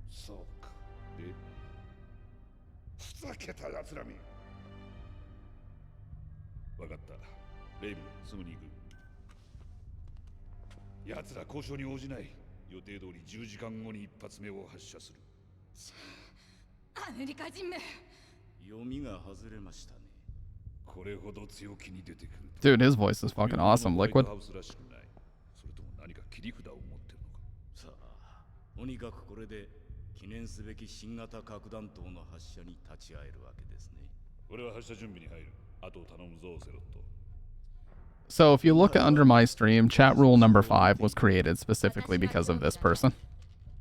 そうか。で、ふざけた奴らめ。分かった。レイブ、すぐに行く。奴ら交渉に応じない。予定通り10時間後に一発目を発射する。アメリカ人め。読みが外れましたね。これほど強気に出てくる。Dude, his voice is fucking awesome, Liquid. それとも何か切り札を持ってるのか。さあ、とにかくこれで記念すべき新型核弾頭の発射に立ち会えるわけですね。俺は発射準備に入る。So if you look under my stream, chat rule number 5 was created specifically because of this person.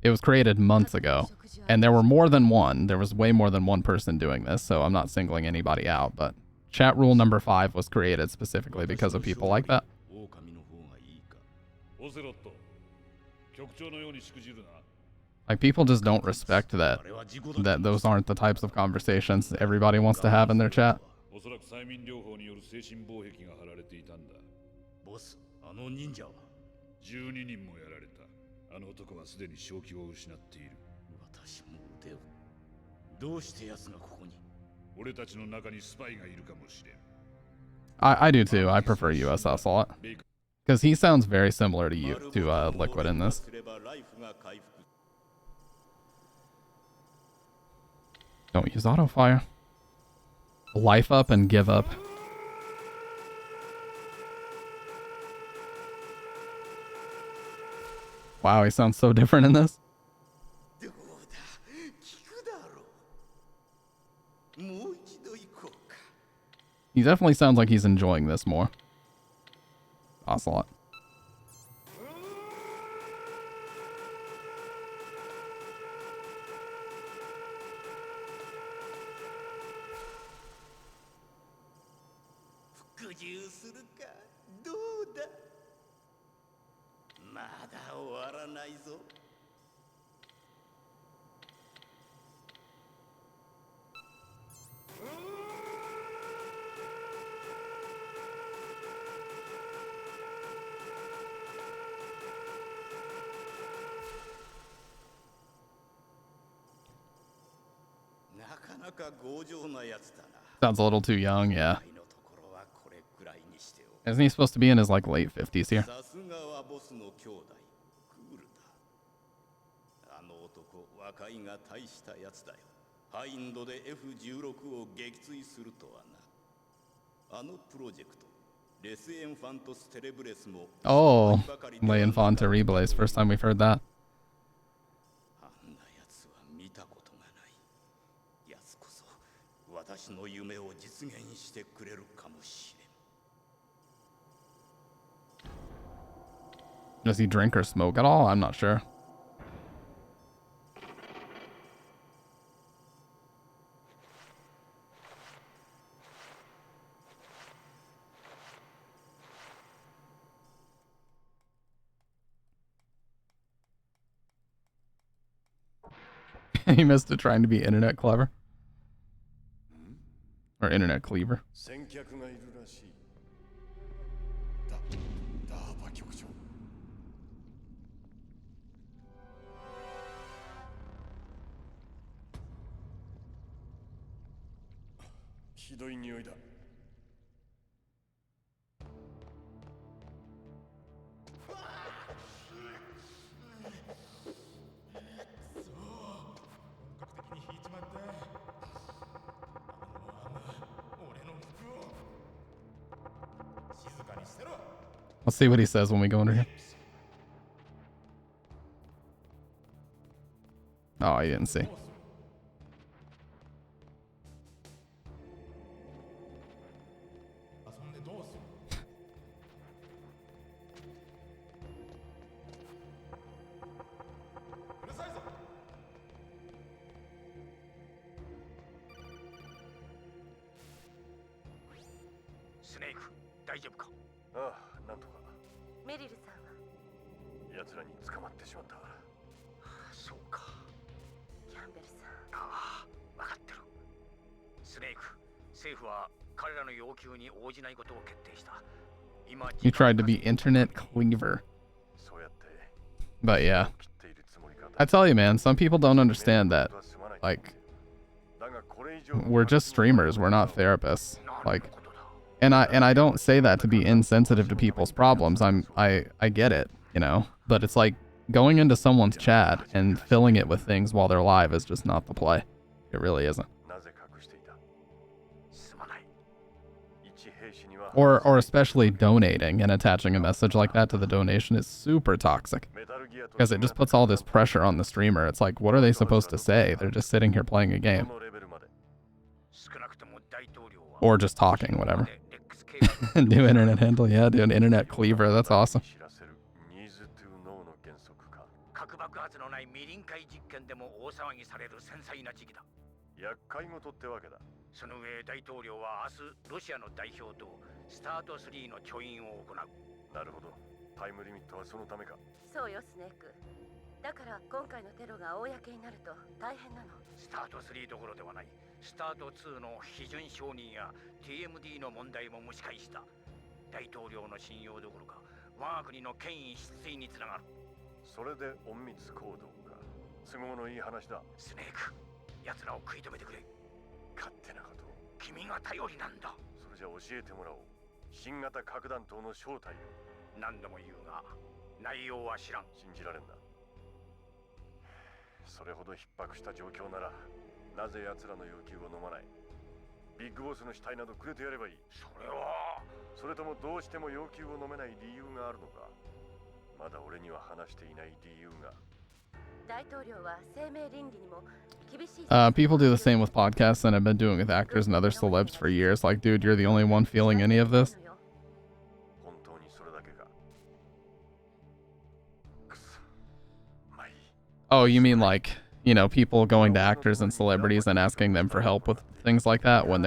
It was created months ago, and there were more than one. There was way more than one person doing this, so I'm not singling anybody out, but chat rule number 5 was created specifically because of people like that. Like, people just don't respect that those aren't the types of conversations everybody wants to have in their chat. おそらく催眠療法による精神防壁が張られていたんだ。ボス、あの忍者は12人もやられた。あの男はすでに正気を失っている。私も腕を。どうして奴がここに？俺たちの中にスパイがいるかもしれん。I do too. I prefer USS a lot. Because he sounds very similar to you, to Liquid in this. Don't use auto fire. Life up and give up. Wow, he sounds so different in this. He definitely sounds like he's enjoying this more. Ocelot. Sounds a little too young, yeah. Isn't he supposed to be in his like late 50s here? Oh, Le Enfant Terribles. First time we've heard that. Does he drink or smoke at all? I'm not sure. He missed it trying to be internet clever. Or internet cleaver. ひどい匂いだ。Let's see what he says when we go under here. Oh, I didn't see. Snake, 大丈夫か？ああ、なんとか。メリルさんは奴らに捕まってしまった。そうか。キャンベルさん。ああ、分かってる。スネーク、政府は彼らの要求に応じないことを決定した。今、You tried to be internet cleaver. But yeah. I tell you, man, some people don't understand that. Like, we're just streamers, we're not therapists. Like, and I don't say that to be insensitive to people's problems. I get it, you know, but it's like going into someone's chat and filling it with things while they're live is just not the play. It really isn't. Or especially donating and attaching a message like that to the donation is super toxic. Because it just puts all this pressure on the streamer. It's like, what are they supposed to say? They're just sitting here playing a game. Or just talking, whatever. New internet handle, yeah, do an internet cleaver, that's awesome. 核爆発のない未臨界実験でも大騒ぎされる繊細な時期だ。厄介事ってわけだ。その上、大統領は明日、ロシアの代表とスタート3の調印を行う。なるほど。タイムリミットはそのためか。そうよ、スネーク。だから今回のテロが公になると大変なの。スタート3どころではない。スタート2の批准承認や TMD の問題も蒸し返した。大統領の信用どころか、我が国の権威失墜につながる。それで隠密行動か。都合のいい話だ。スネーク、奴らを食い止めてくれ。勝手なことを。君が頼りなんだ。それじゃ教えてもらおう。新型核弾頭の正体を。何度も言うが、内容は知らん。信じられんな。それほど逼迫した状況なら、なぜ奴らの要求を飲まない？ビッグボスの死体などくれてやればいい。それは。それともどうしても要求を飲めない理由があるのか。まだ俺には話していない理由が。大統領は生命倫理にも厳しい。People do the same with podcasts and I've been doing with actors and other celebs for years. Like, dude, you're the only one feeling any of this. Oh, you mean like, you know, people going to actors and celebrities and asking them for help with things like that when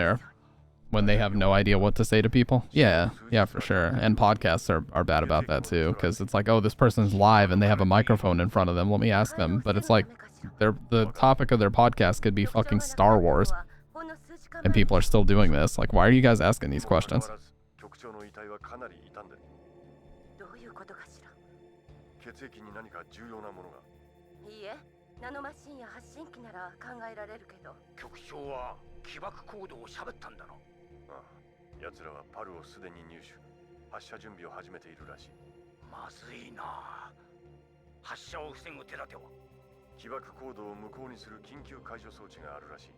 they have no idea what to say to people? Yeah, for sure. And podcasts are bad about that too, because it's like, oh, this person's live and they have a microphone in front of them. Let me ask them. But it's like, the topic of their podcast could be fucking Star Wars. And people are still doing this. Like, why are you guys asking these questions? いいえ、ナノマシンや発信機なら考えられるけど。局長は起爆コードを喋ったんだな。ああ、奴らはパルをすでに入手。発射準備を始めているらしい。まずいな。発射を防ぐ手立ては。起爆コードを無効にする緊急解除装置があるらしい。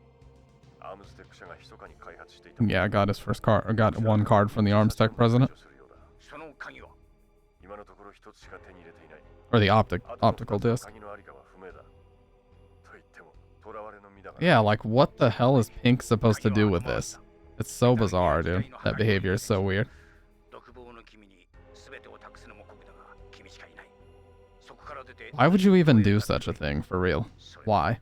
アームステック社が密かに開発していた。Yeah, I got his first card. I got one card from the Armstech president. その鍵は。今のところ一つしか手に入れていない。Or the optical disc. Yeah, like what the hell is Pink supposed to do with this? It's so bizarre, dude. That behavior is so weird. Why would you even do such a thing, for real? Why?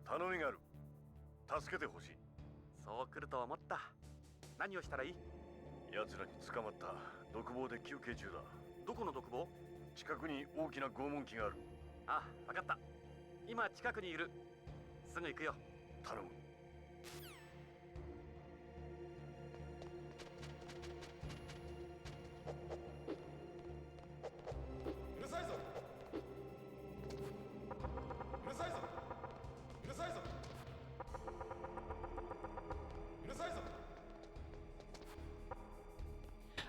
頼みがある。助けてほしい。そう来ると思った。何をしたらいい？奴らに捕まった。独房で休憩中だ。どこの独房？近くに大きな拷問器がある。あ、わかった。今近くにいる。すぐ行くよ。頼む。うるさいぞ。うるさいぞ。うるさいぞ。うるさいぞ。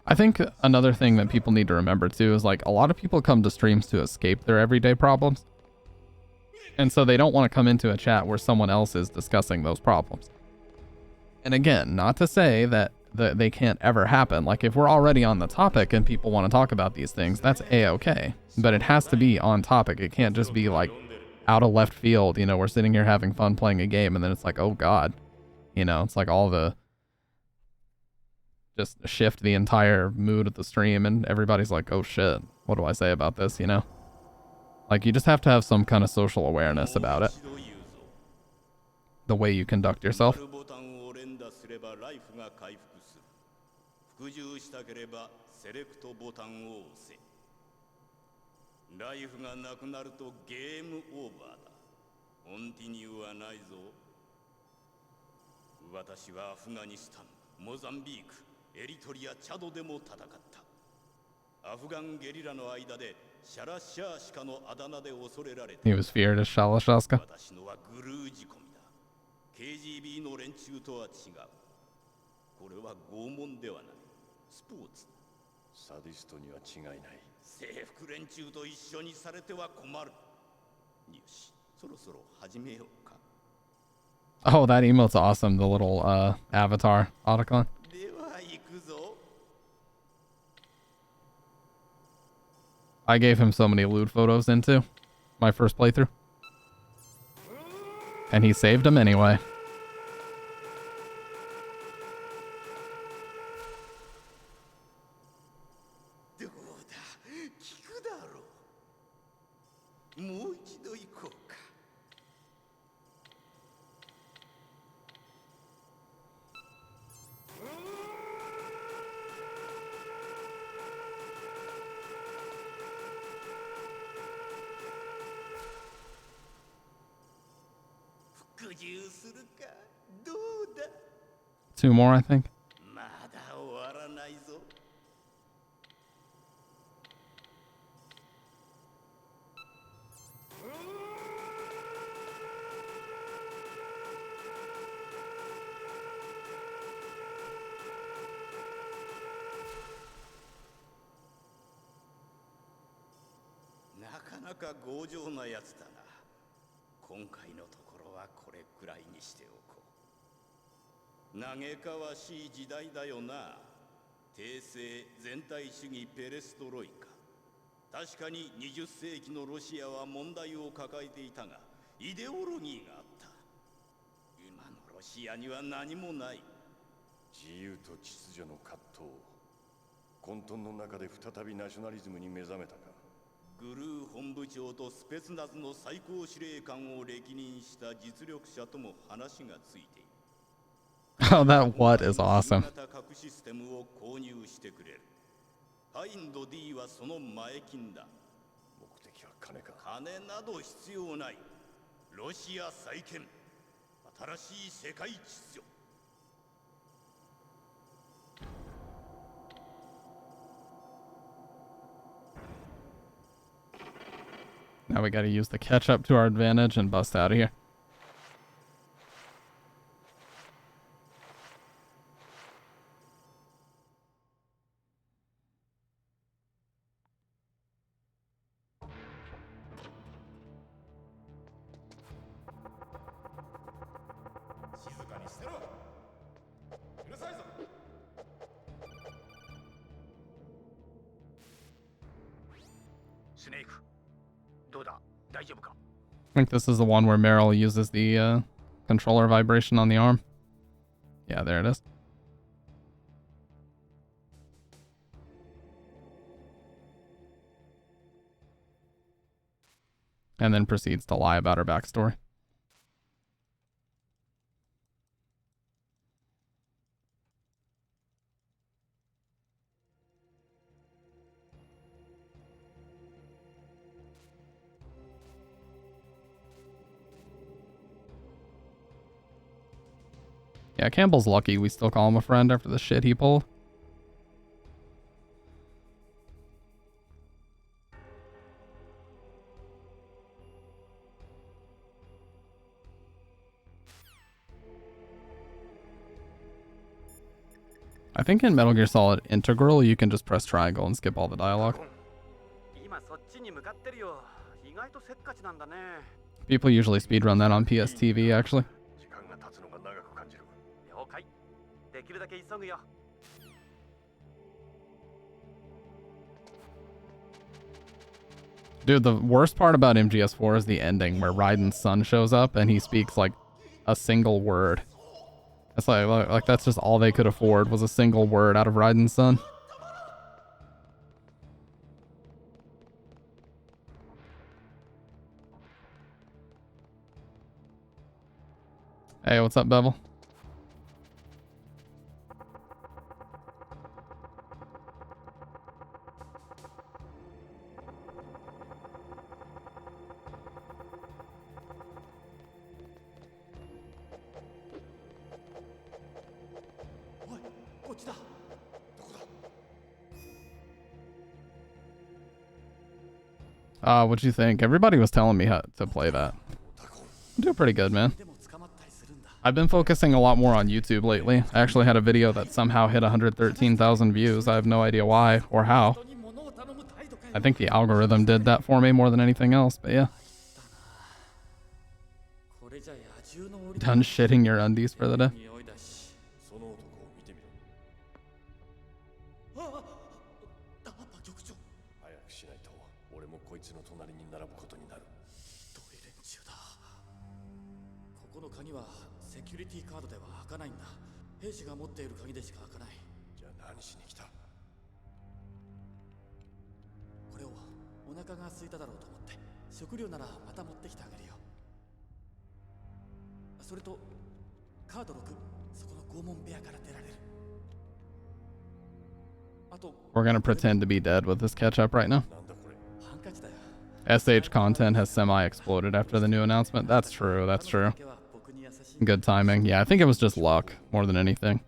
I think another thing that people need to remember too is like a lot of people come to streams to escape their everyday problems. And so they don't want to come into a chat where someone else is discussing those problems. And again, not to say that they can't ever happen. Like if we're already on the topic and people want to talk about these things, that's a-okay. But it has to be on topic. It can't just be like out of left field. You know, we're sitting here having fun playing a game and then it's like, oh God, you know, it's like all the just shift the entire mood of the stream and everybody's like, oh shit, what do I say about this, you know? Like, you just have to have some kind of social awareness about it. The way you conduct yourself. He was feared as Shalashaska. KGB の連中とは違う。これは拷問ではない。スポーツ。サディストには違いない。制服連中と一緒にされては困る。よし、そろそろ始めようか。Oh, that emote's awesome. The little avatar Otacon. では行くぞ。I gave him so many lewd photos into my first playthrough. And he saved them anyway. Two more, I think. ,20 世紀のロシアは問題を抱えていたが、イデオロギーがあった。今のロシアには何もない。自由と秩序の葛藤。混沌の中で再びナショナリズムに目覚めたか。グルー本部長とスペツナズの最高司令官を歴任した実力者とも話がついている。Oh, that what is awesome. 核システムを購入してくれる。ハインド D はその前金だ。目的は金か。金など必要ない。ロシア再建。新しい世界秩序。Now we gotta use the catch up to our advantage and bust out of here. I think this is the one where Meryl uses the controller vibration on the arm. Yeah, there it is. And then proceeds to lie about her backstory. Yeah, Campbell's lucky we still call him a friend after the shit he pulled. I think in Metal Gear Solid Integral, you can just press triangle and skip all the dialogue. People usually speedrun that on PSTV, actually. Dude, the worst part about MGS4 is the ending, where Raiden's son shows up and he speaks like a single word. It's like that's just all they could afford was a single word out of Raiden's son. Hey, what's up, Bevel? What'd you think? Everybody was telling me how to play that. I'm doing pretty good, man. I've been focusing a lot more on YouTube lately. I actually had a video that somehow hit 113,000 views. I have no idea why or how. I think the algorithm did that for me more than anything else, but yeah. Done shitting your undies for the day? We're gonna pretend to be dead with this catch-up right now. SH content has semi-exploded after the new announcement. That's true, that's true. Good timing. Yeah, I think it was just luck more than anything.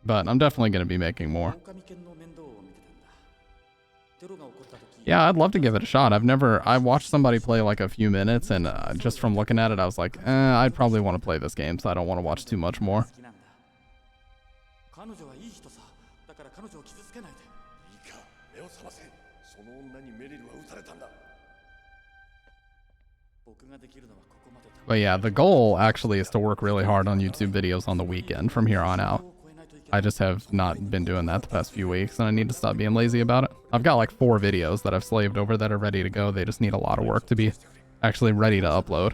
But I'm definitely gonna be making more. Yeah, I'd love to give it a shot. I watched somebody play like a few minutes, and just from looking at it, I was like, I'd probably want to play this game, so I don't want to watch too much more. But yeah, the goal actually is to work really hard on YouTube videos on the weekend from here on out. I just have not been doing that the past few weeks, and I need to stop being lazy about it. I've got like 4 videos that I've slaved over that are ready to go. They just need a lot of work to be actually ready to upload.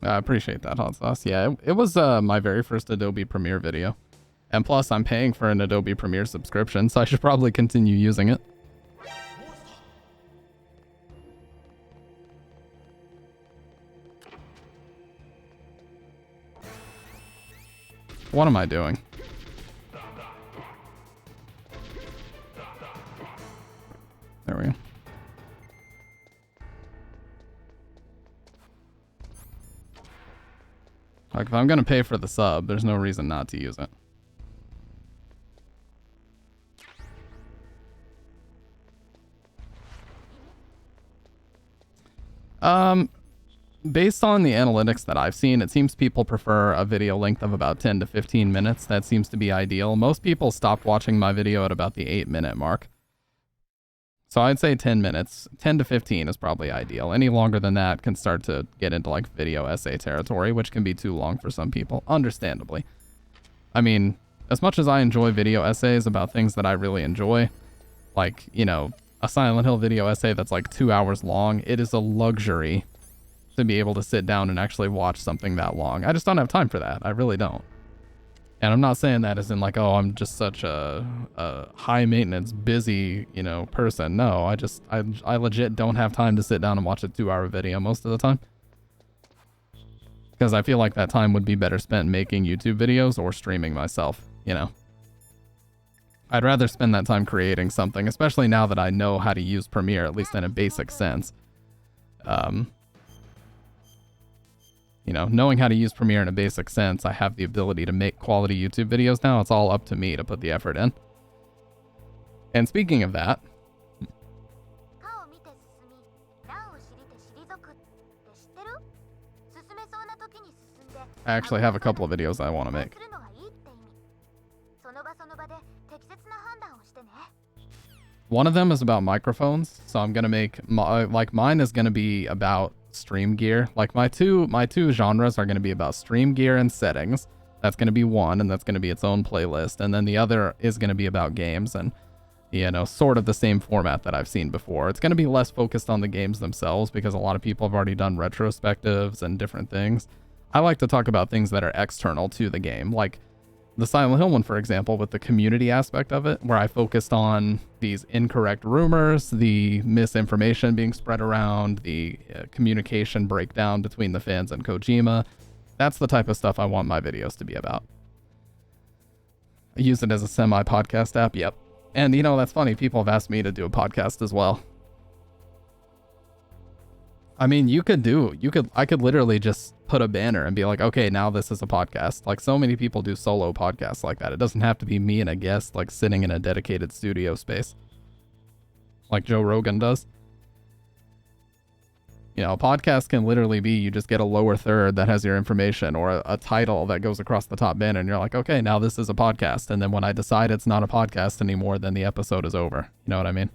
I appreciate that, Hot Sauce. Yeah, it was my very first Adobe Premiere video. And plus, I'm paying for an Adobe Premiere subscription, so I should probably continue using it. What am I doing? There we go. Like, if I'm gonna pay for the sub, there's no reason not to use it. Based on the analytics that I've seen, it seems people prefer a video length of about 10 to 15 minutes. That seems to be ideal. Most people stopped watching my video at about the 8-minute mark. So I'd say 10 minutes. 10 to 15 is probably ideal. Any longer than that can start to get into like video essay territory, which can be too long for some people, understandably. I mean, as much as I enjoy video essays about things that I really enjoy, like, you know, a Silent Hill video essay that's like 2 hours long, it is a luxury to be able to sit down and actually watch something that long. I just don't have time for that. I really don't. And I'm not saying that as in like, oh, I'm just such a high maintenance, busy, you know, person. No, I legit don't have time to sit down and watch a 2-hour video most of the time. Because I feel like that time would be better spent making YouTube videos or streaming myself, you know. I'd rather spend that time creating something, especially now that I know how to use Premiere, at least in a basic sense. You know, knowing how to use Premiere in a basic sense, I have the ability to make quality YouTube videos now. It's all up to me to put the effort in. And speaking of that, I actually have a couple of videos I want to make. One of them is about microphones, so I'm gonna make like mine is gonna be about stream gear. Like my two genres are gonna be about stream gear and settings. That's gonna be one, and that's gonna be its own playlist. And then the other is gonna be about games and, you know, sort of the same format that I've seen before. It's gonna be less focused on the games themselves because a lot of people have already done retrospectives and different things. I like to talk about things that are external to the game, like the Silent Hill one, for example, with the community aspect of it, where I focused on these incorrect rumors, the misinformation being spread around, the communication breakdown between the fans and Kojima. That's the type of stuff I want my videos to be about. I use it as a semi-podcast app, yep. And you know, that's funny, people have asked me to do a podcast as well. I mean, I could literally just put a banner and be like, okay, now this is a podcast. Like, so many people do solo podcasts like that. It doesn't have to be me and a guest, like, sitting in a dedicated studio space. Like Joe Rogan does. You know, a podcast can literally be, you just get a lower third that has your information, or a title that goes across the top banner, and you're like, okay, now this is a podcast. And then when I decide it's not a podcast anymore, then the episode is over. You know what I mean?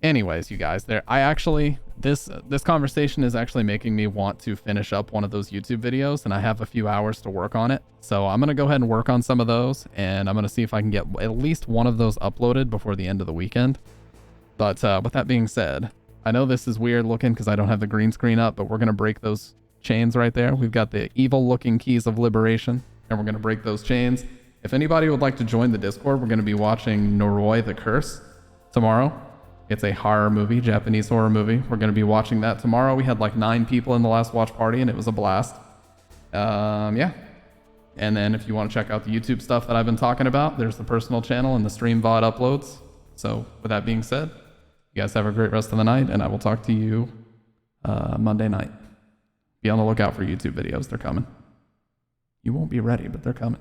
Anyways, you guys, this conversation is actually making me want to finish up one of those YouTube videos, and I have a few hours to work on it. So I'm going to go ahead and work on some of those, and I'm going to see if I can get at least one of those uploaded before the end of the weekend. But with that being said, I know this is weird looking because I don't have the green screen up, but we're going to break those chains right there. We've got the evil looking keys of liberation, and we're going to break those chains. If anybody would like to join the Discord, we're going to be watching Noroi the Curse tomorrow. It's a horror movie, Japanese horror movie. We're going to be watching that tomorrow. We had like 9 people in the last watch party, and it was a blast. Yeah. And then if you want to check out the YouTube stuff that I've been talking about, there's the personal channel and the stream VOD uploads. So with that being said, you guys have a great rest of the night, and I will talk to you Monday night. Be on the lookout for YouTube videos. They're coming. You won't be ready, but they're coming.